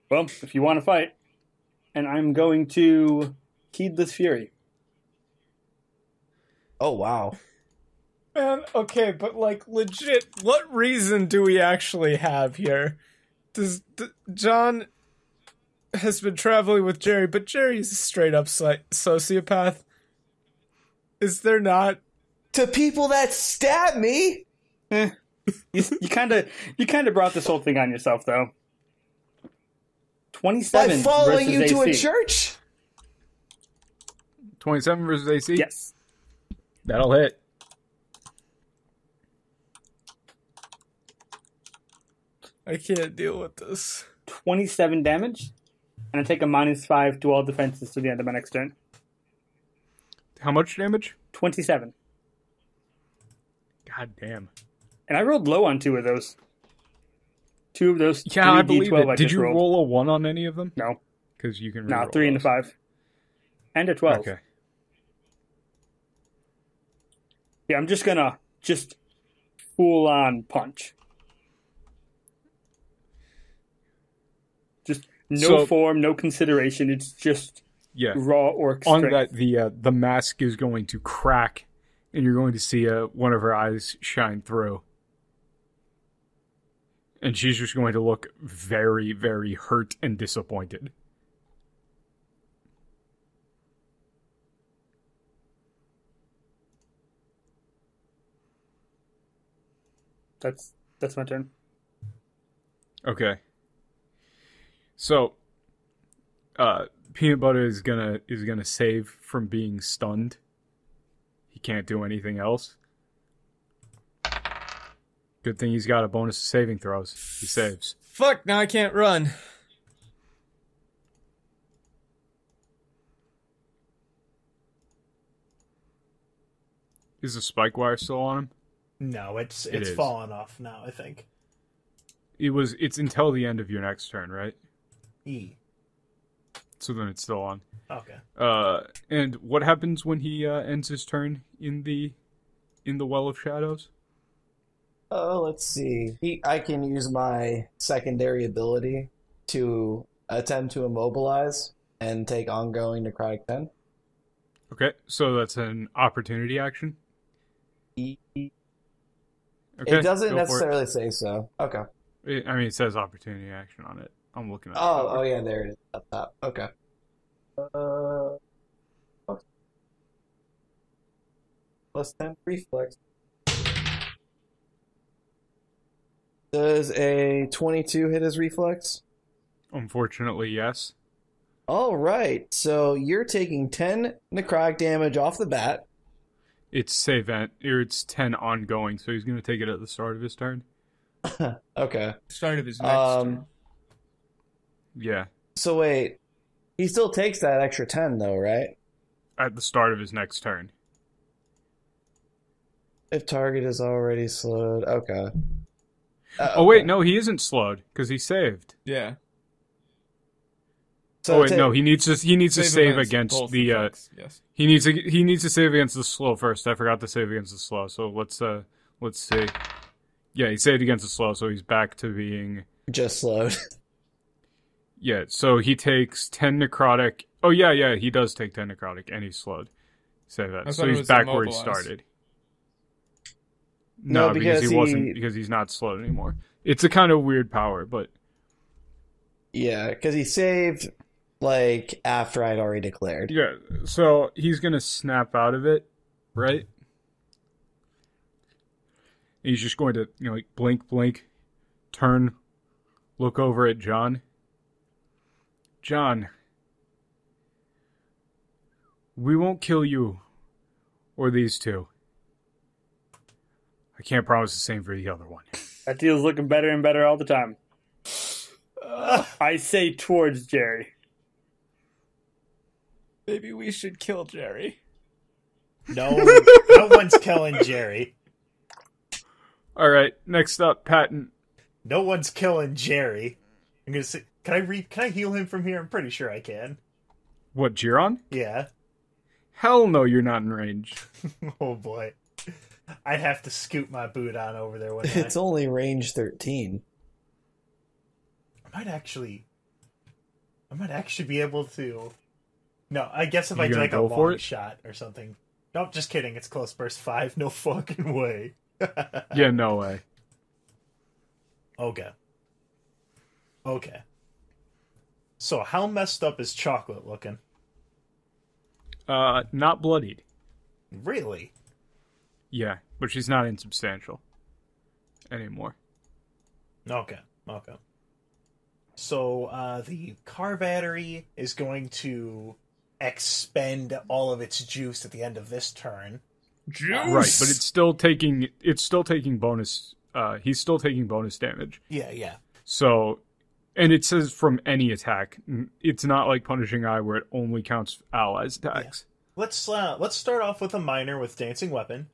well, if you want to fight, and I'm going to Heedless Fury. Oh, wow. Man, okay, but like, legit, what reason do we actually have here? John... has been traveling with Jerry, but Jerry's a straight up sociopath. Is there not? To people that stab me. You kind of brought this whole thing on yourself, though. 27 By following you versus to a AC. church. 27 versus AC? Yes. That'll hit. I can't deal with this. 27 damage, and I take a -5 to all defenses to the end of my next turn. How much damage? 27. God damn. And I rolled low on 2 of those. 2 of those. Yeah, I believe 3d12 it. I Did just you rolled. roll a 1 on any of them? No. Because you can No, reroll 3 and a those. 5. And a 12. Okay. Yeah, I'm just gonna full on punch. Just no form, no consideration. It's just raw orc On strength. that, the mask is going to crack, and you're going to see one of her eyes shine through. And she's just going to look very, very hurt and disappointed. That's my turn. Okay. So, Peanut Butter is gonna save from being stunned. He can't do anything else. Good thing he's got a bonus to saving throws. He saves. Fuck, now I can't run. Is the spike wire still on him? No, it's is. fallen off now, I think. It's until the end of your next turn, right? E. So then it's still on. Okay. And what happens when he ends his turn in the Well of Shadows? Oh, let's see. I can use my secondary ability to attempt to immobilize and take ongoing necrotic 10. Okay, so that's an opportunity action. Okay, Okay, it doesn't go for necessarily say so. Okay. it says opportunity action on it. I'm looking at it. Oh yeah, there it is up top. Okay. Plus 10 reflex. Does a 22 hit his reflex? Unfortunately, yes. All right, so you're taking 10 necrotic damage off the bat. It's it's 10 ongoing, so he's going to take it at the start of his turn. Okay. Start of his next turn. Yeah, So wait, he still takes that extra 10 though, right? at the start of his next turn. If target is already slowed. Okay. Oh wait, no, he isn't slowed because he saved. Yeah. So oh wait, no, he needs to save against against both the effects, yes. he needs to save against the slow first. I forgot to save against the slow. So let's see. Yeah, he saved against the slow, so he's back to being just slowed. Yeah, so he takes 10 necrotic. Oh yeah, he does take 10 necrotic and he's slowed. Save that. I So thought it he's was back where he immobilized. started. No, No, because he because wasn't because he's not slowed anymore. It's a kind of weird power, but Yeah, because he saved like after I'd already declared. yeah, so he's gonna snap out of it, right? He's just going to, like blink, turn, look over at John. John, we won't kill you or these two. I can't promise the same for the other one. That deal's looking better and better all the time. I say towards Jerry. Maybe we should kill Jerry. No, no one's killing Jerry. All right, next up, Patton. No one's killing Jerry. I'm gonna say, can I heal him from here? I'm pretty sure I can. What, Giron? Yeah. Hell no, you're not in range. Oh boy. I'd have to scoot my boot on over there with It's only range 13. I might actually be able to. No, I guess if I You do gonna like a go for long it? shot or something. Nope, just kidding. It's close burst 5. No fucking way. Yeah, no way. Okay. So how messed up is Chocolate looking? Not bloodied. Really? Yeah, but she's not insubstantial anymore. Okay. So the car battery is going to expend all of its juice at the end of this turn. Juice. Right, but it's still taking bonus. He's still taking bonus damage. Yeah. So, and it says from any attack. It's not like Punishing Eye where it only counts allies' attacks. Yeah. Let's start off with a minor with Dancing Weapon.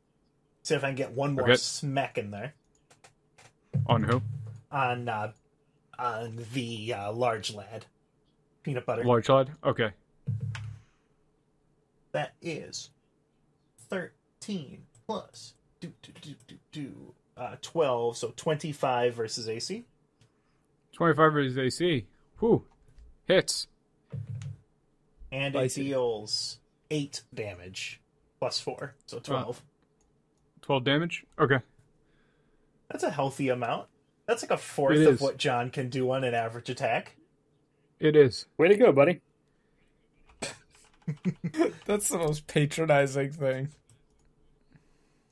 See if I can get one more smack in there. On who? On the large lad. Peanut butter. Large lad? Okay. That is 13 plus 12, so 25 versus AC. 25 versus AC. Whew. Hits. And it deals 8 damage plus 4, so 12. 12 damage? Okay. That's a healthy amount. That's like a fourth of what John can do on an average attack. It is. Way to go, buddy. That's the most patronizing thing.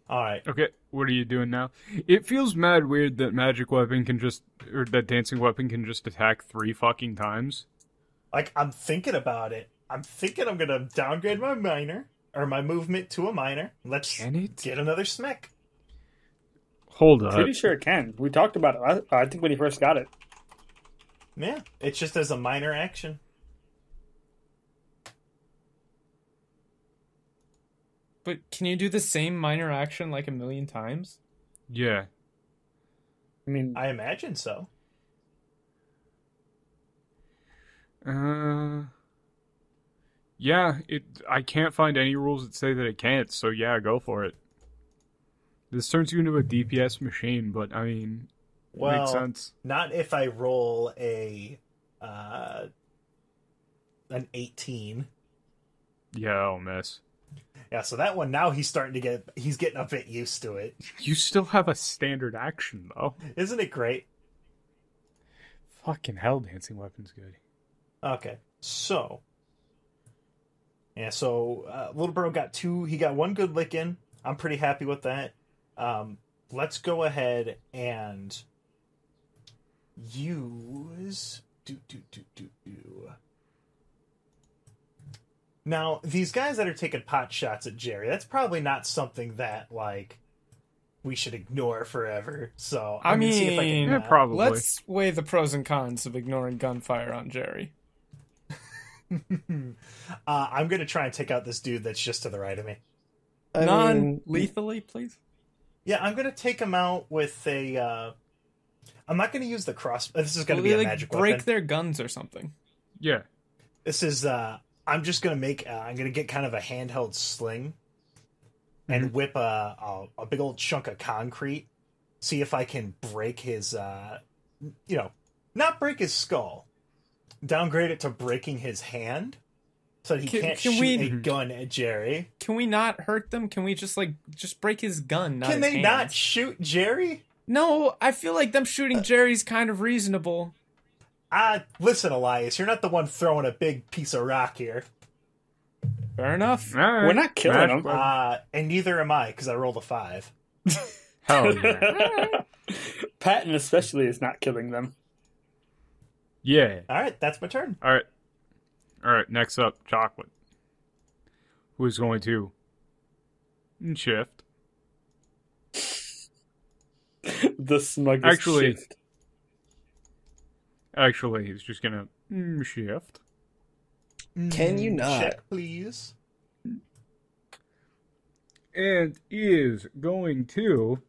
All right. Okay, what are you doing now? It feels mad weird that Magic Weapon can just, or that Dancing Weapon can just attack 3 fucking times. Like, I'm thinking about it. I'm thinking I'm going to downgrade my minor, or my movement to a minor. Let's get another smack. Hold up. Pretty sure it can. We talked about it, I think, when he first got it. Yeah, it's just as a minor action. But can you do the same minor action like a million times? Yeah. I mean, I imagine so. Yeah, I can't find any rules that say that it can't, so yeah, go for it. This turns you into a DPS machine, but I mean, well, makes sense. Not if I roll an 18. Yeah, I'll miss. Yeah, so that one now he's getting a bit used to it. You still have a standard action though. Isn't it great? Fucking hell, Dancing Weapon's good. Okay, so Little Bro got 2. He got 1 good lick in. I'm pretty happy with that. Let's go ahead and use Now, these guys that are taking pot shots at Jerry, that's probably not something that, like, we should ignore forever. So, I mean, see if I can, probably. Let's weigh the pros and cons of ignoring gunfire on Jerry. I'm going to try and take out this dude that's just to the right of me. Non-lethally, please? Yeah, I'm going to take him out with a... I'm not going to use the cross... This is going to be a magic weapon. Break their guns or something. Yeah. This is... I'm just going to make... I'm going to get kind of a handheld sling and whip a big old chunk of concrete. See if I can break his... not break his skull. Downgrade it to breaking his hand. So he can't shoot a gun at Jerry. Can we not hurt them? Can we just break his gun? Can they not shoot Jerry? No, I feel like them shooting Jerry's kind of reasonable. Listen, Elias, you're not the one throwing a big piece of rock here. Fair enough. We're not killing them. And neither am I, because I rolled a 5. Hell yeah. Patton especially is not killing them. Yeah. All right, that's my turn. All right, next up, Chocolate. Who is going to shift. The smuggest shift. Actually, he's just going to shift. Can you not? Check, please. And is going to...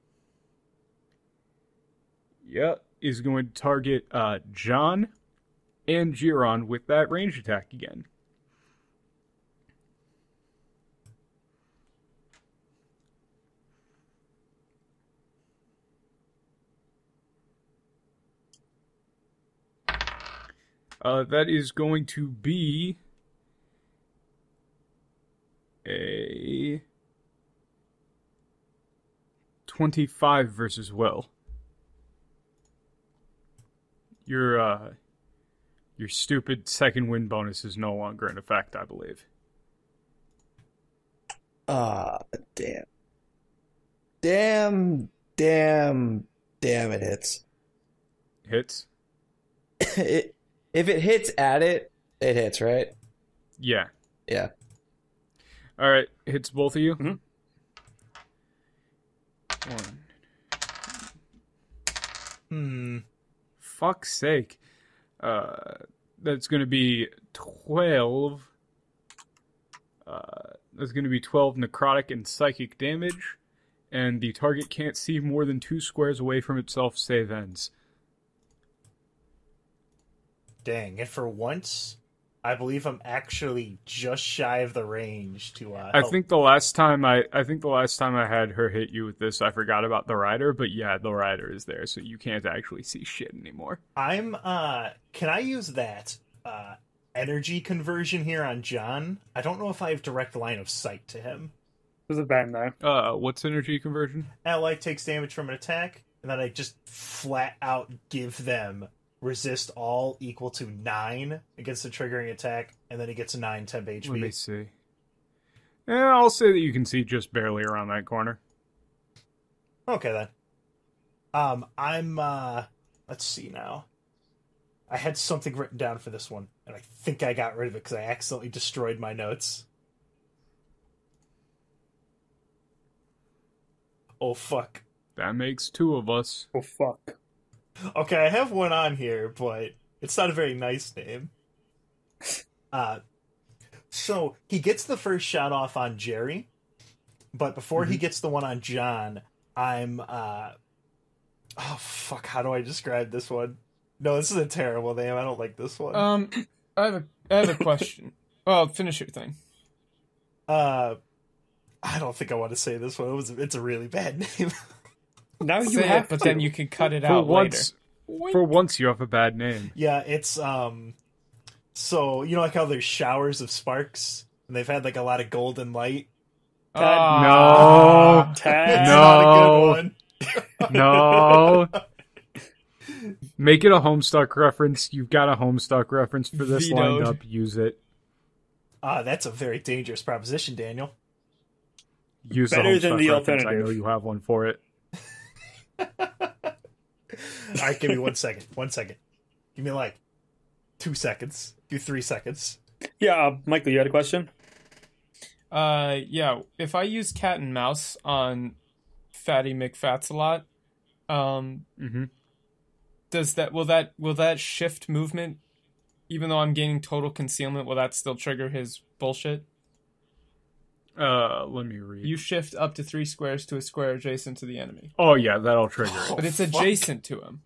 is going to target John and Giron with that range attack again. That is going to be a 25 versus Will. Your Your stupid second win bonus is no longer in effect, I believe. Damn. Damn, it hits. Hits? If it hits at it, it hits, right? Yeah. Yeah. All right, hits both of you? Mm-hmm. 1. Fuck's sake. That's going to be 12. That's going to be 12 necrotic and psychic damage, and the target can't see more than 2 squares away from itself, save ends. Dang, and for once, I believe I'm actually just shy of the range to I think the last time I had her hit you with this, I forgot about the rider, but yeah, the rider is there, so you can't actually see shit anymore. can I use that energy conversion here on John? I don't know if I have direct line of sight to him. There's a band there. What's energy conversion? Ally takes damage from an attack, and then I just flat out give them resist all equal to 9 against the triggering attack, and then he gets a 9 temp HP. Let me see. I'll say that you can see just barely around that corner. Okay, then. Let's see now. I had something written down for this one, and I think I got rid of it because I accidentally destroyed my notes. Oh, fuck. That makes 2 of us. Oh, fuck. Okay, I have one on here, but it's not a very nice name. So, he gets the first shot off on Jerry, but before he gets the one on John, I'm, oh, fuck, how do I describe this one? No, this is a terrible name, I don't like this one. I have a question. Well, finish your thing. I don't think I want to say this one. It's a really bad name. Now you Say have it, but to. then you can cut it out later. For once, you have a bad name. Yeah, it's so you know like how there's showers of sparks and they've had like a lot of golden light. No. That's No. not a good one. No. Make it a Homestuck reference. You've got a Homestuck reference for this Vetoed. lined up. Use it. That's a very dangerous proposition, Daniel. Use Better the than Homestuck the reference. I alternative. know you have one for it. Alright, give me 1 second. 1 second. Give me like 2 seconds. Do 3 seconds. Yeah, Michael, you had a question? Yeah, if I use cat and mouse on Fatty McFats a lot, will that shift movement, even though I'm gaining total concealment, will that still trigger his bullshit? Let me read. You shift up to 3 squares to a square adjacent to the enemy. Oh yeah, that'll trigger it. But it's adjacent to him.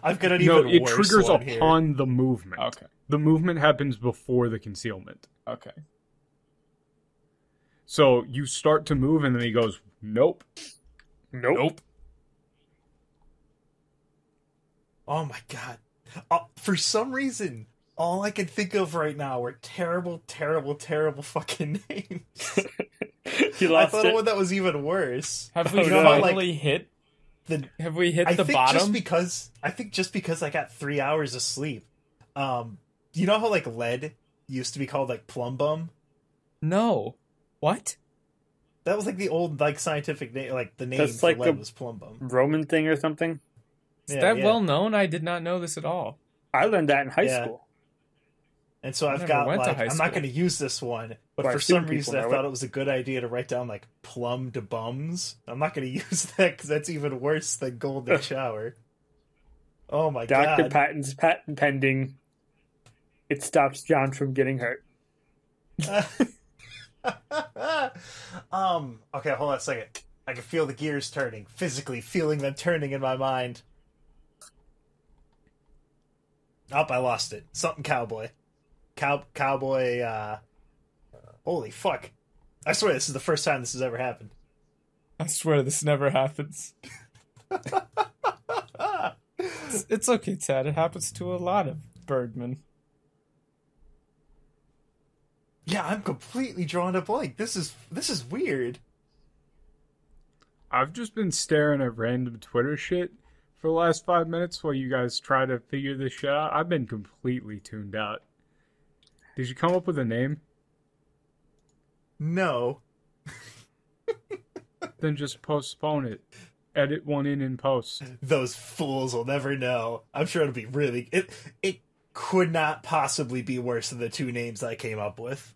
I've got an No, even it worse triggers one here. upon the movement. Okay. The movement happens before the concealment. Okay. So you start to move, and then he goes, "Nope." Nope. Oh my god. For some reason, all I can think of right now are terrible, terrible, terrible fucking names. You I lost thought it. of one that was even worse. Have we Oh, no. finally hit? Have we hit I the think bottom? just because I got 3 hours of sleep. You know how like lead used to be called like plum bum? No. What? That was like the old like scientific name, like the name That's for like lead a- was plum bum. Roman thing or something? Is Yeah, that yeah. well known? I did not know this at all. I learned that in high Yeah. school. And so I've never got went to like high I'm school. not going to use this one, but Well, for I've seen some people reason I know thought it. it was a good idea to write down like plum to bums. I'm not going to use that because that's even worse than golden shower. Oh my Dr. god! Patton's patent pending. It stops John from getting hurt. Okay, hold on a second. I can feel the gears turning, physically feeling them turning in my mind. Oh, I lost it. Something cowboy. Cowboy, holy fuck. I swear this is the first time this has ever happened. I swear this never happens. It's okay, Tad. It happens to a lot of birdmen. Yeah, I'm completely drawn a blank. This is weird. I've just been staring at random Twitter shit For the last 5 minutes while you guys try to figure this shit out, I've been completely tuned out. Did you come up with a name? No. Then just postpone it. Edit one in post. Those fools will never know. I'm sure it'll be really... It could not possibly be worse than the two names I came up with.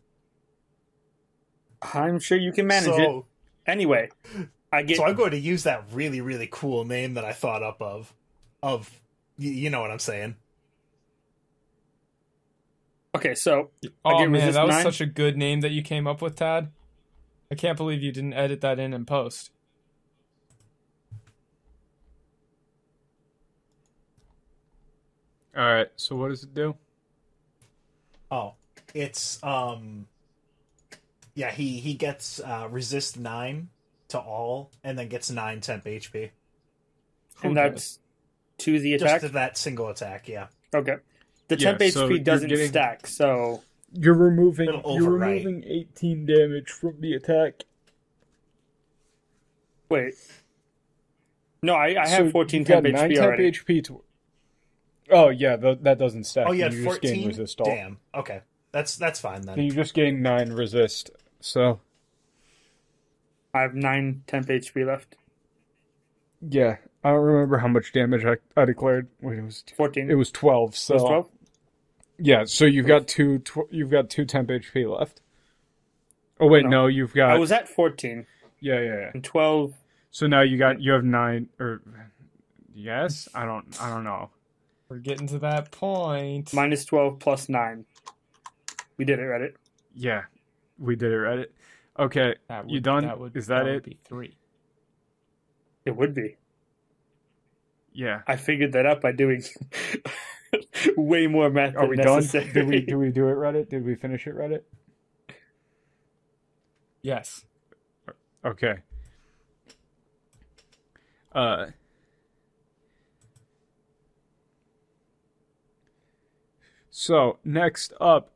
I'm sure you can manage it. Anyway, So I'm going to use that really, really cool name that I thought up of... You know what I'm saying. Okay, so... Oh, man, that was such a good name that you came up with, Tad. I can't believe you didn't edit that in post. Alright, so what does it do? Oh, it's, yeah, he gets, resist 9 to all, and then gets 9 temp HP. And that's to the attack? Just to that single attack, yeah. Okay. The temp HP doesn't stack, so... You're removing 18 damage from the attack. Wait. No, I have 14 temp HP 9 already. temp HP to... Oh, yeah, that doesn't stack. Oh, yeah, you 14? just gain resist all. Damn. Okay. That's fine, then. You just gain 9 resist, so... I have 9 temp HP left. Yeah, I don't remember how much damage I declared. Wait, it was 14. It was 12. So it was 12? Yeah, so you've got two temp HP left. Oh wait, no, you've got. I was at 14. Yeah. And 12. So now you have 9 or yes, I don't know. We're getting to that point. Minus 12 plus 9. We did it, Reddit. Yeah, we did it, Reddit. Okay, you done? Is that it? Would be 3. It would be. Yeah. I figured that out by doing way more math Are than we necessary. done? Did we do it, Reddit? Did we finish it, Reddit? Yes. Okay. So, next up,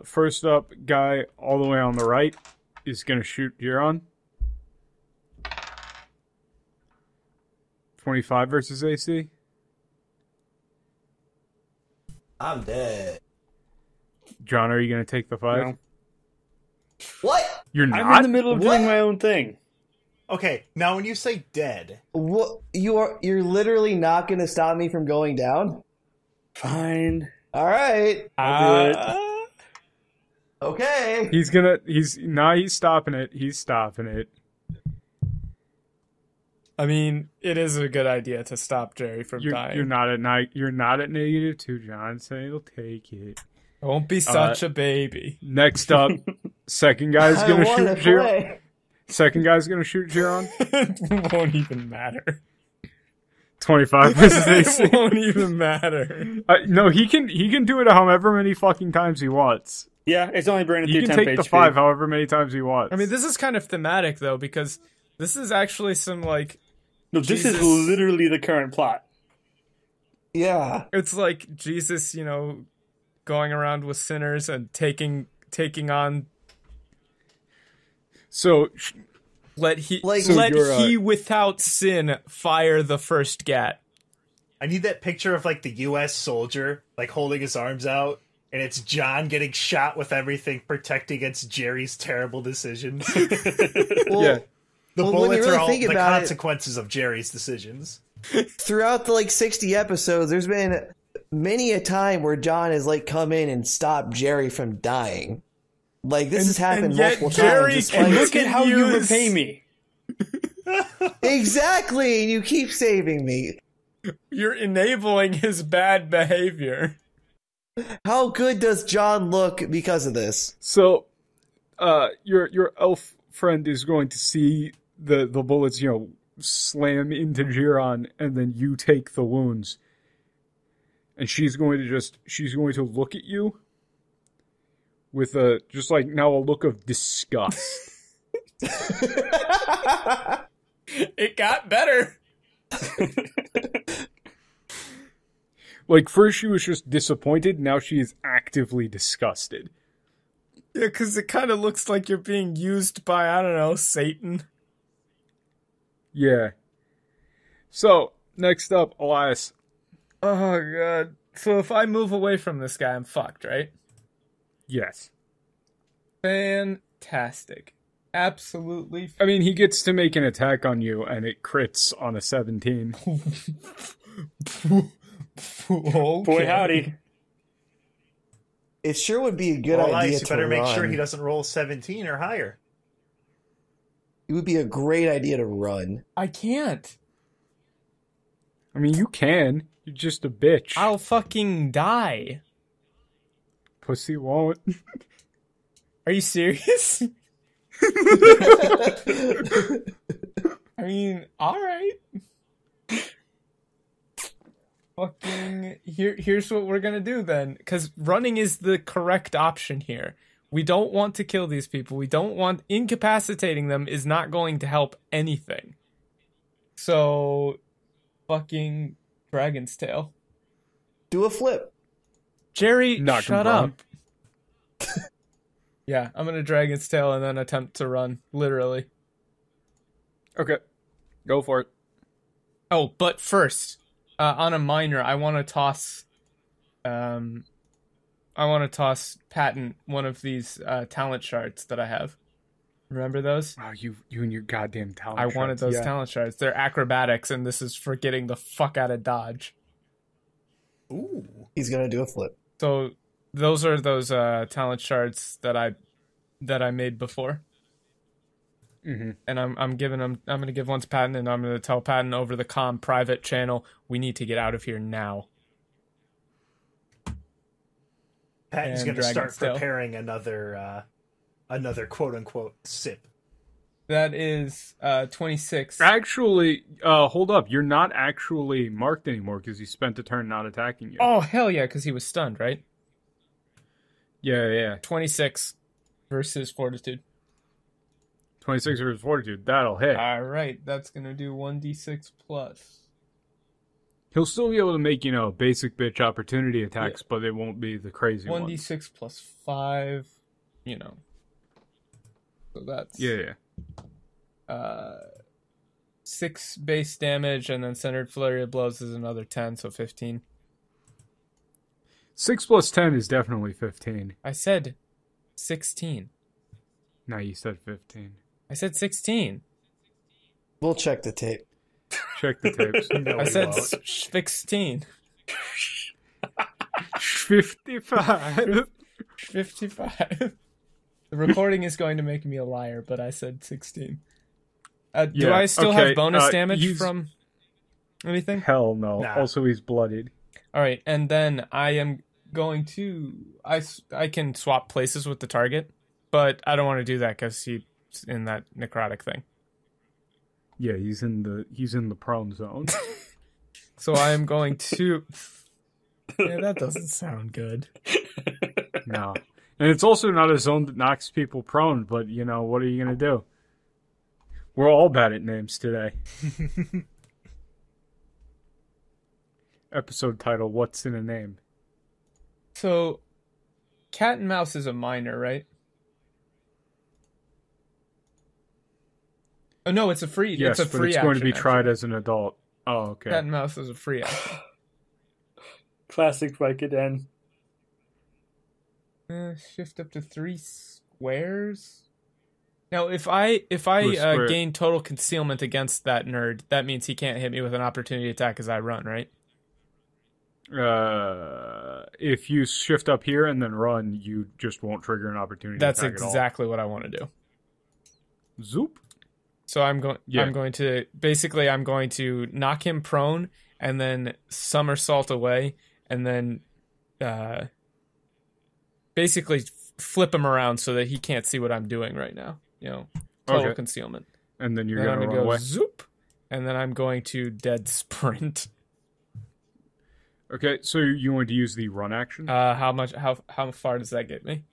first up guy all the way on the right is going to shoot Giron. 25 versus AC. I'm dead. John, are you going to take the 5? No. What? You're not? I'm in the middle of doing my own thing. Okay, now when you say dead... What? You're literally not going to stop me from going down? Fine. All right. I'll do it. Okay. He's stopping it. He's stopping it. I mean, it is a good idea to stop Jerry from dying. You're not at -2, John. So he'll take it. Won't be such a baby. Next up, second guy's gonna shoot Giron. Second guy's gonna shoot Giron. It won't even matter. 25 versus AC. It won't even matter. No, he can do it however many fucking times he wants. Yeah, it's only burning through He can 10 take the HP. 5 however many times he wants. I mean, this is kind of thematic, though, because this is actually some, like... No, this is literally the current plot. Yeah. It's like Jesus, going around with sinners and taking on... So... Let he without sin fire the first gat. I need that picture of, like, the U.S. soldier, like, holding his arms out, and it's John getting shot with everything, protecting against Jerry's terrible decisions. Yeah. The bullets are all the consequences of Jerry's decisions. Throughout the, 60 episodes, there's been many a time where John has, come in and stopped Jerry from dying. This has happened multiple times. And look at how you repay me. Exactly, and you keep saving me. You're enabling his bad behavior. How good does John look because of this? So, your elf friend is going to see the bullets, slam into Giron, and then you take the wounds. And she's going to look at you with a look of disgust. It got better. First she was just disappointed, now she is actively disgusted. Yeah, because it kind of looks like you're being used by, I don't know, Satan. Yeah. So, Next up, Elias. Oh, God. So if I move away from this guy, I'm fucked, right? Yes. Fantastic. Absolutely. I mean, he gets to make an attack on you, and it crits on a 17. Okay. Boy, howdy. It sure would be a good idea Elias, you to better make sure run. he doesn't roll 17 or higher. It would be a great idea to run. I can't. I mean, you can. You're just a bitch. I'll fucking die. Pussy won't. Are you serious? I mean, alright. Fucking, here's what we're gonna do then. Because running is the correct option here. We don't want to kill these people. We don't want... Incapacitating them is not going to help anything. So... Fucking Dragon's Tail. Do a flip. Jerry, Knock him shut prone. up. Yeah, I'm gonna Dragon's Tail and then attempt to run. Literally. Okay. Go for it. Oh, but first, on a minor, I want to toss... Patton one of these talent shards that I have. Remember those? Wow, you and your goddamn talent. I wanted shards. those talent shards. They're acrobatics, and this is for getting the fuck out of dodge. Ooh. He's gonna do a flip. So those are those talent shards that I made before. Mm-hmm. And I'm giving them. I'm gonna give one to Patton, and I'm gonna tell Patton over the comm private channel, we need to get out of here now. Patton's And going to Dragon's start Tail. preparing another quote-unquote sip. That is 26. Actually, hold up. You're not actually marked anymore because you spent a turn not attacking you. Oh hell yeah, because he was stunned, right? Yeah. 26 versus Fortitude. 26 versus Fortitude. That'll hit. All right, that's gonna do 1d6 plus. He'll still be able to make, basic bitch opportunity attacks, but it won't be the crazy ones. 1d6 plus 5, So that's... Yeah. 6 base damage, and then Centered Flurry of Blows is another 10, so 15. 6 plus 10 is definitely 15. I said 16. No, you said 15. I said 16. We'll check the tape. Check the tapes. No, I we said won't. 16. 55. 55. The recording is going to make me a liar, but I said 16. Do Yeah, I still okay, have bonus damage he's- from anything? Hell no. Nah. Also, he's bloodied. All right, and then I am going to... I can swap places with the target, but I don't want to do that because he's in that necrotic thing. Yeah, he's in the prone zone. So I am going to... Yeah, that doesn't sound good. No. And it's also not a zone that knocks people prone, but, what are you going to do? We're all bad at names today. Episode title, What's in a Name? So, cat and mouse is a minor, right? Oh no, it's a free. Yes, it's a but free it's action. going to be tried actually. as an adult. Oh, okay. Cat and mouse is a free action. Classic Vicodin. Shift up to 3 squares. Now, if I square. gain total concealment against that nerd, that means he can't hit me with an opportunity attack as I run, right? If you shift up here and then run, you just won't trigger an opportunity That's attack at all. exactly what I want to do. Zoop. So I'm going. Yeah. I'm going to knock him prone and then somersault away, and then basically flip him around so that he can't see what I'm doing right now. Total Okay. concealment. And then you're Then going I'm to gonna run go away. zoop, and then I'm going to dead sprint. Okay, so you want to use the run action? How far does that get me?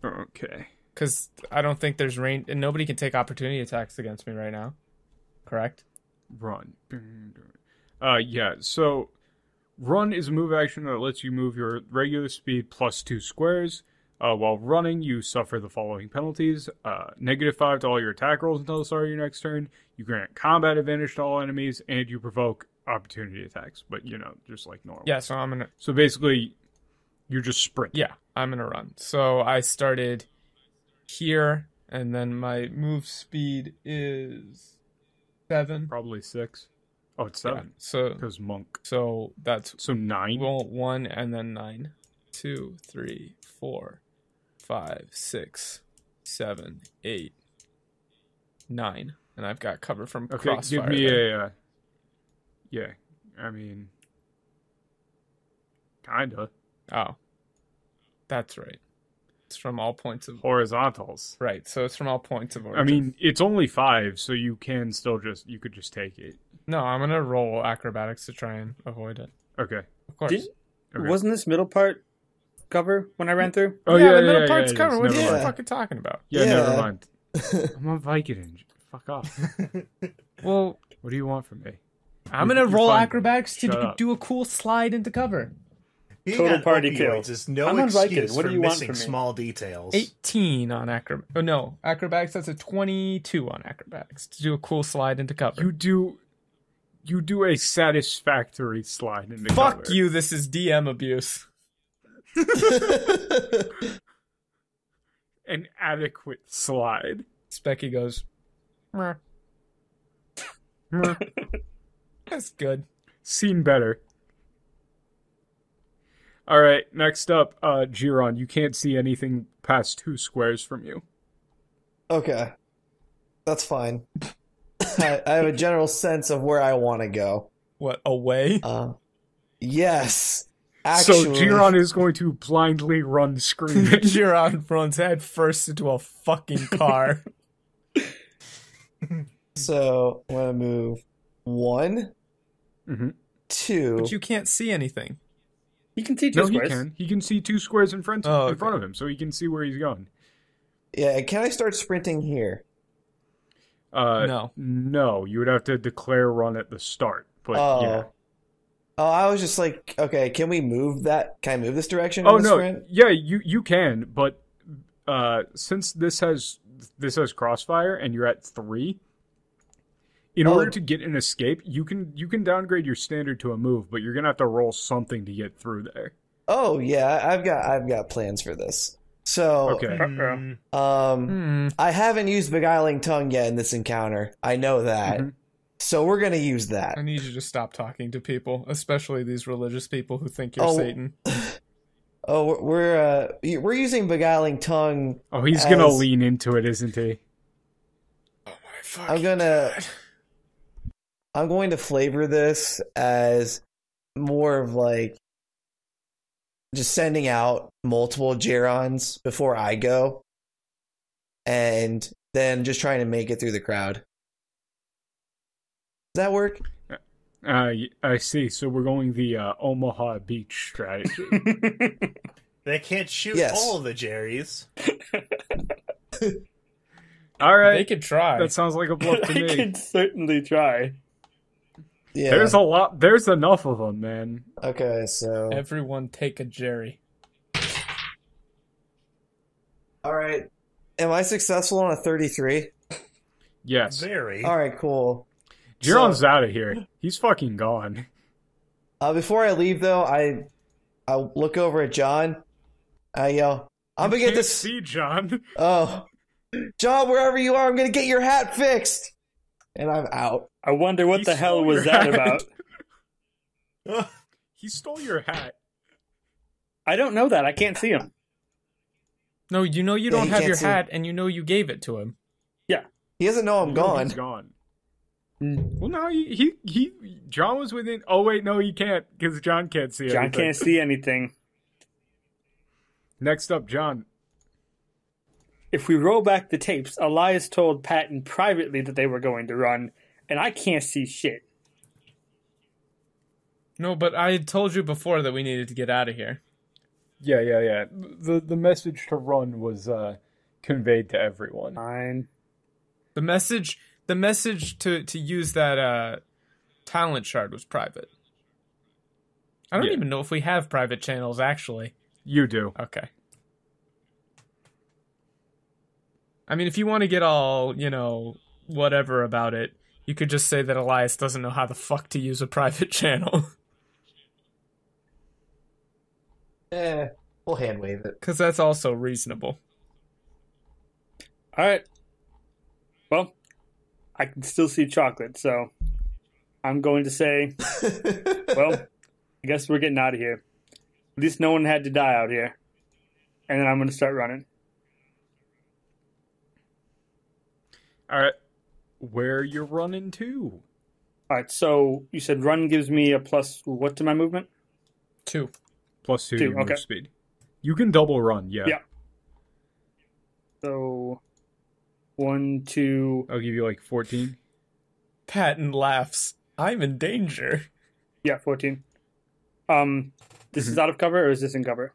Okay. Because I don't think there's range, and nobody can take opportunity attacks against me right now. Correct? Run. Yeah, so run is a move action that lets you move your regular speed plus 2 squares. While running, you suffer the following penalties. -5 to all your attack rolls until the start of your next turn. You grant combat advantage to all enemies, and you provoke opportunity attacks. But, just like normal. Yeah, so I'm going to... So basically, you're just sprinting. Yeah, I'm going to run. So I started here, and then my move speed is 7. Probably 6. Oh, it's 7. Yeah, so... Because monk. So that's... So 9? Well, 1 and then 9. 2, 3, 4, 5, 6, 7, 8, 9. And I've got cover from crossfire. Give me a... yeah, I mean... Kinda. Oh. That's right. It's from all points of... Horizontals. Right, so it's from all points of origin. I mean, it's only 5, so you can still just... You could just take it. No, I'm going to roll acrobatics to try and avoid it. Okay. Of course. Okay. Wasn't this middle part cover when I ran through? Oh, yeah, the middle part's it cover. is. What are you Never mind. fucking talking about? Yeah, Yeah. never mind. I'm a Vicodin. Fuck off. Well, What do you want from me? I'm going to roll fine. acrobatics Shut to up. do a cool slide into cover. Being Total on party opioids kill. is no I'm on Vicodin. excuse What for do you want missing from me? small details. 18 on acrobatics. Oh, no. Acrobatics, that's a 22 on acrobatics to do a cool slide into cover. You do a satisfactory slide into Fuck cover. you, this is DM abuse. An adequate slide. Specky goes, "Meh." That's good. Seen better. Alright, next up, Giron. You can't see anything past 2 squares from you. Okay. That's fine. I have a general sense of where I want to go. What, away? Yes. Actually. So Giron is going to blindly run screaming. Giron runs head first into a fucking car. So I'm going to move 1, Mm-hmm. 2. But you can't see anything. You can see 2 No, squares. he can. He can see 2 squares in front Oh, in okay. front of him, so he can see where he's going. Yeah, can I start sprinting here? No. No, you would have to declare run at the start. But yeah. Oh, I was just like, okay, can we move that? Can I move this direction? Oh in the no, sprint? yeah, you can, but since this has crossfire and you're at 3, in order to get an escape, you can downgrade your standard to a move, but you're gonna have to roll something to get through there. Oh yeah, I've got plans for this. So Okay. I haven't used Beguiling Tongue yet in this encounter. I know that. Mm-hmm. So we're gonna use that. I need you to stop talking to people, especially these religious people who think you're Satan. Oh, we're using Beguiling Tongue. Oh, he's gonna lean into it, isn't he? Oh my fucking I'm going to flavor this as more of like just sending out multiple Gerons before I go, and then just trying to make it through the crowd. Does that work? I see. So we're going the Omaha Beach strategy. They can't shoot all of the Jerrys. All right. They could try. That sounds like a bluff to me. I can certainly try. Yeah. There's a lot. There's enough of them, man. Okay, so Everyone take a Jerry. all right. Am I successful on a 33? Yes. Very. All right, cool. Jiron's out of here. He's fucking gone. Before I leave, though, I look over at John. I yell, "I'm gonna get Can't this." see John. Oh, John, wherever you are, I'm gonna get your hat fixed. And I'm out. I wonder what He the hell stole was your that hat. about. He stole your hat. I don't know that. I can't see him. No, you know you Yeah, don't he have can't your see. hat, and you know you gave it to him. Yeah. He doesn't know I'm No, gone. He's gone. Well, no, he John was within. Oh wait, no, he can't because John can't see. John anything. can't see anything. Next up, John. If we roll back the tapes, Elias told Patton privately that they were going to run, and I can't see shit. No, but I had told you before that we needed to get out of here. Yeah. The message to run was conveyed to everyone. Fine. The message to use that talent shard was private. I don't even know if we have private channels, actually. You do. Okay. I mean, if you want to get all, whatever about it, you could just say that Elias doesn't know how the fuck to use a private channel. We'll hand wave it. Because that's also reasonable. All right. Well, I can still see chocolate, so I'm going to say, well, I guess we're getting out of here. At least no one had to die out here. And then I'm going to start running. All right. Where you running to? All right, so you said run gives me a plus what to my movement? 2. Plus 2 2, to move okay. speed. You can double run, yeah. Yeah. So 1, 2. I'll give you like 14. Patton laughs. I'm in danger. Yeah, 14. This is out of cover, or is this in cover?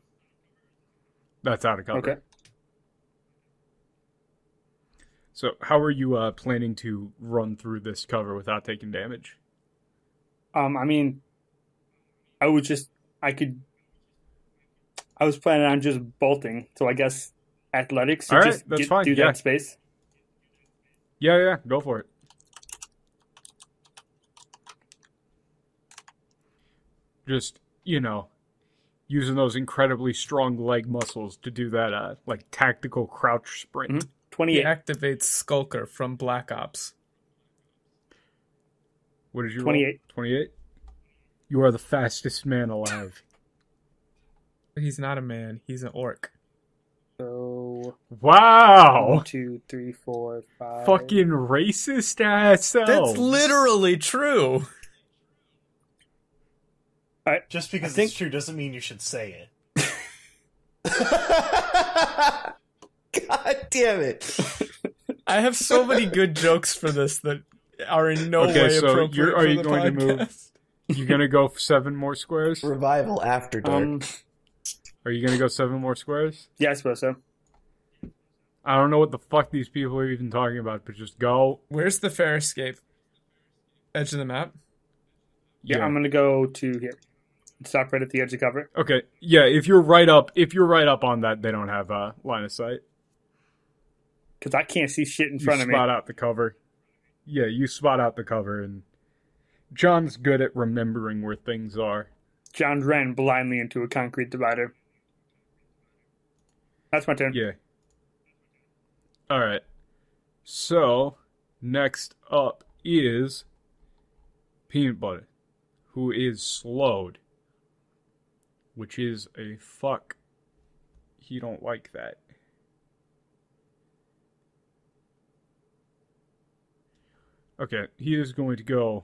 That's out of cover. Okay. So how are you planning to run through this cover without taking damage? I mean, I was planning on just bolting, so I guess athletics to All right, just that's fine, do yeah. that space. Yeah, go for it. Just, using those incredibly strong leg muscles to do that, tactical crouch sprint. Mm-hmm. He 28. activates Skulker from Black Ops. What did you 28. roll? 28? You are the fastest man alive. But he's not a man. He's an orc. So Wow! 1, 2, 3, 4, 5. Fucking racist asshole. That's literally true. All right, Just because I it's true doesn't mean you should say it. God damn it. I have so many good jokes for this that are in no Okay, way so appropriate are for you the going to move? podcast. You gonna go 7 more squares? Revival after dark. Are you gonna go 7 more squares? Yeah, I suppose so. I don't know what the fuck these people are even talking about, but just go. Where's the fair escape? Edge of the map? Yeah, I'm gonna go to here. Stop right at the edge of cover. Okay. Yeah, if you're right up on that, they don't have line of sight. Because I can't see shit in You front of me. spot out the cover. Yeah, you spot out the cover, and John's good at remembering where things are. John ran blindly into a concrete divider. That's my turn. Yeah. All right. So, next up is Peanut Butter, who is slowed, which is a fuck. He don't like that. Okay, he is going to go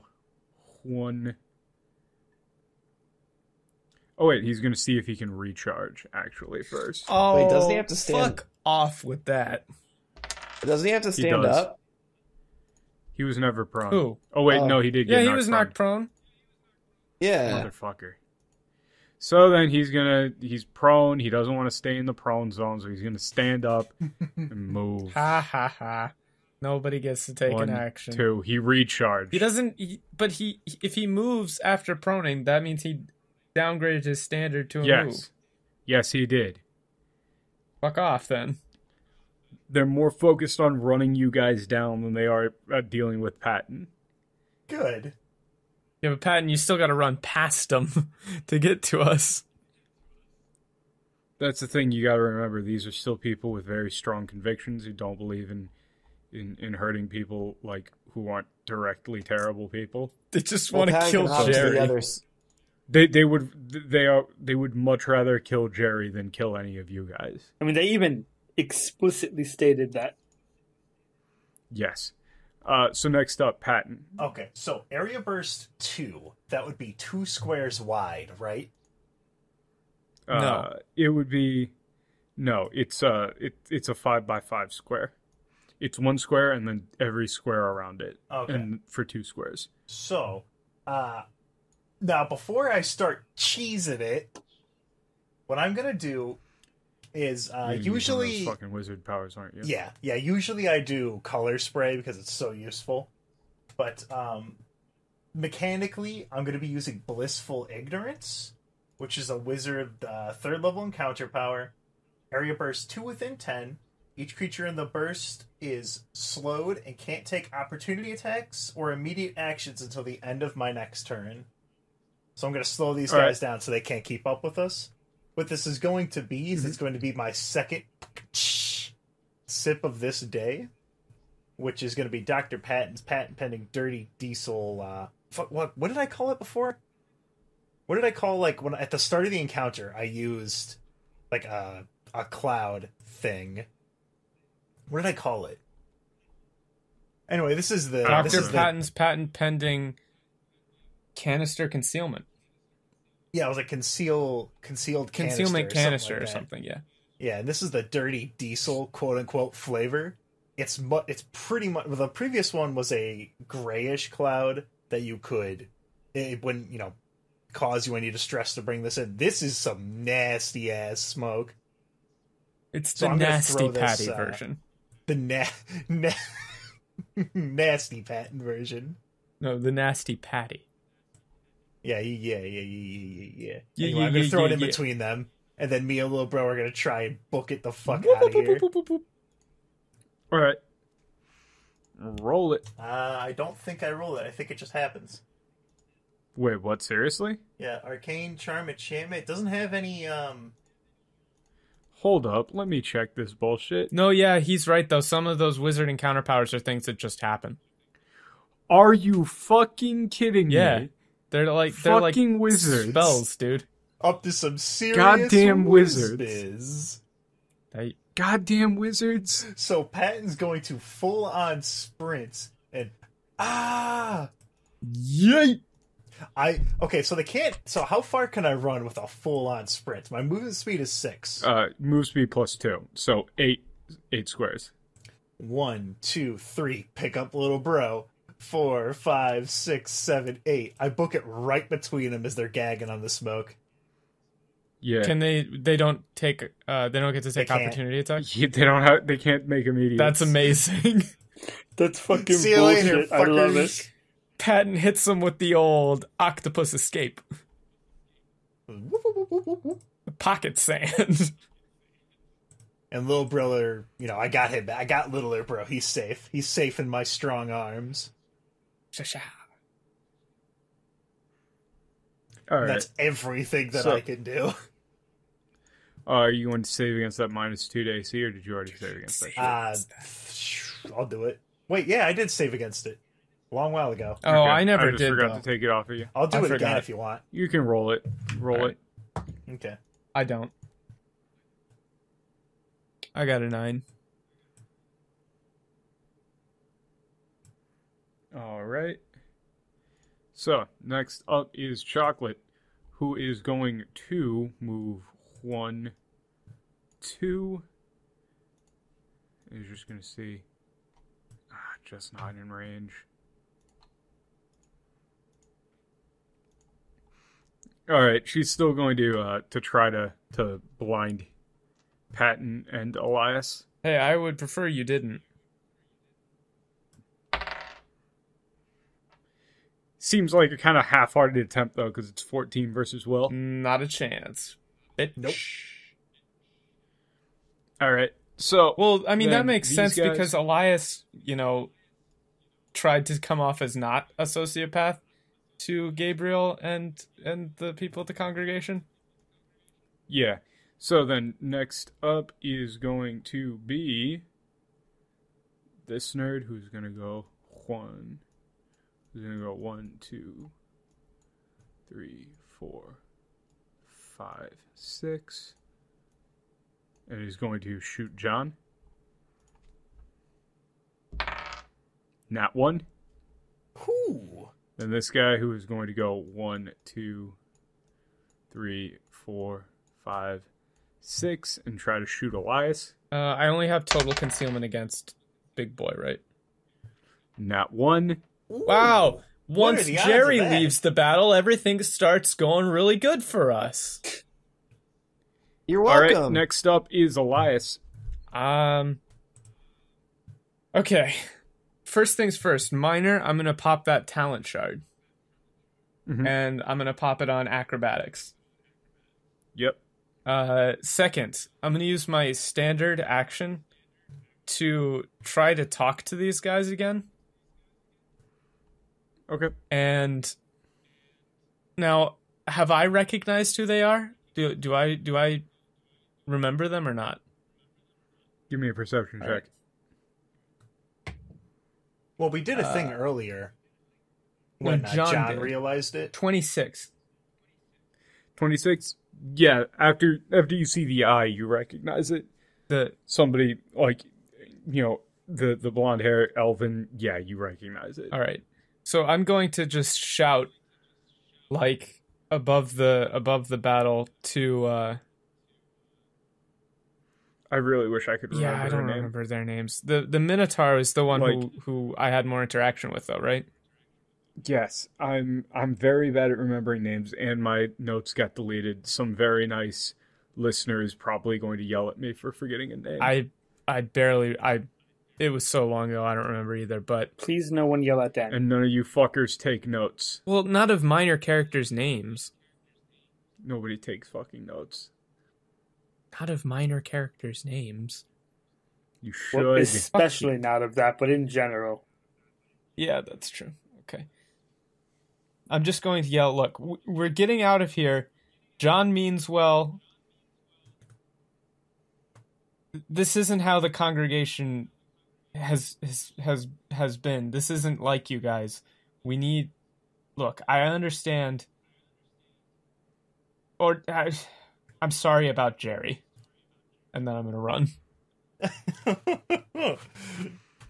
1. Oh wait, he's going to see if he can recharge actually first. Oh, Wait, doesn't he have to stand- Fuck off with that. Doesn't he have to stand does. up? He was never prone. Who? Oh wait, Oh. no, he did Yeah, get he knocked was prone. knocked prone. Yeah. Motherfucker. So then he's prone. He doesn't want to stay in the prone zone, so he's gonna stand up and move. Ha ha ha. Nobody gets to take 1, an action. 2. He recharged. He doesn't, but if he moves after proning, that means he downgraded his standard to a move. Yes, he did. Fuck off then. They're more focused on running you guys down than they are dealing with Patton. Good. Yeah, but Patton, you still gotta run past him to get to us. That's the thing you gotta remember. These are still people with very strong convictions who don't believe in hurting people who aren't directly terrible people. They just want to kill Patton can hop to the Jerry. others. They would much rather kill Jerry than kill any of you guys. I mean, they even explicitly stated that. Yes. So next up, Patton. Okay, so area burst 2, that would be 2 squares wide, right? No. It would be it's a 5x5 square. It's 1 square and then every square around it. Okay. And for 2 squares. So, now before I start cheesing it, what I'm gonna do is You're using usually those fucking wizard powers, aren't you? yeah, usually I do color spray because it's so useful. But mechanically, I'm gonna be using blissful ignorance, which is a wizard 3rd level encounter power. Area burst 2 within 10. Each creature in the burst is slowed and can't take opportunity attacks or immediate actions until the end of my next turn. So I'm going to slow these guys down so they can't keep up with us. What this is going to be is it's going to be my second sip of this day, which is going to be Dr. Patton's patent pending dirty diesel. What did I call it before? What did I call, like, when at the start of the encounter I used like a cloud thing? What did I call it? Anyway, this is the Dr. Patton's patent pending canister concealment. Yeah, it was like concealment canister or like something. Yeah. Yeah, and this is the dirty diesel quote unquote flavor. It's pretty much, well, the previous one was a grayish cloud that it wouldn't cause you any distress to bring this in. This is some nasty ass smoke. It's the nasty patty version. The nasty patent version. No, the nasty patty. Yeah. Anyway, I'm gonna throw it in between them, and then me and little bro are gonna try and book it the fuck out of here. All right, roll it. I don't think I roll it. I think it just happens. Wait, what? Seriously? Yeah, arcane charm enchantment. It doesn't have any. Hold up, let me check this bullshit. No, yeah, he's right though. Some of those wizard encounter powers are things that just happen. Are you fucking kidding me? They're like wizards. Spells, dude. Up to some serious goddamn wizards. Biz. Goddamn wizards. So Patton's going to full on sprint and yay. Okay, so they can't. So how far can I run with a full on sprint? My movement speed is 6. Move speed +2, so 8 squares. 1, 2, 3. Pick up little bro. 4, 5, 6, 7, 8. I book it right between them as they're gagging on the smoke. Yeah. Can they don't take they don't get to take opportunity attacks? Yeah, they can't make immediate. That's amazing. That's fucking See you bullshit. later, I love fuckers. it. Patton hits him with the old octopus escape. Pocket sand. And little brother, I got him. I got littler bro. He's safe. He's safe in my strong arms. All right. That's everything that I can do. Are you going to save against that -2 to AC, or did you already save against that shit? I'll do it. Wait, yeah, I did save against it a long while ago. Oh, okay. I never just did. Forgot to take it off of you. I'll do it again if you want. You can roll it. Roll it. Okay. I don't. I got a 9. All right. So, next up is Chocolate, who is going to move 1, 2. He's just going to see. Just not in range. All right, she's still going to try to blind Patton and Elias. Hey, I would prefer you didn't. Seems like a kind of half-hearted attempt, though, because it's 14 versus Will. Not a chance. Nope. All right. So, well, I mean, that makes sense because Elias, tried to come off as not a sociopath to Gabriel and the people at the congregation. Yeah. So then next up is going to be this nerd who's going to go 1. Who's going to go 1, 2, 3, 4, 5, 6. And he's going to shoot John. Nat 1. Ooh. Then this guy who is going to go 1, 2, 3, 4, 5, 6 and try to shoot Elias. I only have total concealment against Big Boy, right? Nat 1. Ooh. Wow. Once Jerry leaves the battle, everything starts going really good for us. You're welcome. All right, next up is Elias. Okay. First things first, minor, I'm going to pop that talent shard. Mm-hmm. And I'm going to pop it on acrobatics. Yep. Second, I'm going to use my standard action to try to talk to these guys again. Okay. And now, have I recognized who they are? Do I remember them or not? Give me a perception check. Right. Well, we did a thing earlier when when John realized it. 26. 26. Yeah, after you see the eye, you recognize it. Somebody like, the blonde hair elven. Yeah, you recognize it. All right. So I'm going to just shout, like, above the battle to. I really wish I could remember. Yeah, I don't remember their names. The Minotaur is the one who I had more interaction with, though, right? Yes, I'm very bad at remembering names, and my notes got deleted. Some very nice listeners probably going to yell at me for forgetting a name. It was so long ago, I don't remember either, but... Please no one yell at Dan. And none of you fuckers take notes. Well, not of minor characters' names. Nobody takes fucking notes. Not of minor characters' names. You should. Well, especially not of that, but in general. Yeah, that's true. Okay. I'm just going to yell, look, we're getting out of here. John means well. This isn't how the congregation has been. This isn't like you guys. We need... Look, I understand... I'm sorry about Jerry. And then I'm gonna run.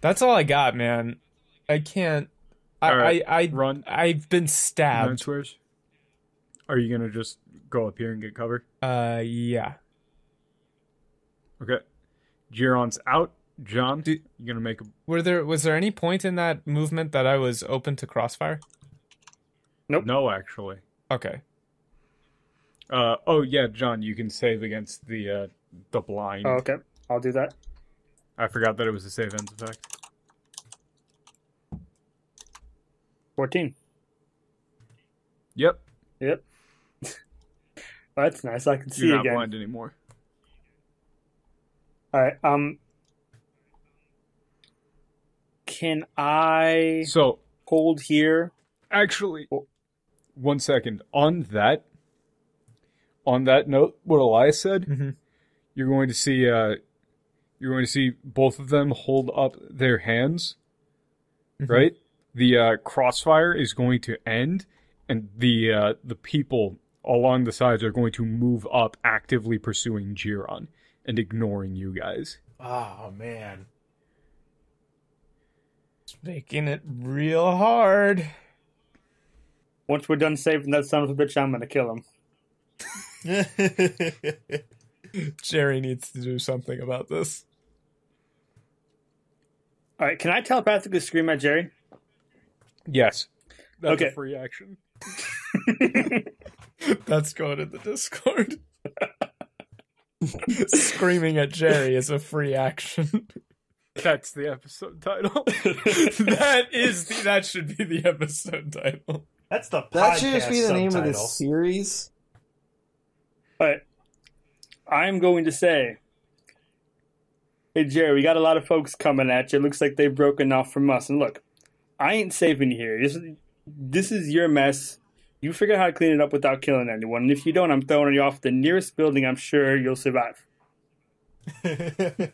That's all I got, man. I can't... I run. I've been stabbed. Are you gonna just go up here and get cover? Yeah. Okay. Giron's out. John, you gonna make a... Was there any point in that movement that I was open to crossfire? Nope. No, actually. Okay. Oh yeah, John, you can save against the blind. Oh, okay. I'll do that. I forgot that it was a save ends effect. 14. Yep. That's nice. I can see You're not again. blind anymore. All right. Can I hold here? Actually, 1 second. On that note, what Elias said, mm-hmm. you're going to see both of them hold up their hands, mm-hmm. right? The crossfire is going to end, and the people along the sides are going to move up, actively pursuing Giron and ignoring you guys. Oh man, it's making it real hard. Once we're done saving that son of a bitch, I'm gonna kill him. Jerry needs to do something about this. All right, can I telepathically scream at Jerry? Yes. That's okay. A free action. That's going in the Discord. Screaming at Jerry is a free action. That's the episode title. That should be the episode title. That's the podcast That should just be the name of subtitle. this series. But I'm going to say, hey Jerry, we got a lot of folks coming at you. It looks like they've broken off from us. And look, I ain't saving you here. This is your mess. You figure out how to clean it up without killing anyone. And if you don't, I'm throwing you off the nearest building. I'm sure you'll survive. That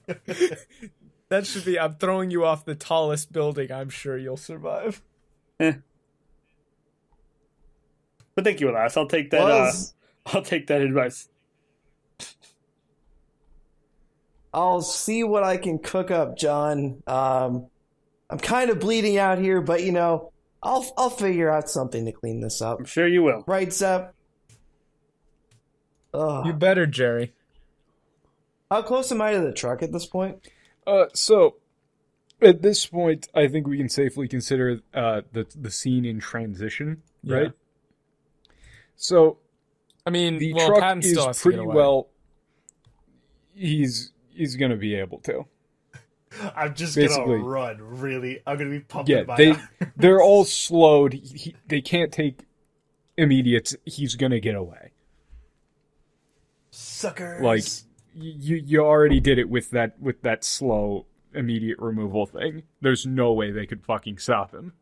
should be, I'm throwing you off the tallest building. I'm sure you'll survive. But thank you, Elias. I'll take that. I'll take that advice. I'll see what I can cook up, John. I'm kind of bleeding out here, but I'll figure out something to clean this up. I'm sure you will. Right, Zep? Ugh. You better, Jerry. How close am I to the truck at this point? So at this point, I think we can safely consider the scene in transition, right? Yeah. So, I mean, the Patton truck still is has to pretty get away. well. He's gonna be able to. I'm just Basically. gonna run. Really, I'm gonna be pumping my Yeah, arms. they're all slowed. They can't take immediates. He's gonna get away. Suckers. Like you already did it with that slow immediate removal thing. There's no way they could fucking stop him.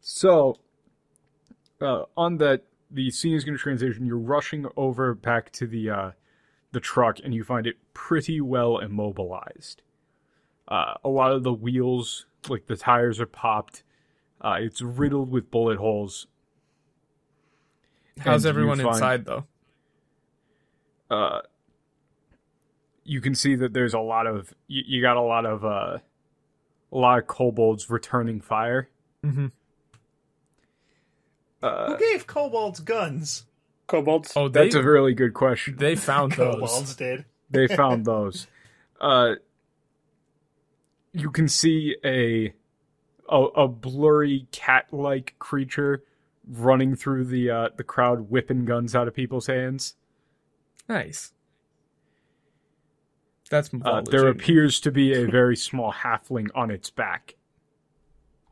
So, on that, the scene is going to transition. You're rushing over back to the truck, and you find it pretty well immobilized. A lot of the wheels, like the tires, are popped. It's riddled with bullet holes. How's everyone inside, though? You can see that there's a lot of you got a lot of kobolds returning fire. Mm-hmm. Who gave kobolds guns? Kobolds. Oh, that's a really good question. They found those. Kobolds did. They found those. You can see a blurry cat-like creature running through the crowd, whipping guns out of people's hands. Nice. That's there appears to be a very small halfling on its back.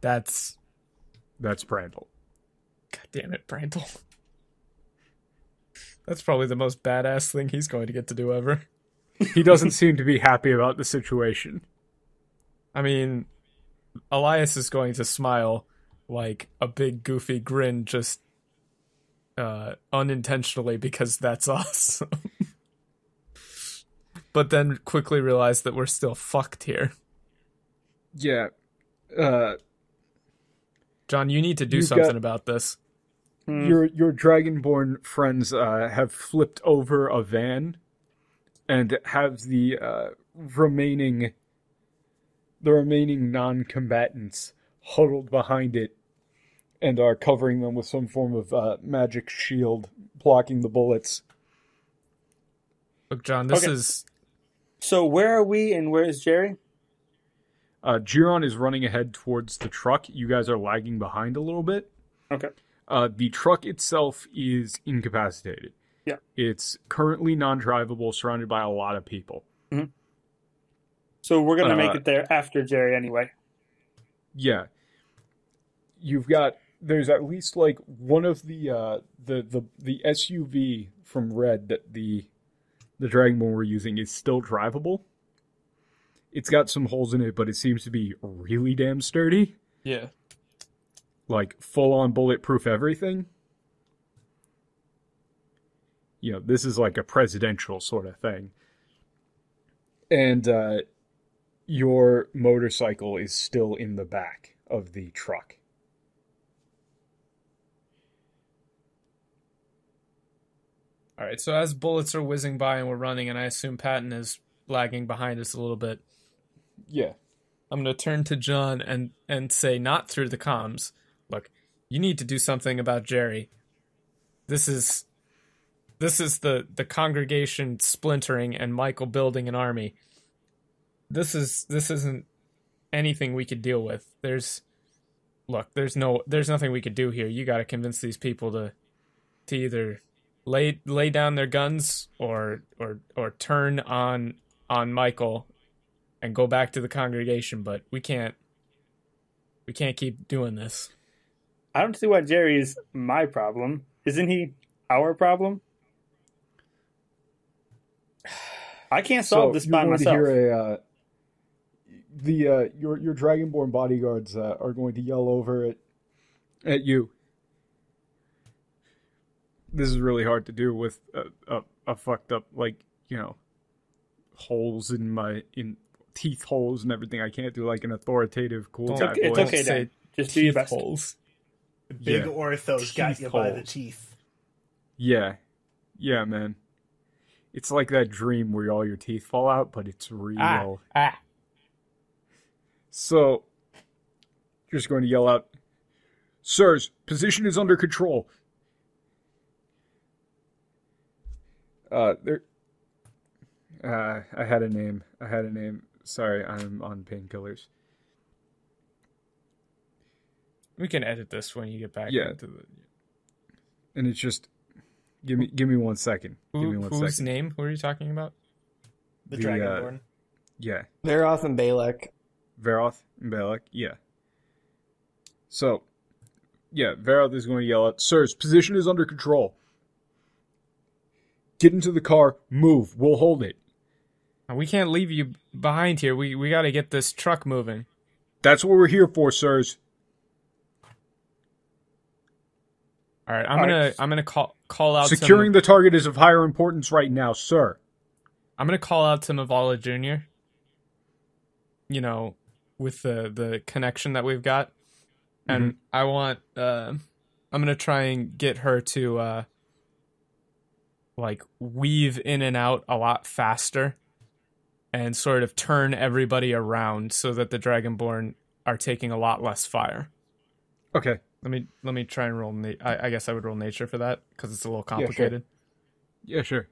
That's Brandel. God damn it, Brandel. That's probably the most badass thing he's going to get to do ever. He doesn't seem to be happy about the situation. I mean, Elias is going to smile like a big goofy grin just unintentionally because that's awesome. But then quickly realize that we're still fucked here. Yeah. John, you need to do something about this. Your Dragonborn friends have flipped over a van and have the remaining non-combatants huddled behind it and are covering them with some form of magic shield, blocking the bullets. Look, John, this is... So where are we and where is Jerry? Giron is running ahead towards the truck. You guys are lagging behind a little bit. Okay. The truck itself is incapacitated. Yeah. It's currently non-drivable, surrounded by a lot of people. Mm-hmm. So we're going to make it there after Jerry anyway. Yeah. There's at least like one of the SUV from Red that the Dragonborn were using is still drivable. It's got some holes in it, but it seems to be really damn sturdy. Yeah. Like, full-on bulletproof everything. You know, this is like a presidential sort of thing. And your motorcycle is still in the back of the truck. All right, so as bullets are whizzing by and we're running, and I assume Patton is lagging behind us a little bit. Yeah. I'm going to turn to John and say, not through the comms, look, you need to do something about Jerry. This is the congregation splintering and Michael building an army. This isn't anything we could deal with. There's nothing we could do here. You got to convince these people to either lay down their guns or turn on Michael and go back to the congregation, but we can't keep doing this. I don't see why Jerry is my problem. Isn't he our problem? I can't solve this by myself. Your Dragonborn bodyguards are going to yell over at you. This is really hard to do with a fucked up, like, you know, holes in teeth holes and everything. I can't do like an authoritative cool guy voice. It's okay, Dan. Just do your best. Holes. The big orthos got you by the teeth. Yeah, man. It's like that dream where all your teeth fall out, but it's real. So, just going to yell out, "Sirs, position is under control." I had a name. Sorry, I'm on painkillers. We can edit this when you get back into the... And it's just... Give me 1 second. Whose name were you talking about? The Dragonborn. Yeah. Veroth and Balak. Yeah. So, yeah, Veroth is going to yell out, "Sirs, position is under control. Get into the car, move, we'll hold it." We can't leave you behind here. We got to get this truck moving. That's what we're here for, sirs. All right, I'm gonna call out. Securing the target is of higher importance right now, sir. I'm gonna call out to Mavala Jr. You know, with the connection that we've got, and I want. I'm gonna try and get her to like weave in and out a lot faster, and sort of turn everybody around so that the Dragonborn are taking a lot less fire. Okay. Let me try and roll. I guess I would roll nature for that because it's a little complicated. Yeah, sure.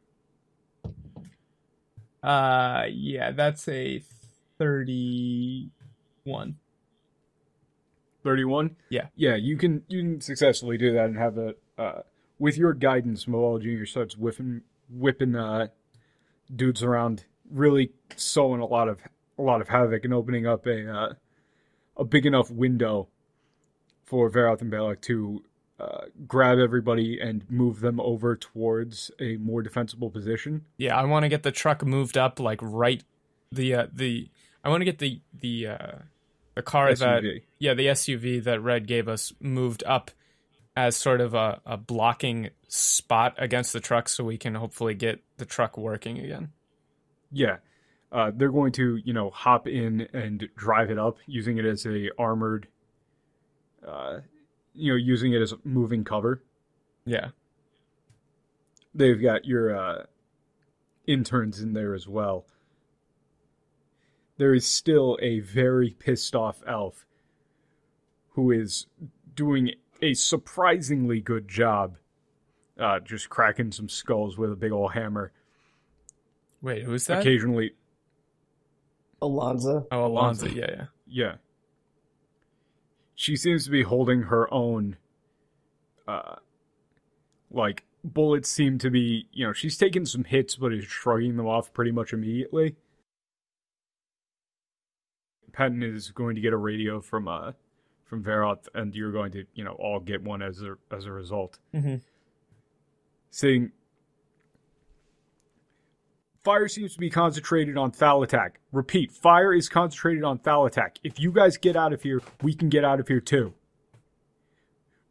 Yeah, that's a 31. 31? Yeah. Yeah, you can successfully do that and have a with your guidance, Moala Jr. starts whipping dudes around, really sowing a lot of havoc and opening up a big enough window for Veroth and Balak to grab everybody and move them over towards a more defensible position. Yeah, I want to get the truck moved up, like right. I want to get the car SUV. the SUV that Red gave us moved up as sort of a blocking spot against the truck, so we can hopefully get the truck working again. Yeah, they're going to hop in and drive it up, using it as a armored. Using it as a moving cover. Yeah. They've got your interns in there as well. There is still a very pissed off elf who is doing a surprisingly good job just cracking some skulls with a big old hammer. Wait, who's that? Occasionally. Alonza. Oh, Alonza, yeah. Yeah. She seems to be holding her own. Like, bullets seem to be, she's taken some hits, but is shrugging them off pretty much immediately. Patton is going to get a radio from Veroth, and you're going to, all get one as a result. Mm-hmm. Saying, fire seems to be concentrated on Thalatak. Repeat, fire is concentrated on Thalatak. If you guys get out of here, we can get out of here too.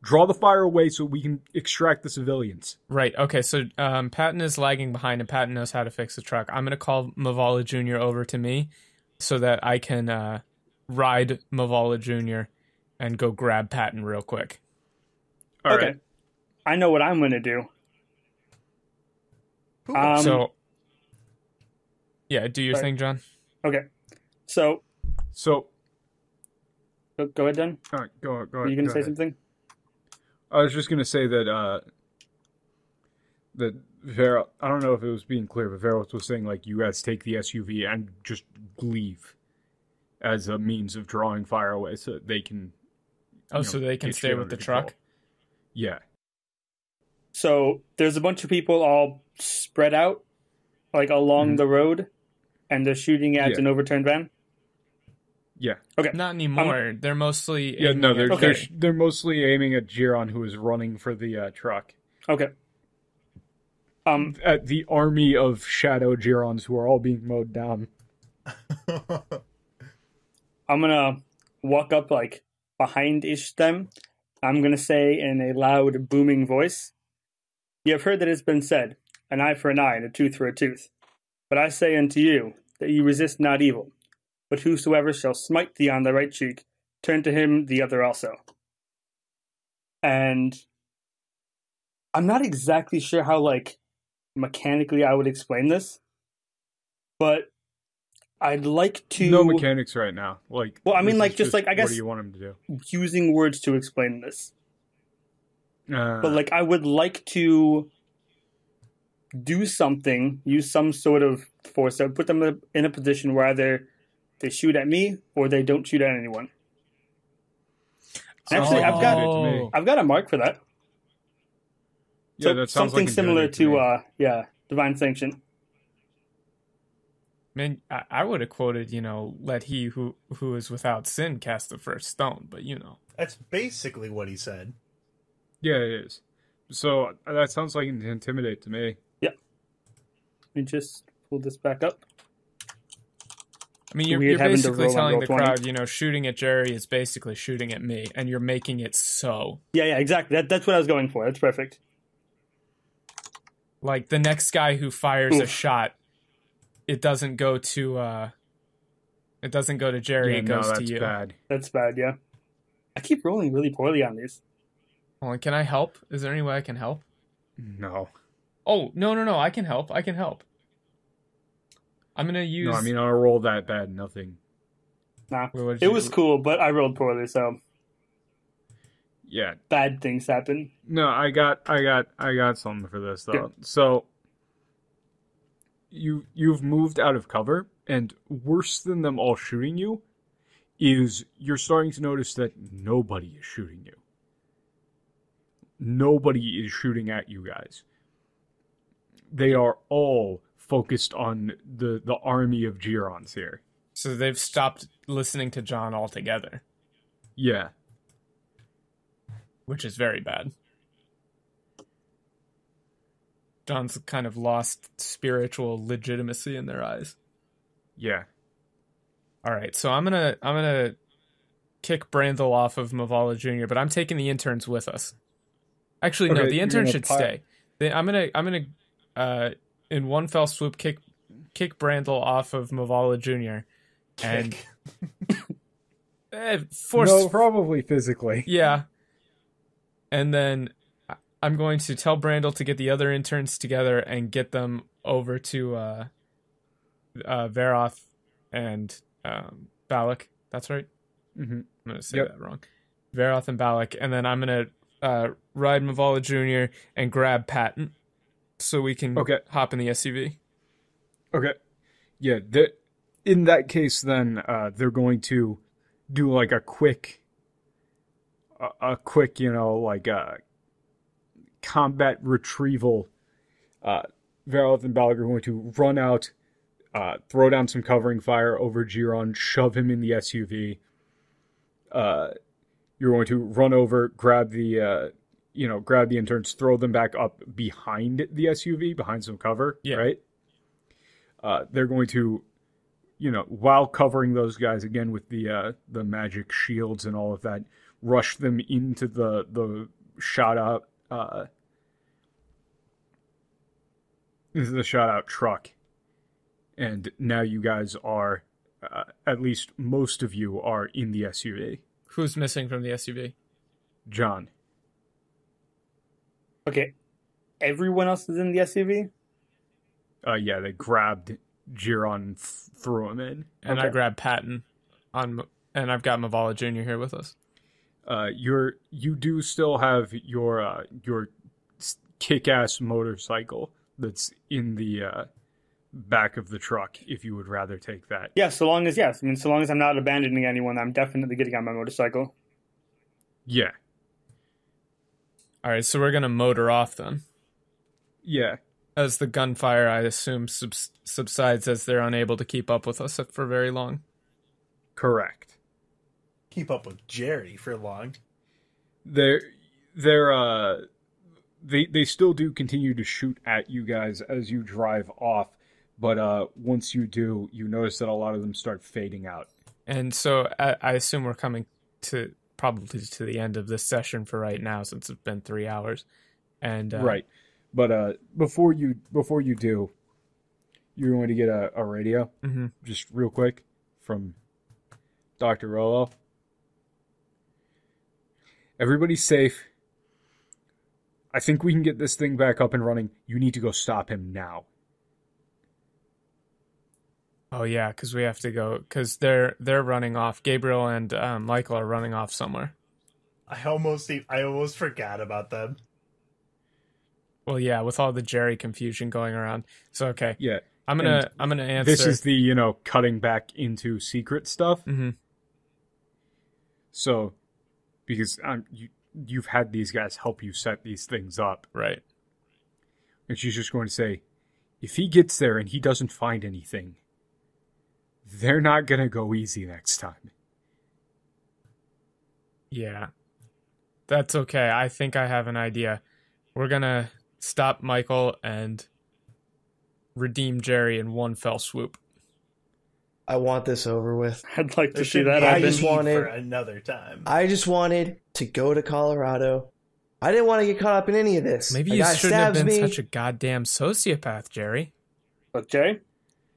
Draw the fire away so we can extract the civilians. Right, okay, so Patton is lagging behind, and Patton knows how to fix the truck. I'm going to call Mavala Jr. over to me so that I can ride Mavala Jr. and go grab Patton real quick. All okay. Right. I know what I'm going to do. Yeah, do your thing, John. Okay. So go ahead, John. All right, go ahead. Are you going to say something? I was just going to say that Vera, I don't know if it was being clear, but Vera was saying, like, you guys take the SUV and just leave as a means of drawing fire away so that they can... so they can stay with the truck? Yeah. So there's a bunch of people all spread out, like, along the road, and they're shooting at an overturned van? Yeah. Okay. Not anymore. They're mostly... They're mostly aiming at Giron, who is running for the truck. Okay. At the army of shadow Girons who are all being mowed down. I'm gonna walk up, like, behind-ish them. I'm gonna say in a loud, booming voice, "You have heard that it has been said, an eye for an eye and a tooth for a tooth. But I say unto you, that you resist not evil. But whosoever shall smite thee on the right cheek, turn to him the other also." And I'm not exactly sure how, like, mechanically I would explain this, but I'd like to... No mechanics right now. Like, well, I mean, like, just like, I guess... What do you want him to do? Using words to explain this. But, like, I would like to do something, use some sort of force that would put them in a position where either they shoot at me or they don't shoot at anyone. Actually, I've got a mark for that. Yeah, so that sounds something like similar to Divine Sanction. Man, I would have quoted, let he who is without sin cast the first stone, but That's basically what he said. Yeah, it is. So that sounds like an intimidate to me. Yeah. Let me just pull this back up. I mean, you're basically telling the crowd, you know, shooting at Jerry is basically shooting at me, and you're making it so. Yeah, exactly. That's what I was going for. That's perfect. Like, the next guy who fires a shot, it doesn't go to Jerry, it goes to you. Bad. That's bad, yeah. I keep rolling really poorly on these. Well, can I help? Is there any way I can help? No. Oh, no, I can help. I'm going to use... No, I mean, on a roll that bad, nothing. Nah, it was cool, but I rolled poorly, so... Yeah. Bad things happen. No, I got something for this, though. Yeah. So, you've moved out of cover, and worse than them all shooting you is you're starting to notice that nobody is shooting you. Nobody is shooting at you guys. They are all focused on the army of Girons here. So they've stopped listening to John altogether. Yeah. Which is very bad. John's kind of lost spiritual legitimacy in their eyes. Yeah. All right, so I'm gonna kick Brandel off of Mavala Jr., but I'm taking the interns with us. Actually, no, the interns should stay. I'm gonna in one fell swoop kick Brandel off of Mavala Jr. and force. No, probably physically. Yeah, and then I'm going to tell Brandel to get the other interns together and get them over to Veroth and Balak. That's right. Mm-hmm. I'm going to say that wrong. Veroth and Balak, and then I'm going to ride Mavala Jr. and grab Patton so we can hop in the SUV. Okay. Yeah, in that case, then they're going to do like a quick, you know, like combat retrieval. Veroth and Balak are going to run out, throw down some covering fire over Giron, shove him in the SUV. You're going to run over, grab the interns, throw them back up behind the SUV, behind some cover, right? They're going to, you know, while covering those guys again with the magic shields and all of that, rush them into the shot out truck. And now you guys are, at least most of you are in the SUV. Who's missing from the SUV? John. Okay. Everyone else is in the SUV? Yeah, they grabbed Giron and threw him in. And I grabbed Patton and I've got Mavala Jr. here with us. You do still have your kick-ass motorcycle that's in the back of the truck if you would rather take that. Yeah, so long as I'm not abandoning anyone, I'm definitely getting on my motorcycle. Yeah. All right, so we're going to motor off then. Yeah. As the gunfire, I assume, subsides as they're unable to keep up with us for very long. Correct. Keep up with Jerry for long. They still do continue to shoot at you guys as you drive off, but once you do, you notice that a lot of them start fading out. And so I assume we're coming to probably to the end of this session for right now, since it's been 3 hours. And right, but before you do, you're going to get a radio, just real quick, from Dr. Rolo. Everybody's safe. I think we can get this thing back up and running. You need to go stop him now. Oh yeah, because we have to go, because they're running off. Gabriel and Michael are running off somewhere. I almost forgot about them. Well, yeah, with all the Jerry confusion going around. So okay, yeah, I'm gonna answer. This is the cutting back into secret stuff. Mm-hmm. So, because you've had these guys help you set these things up, right? And she's just going to say, if he gets there and he doesn't find anything, they're not going to go easy next time. Yeah. That's okay. I think I have an idea. We're going to stop Michael and redeem Jerry in one fell swoop. I want this over with. I'd like to There see shouldn't that be happen. any just need wanted- for another time. I just wanted to go to Colorado. I didn't want to get caught up in any of this. Maybe A you guy shouldn't have stabs been me. such a goddamn sociopath, Jerry. But Jay,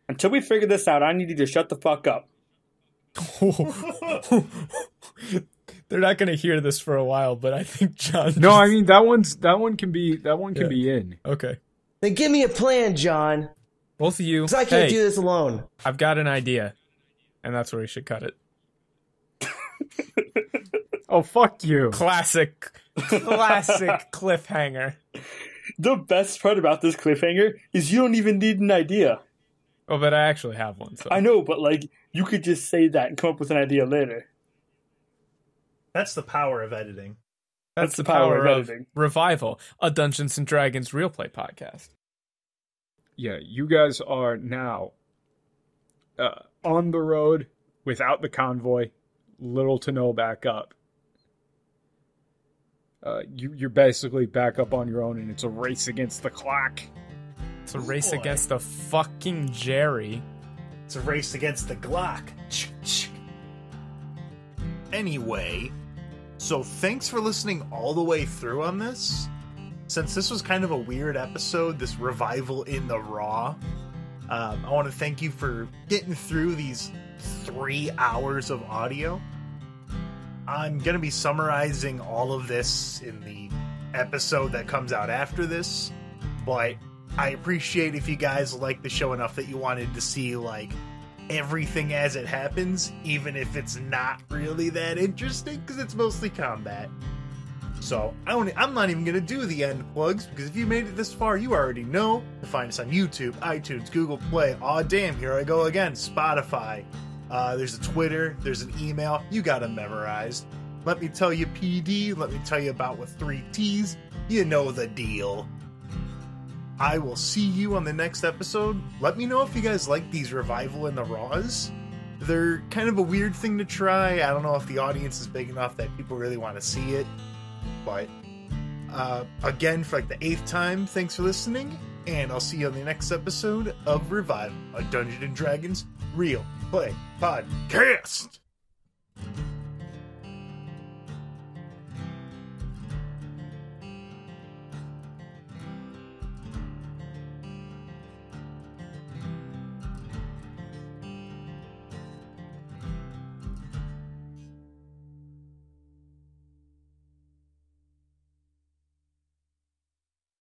until we figure this out, I need you to shut the fuck up. They're not going to hear this for a while, but I think John. No, I mean that one can be in. Okay, Then give me a plan, John. both of you. Because I can't Hey, do this alone. I've got an idea, and that's where we should cut it. Oh, fuck you. Classic cliffhanger. The best part about this cliffhanger is you don't even need an idea. Oh, but I actually have one. So. I know, but like you could just say that and come up with an idea later. That's the power of editing. That's the power of Revival, a Dungeons and Dragons real play podcast. Yeah, you guys are now on the road without the convoy, little to no backup. You're basically back up on your own, and it's a race against the clock. It's a race Boy. against the fucking Jerry. It's a race against the Glock. Anyway, so thanks for listening all the way through on this. Since this was kind of a weird episode, this revival in the raw, I want to thank you for getting through these 3 hours of audio. I'm going to be summarizing all of this in the episode that comes out after this, but I appreciate if you guys like the show enough that you wanted to see, like, everything as it happens, even if it's not really that interesting, because it's mostly combat. So, I'm not even going to do the end plugs, because if you made it this far, you already know to find us on YouTube, iTunes, Google Play, aw damn, here I go again, Spotify. There's a Twitter, there's an email, you got it memorized. Let me tell you PD, let me tell you about with 3 T's, you know the deal. I will see you on the next episode. Let me know if you guys like these Revival in the Raws. They're kind of a weird thing to try. I don't know if the audience is big enough that people really want to see it. But, again, for like the 8th time, thanks for listening. And I'll see you on the next episode of Revival, a Dungeons & Dragons Real Play Podcast.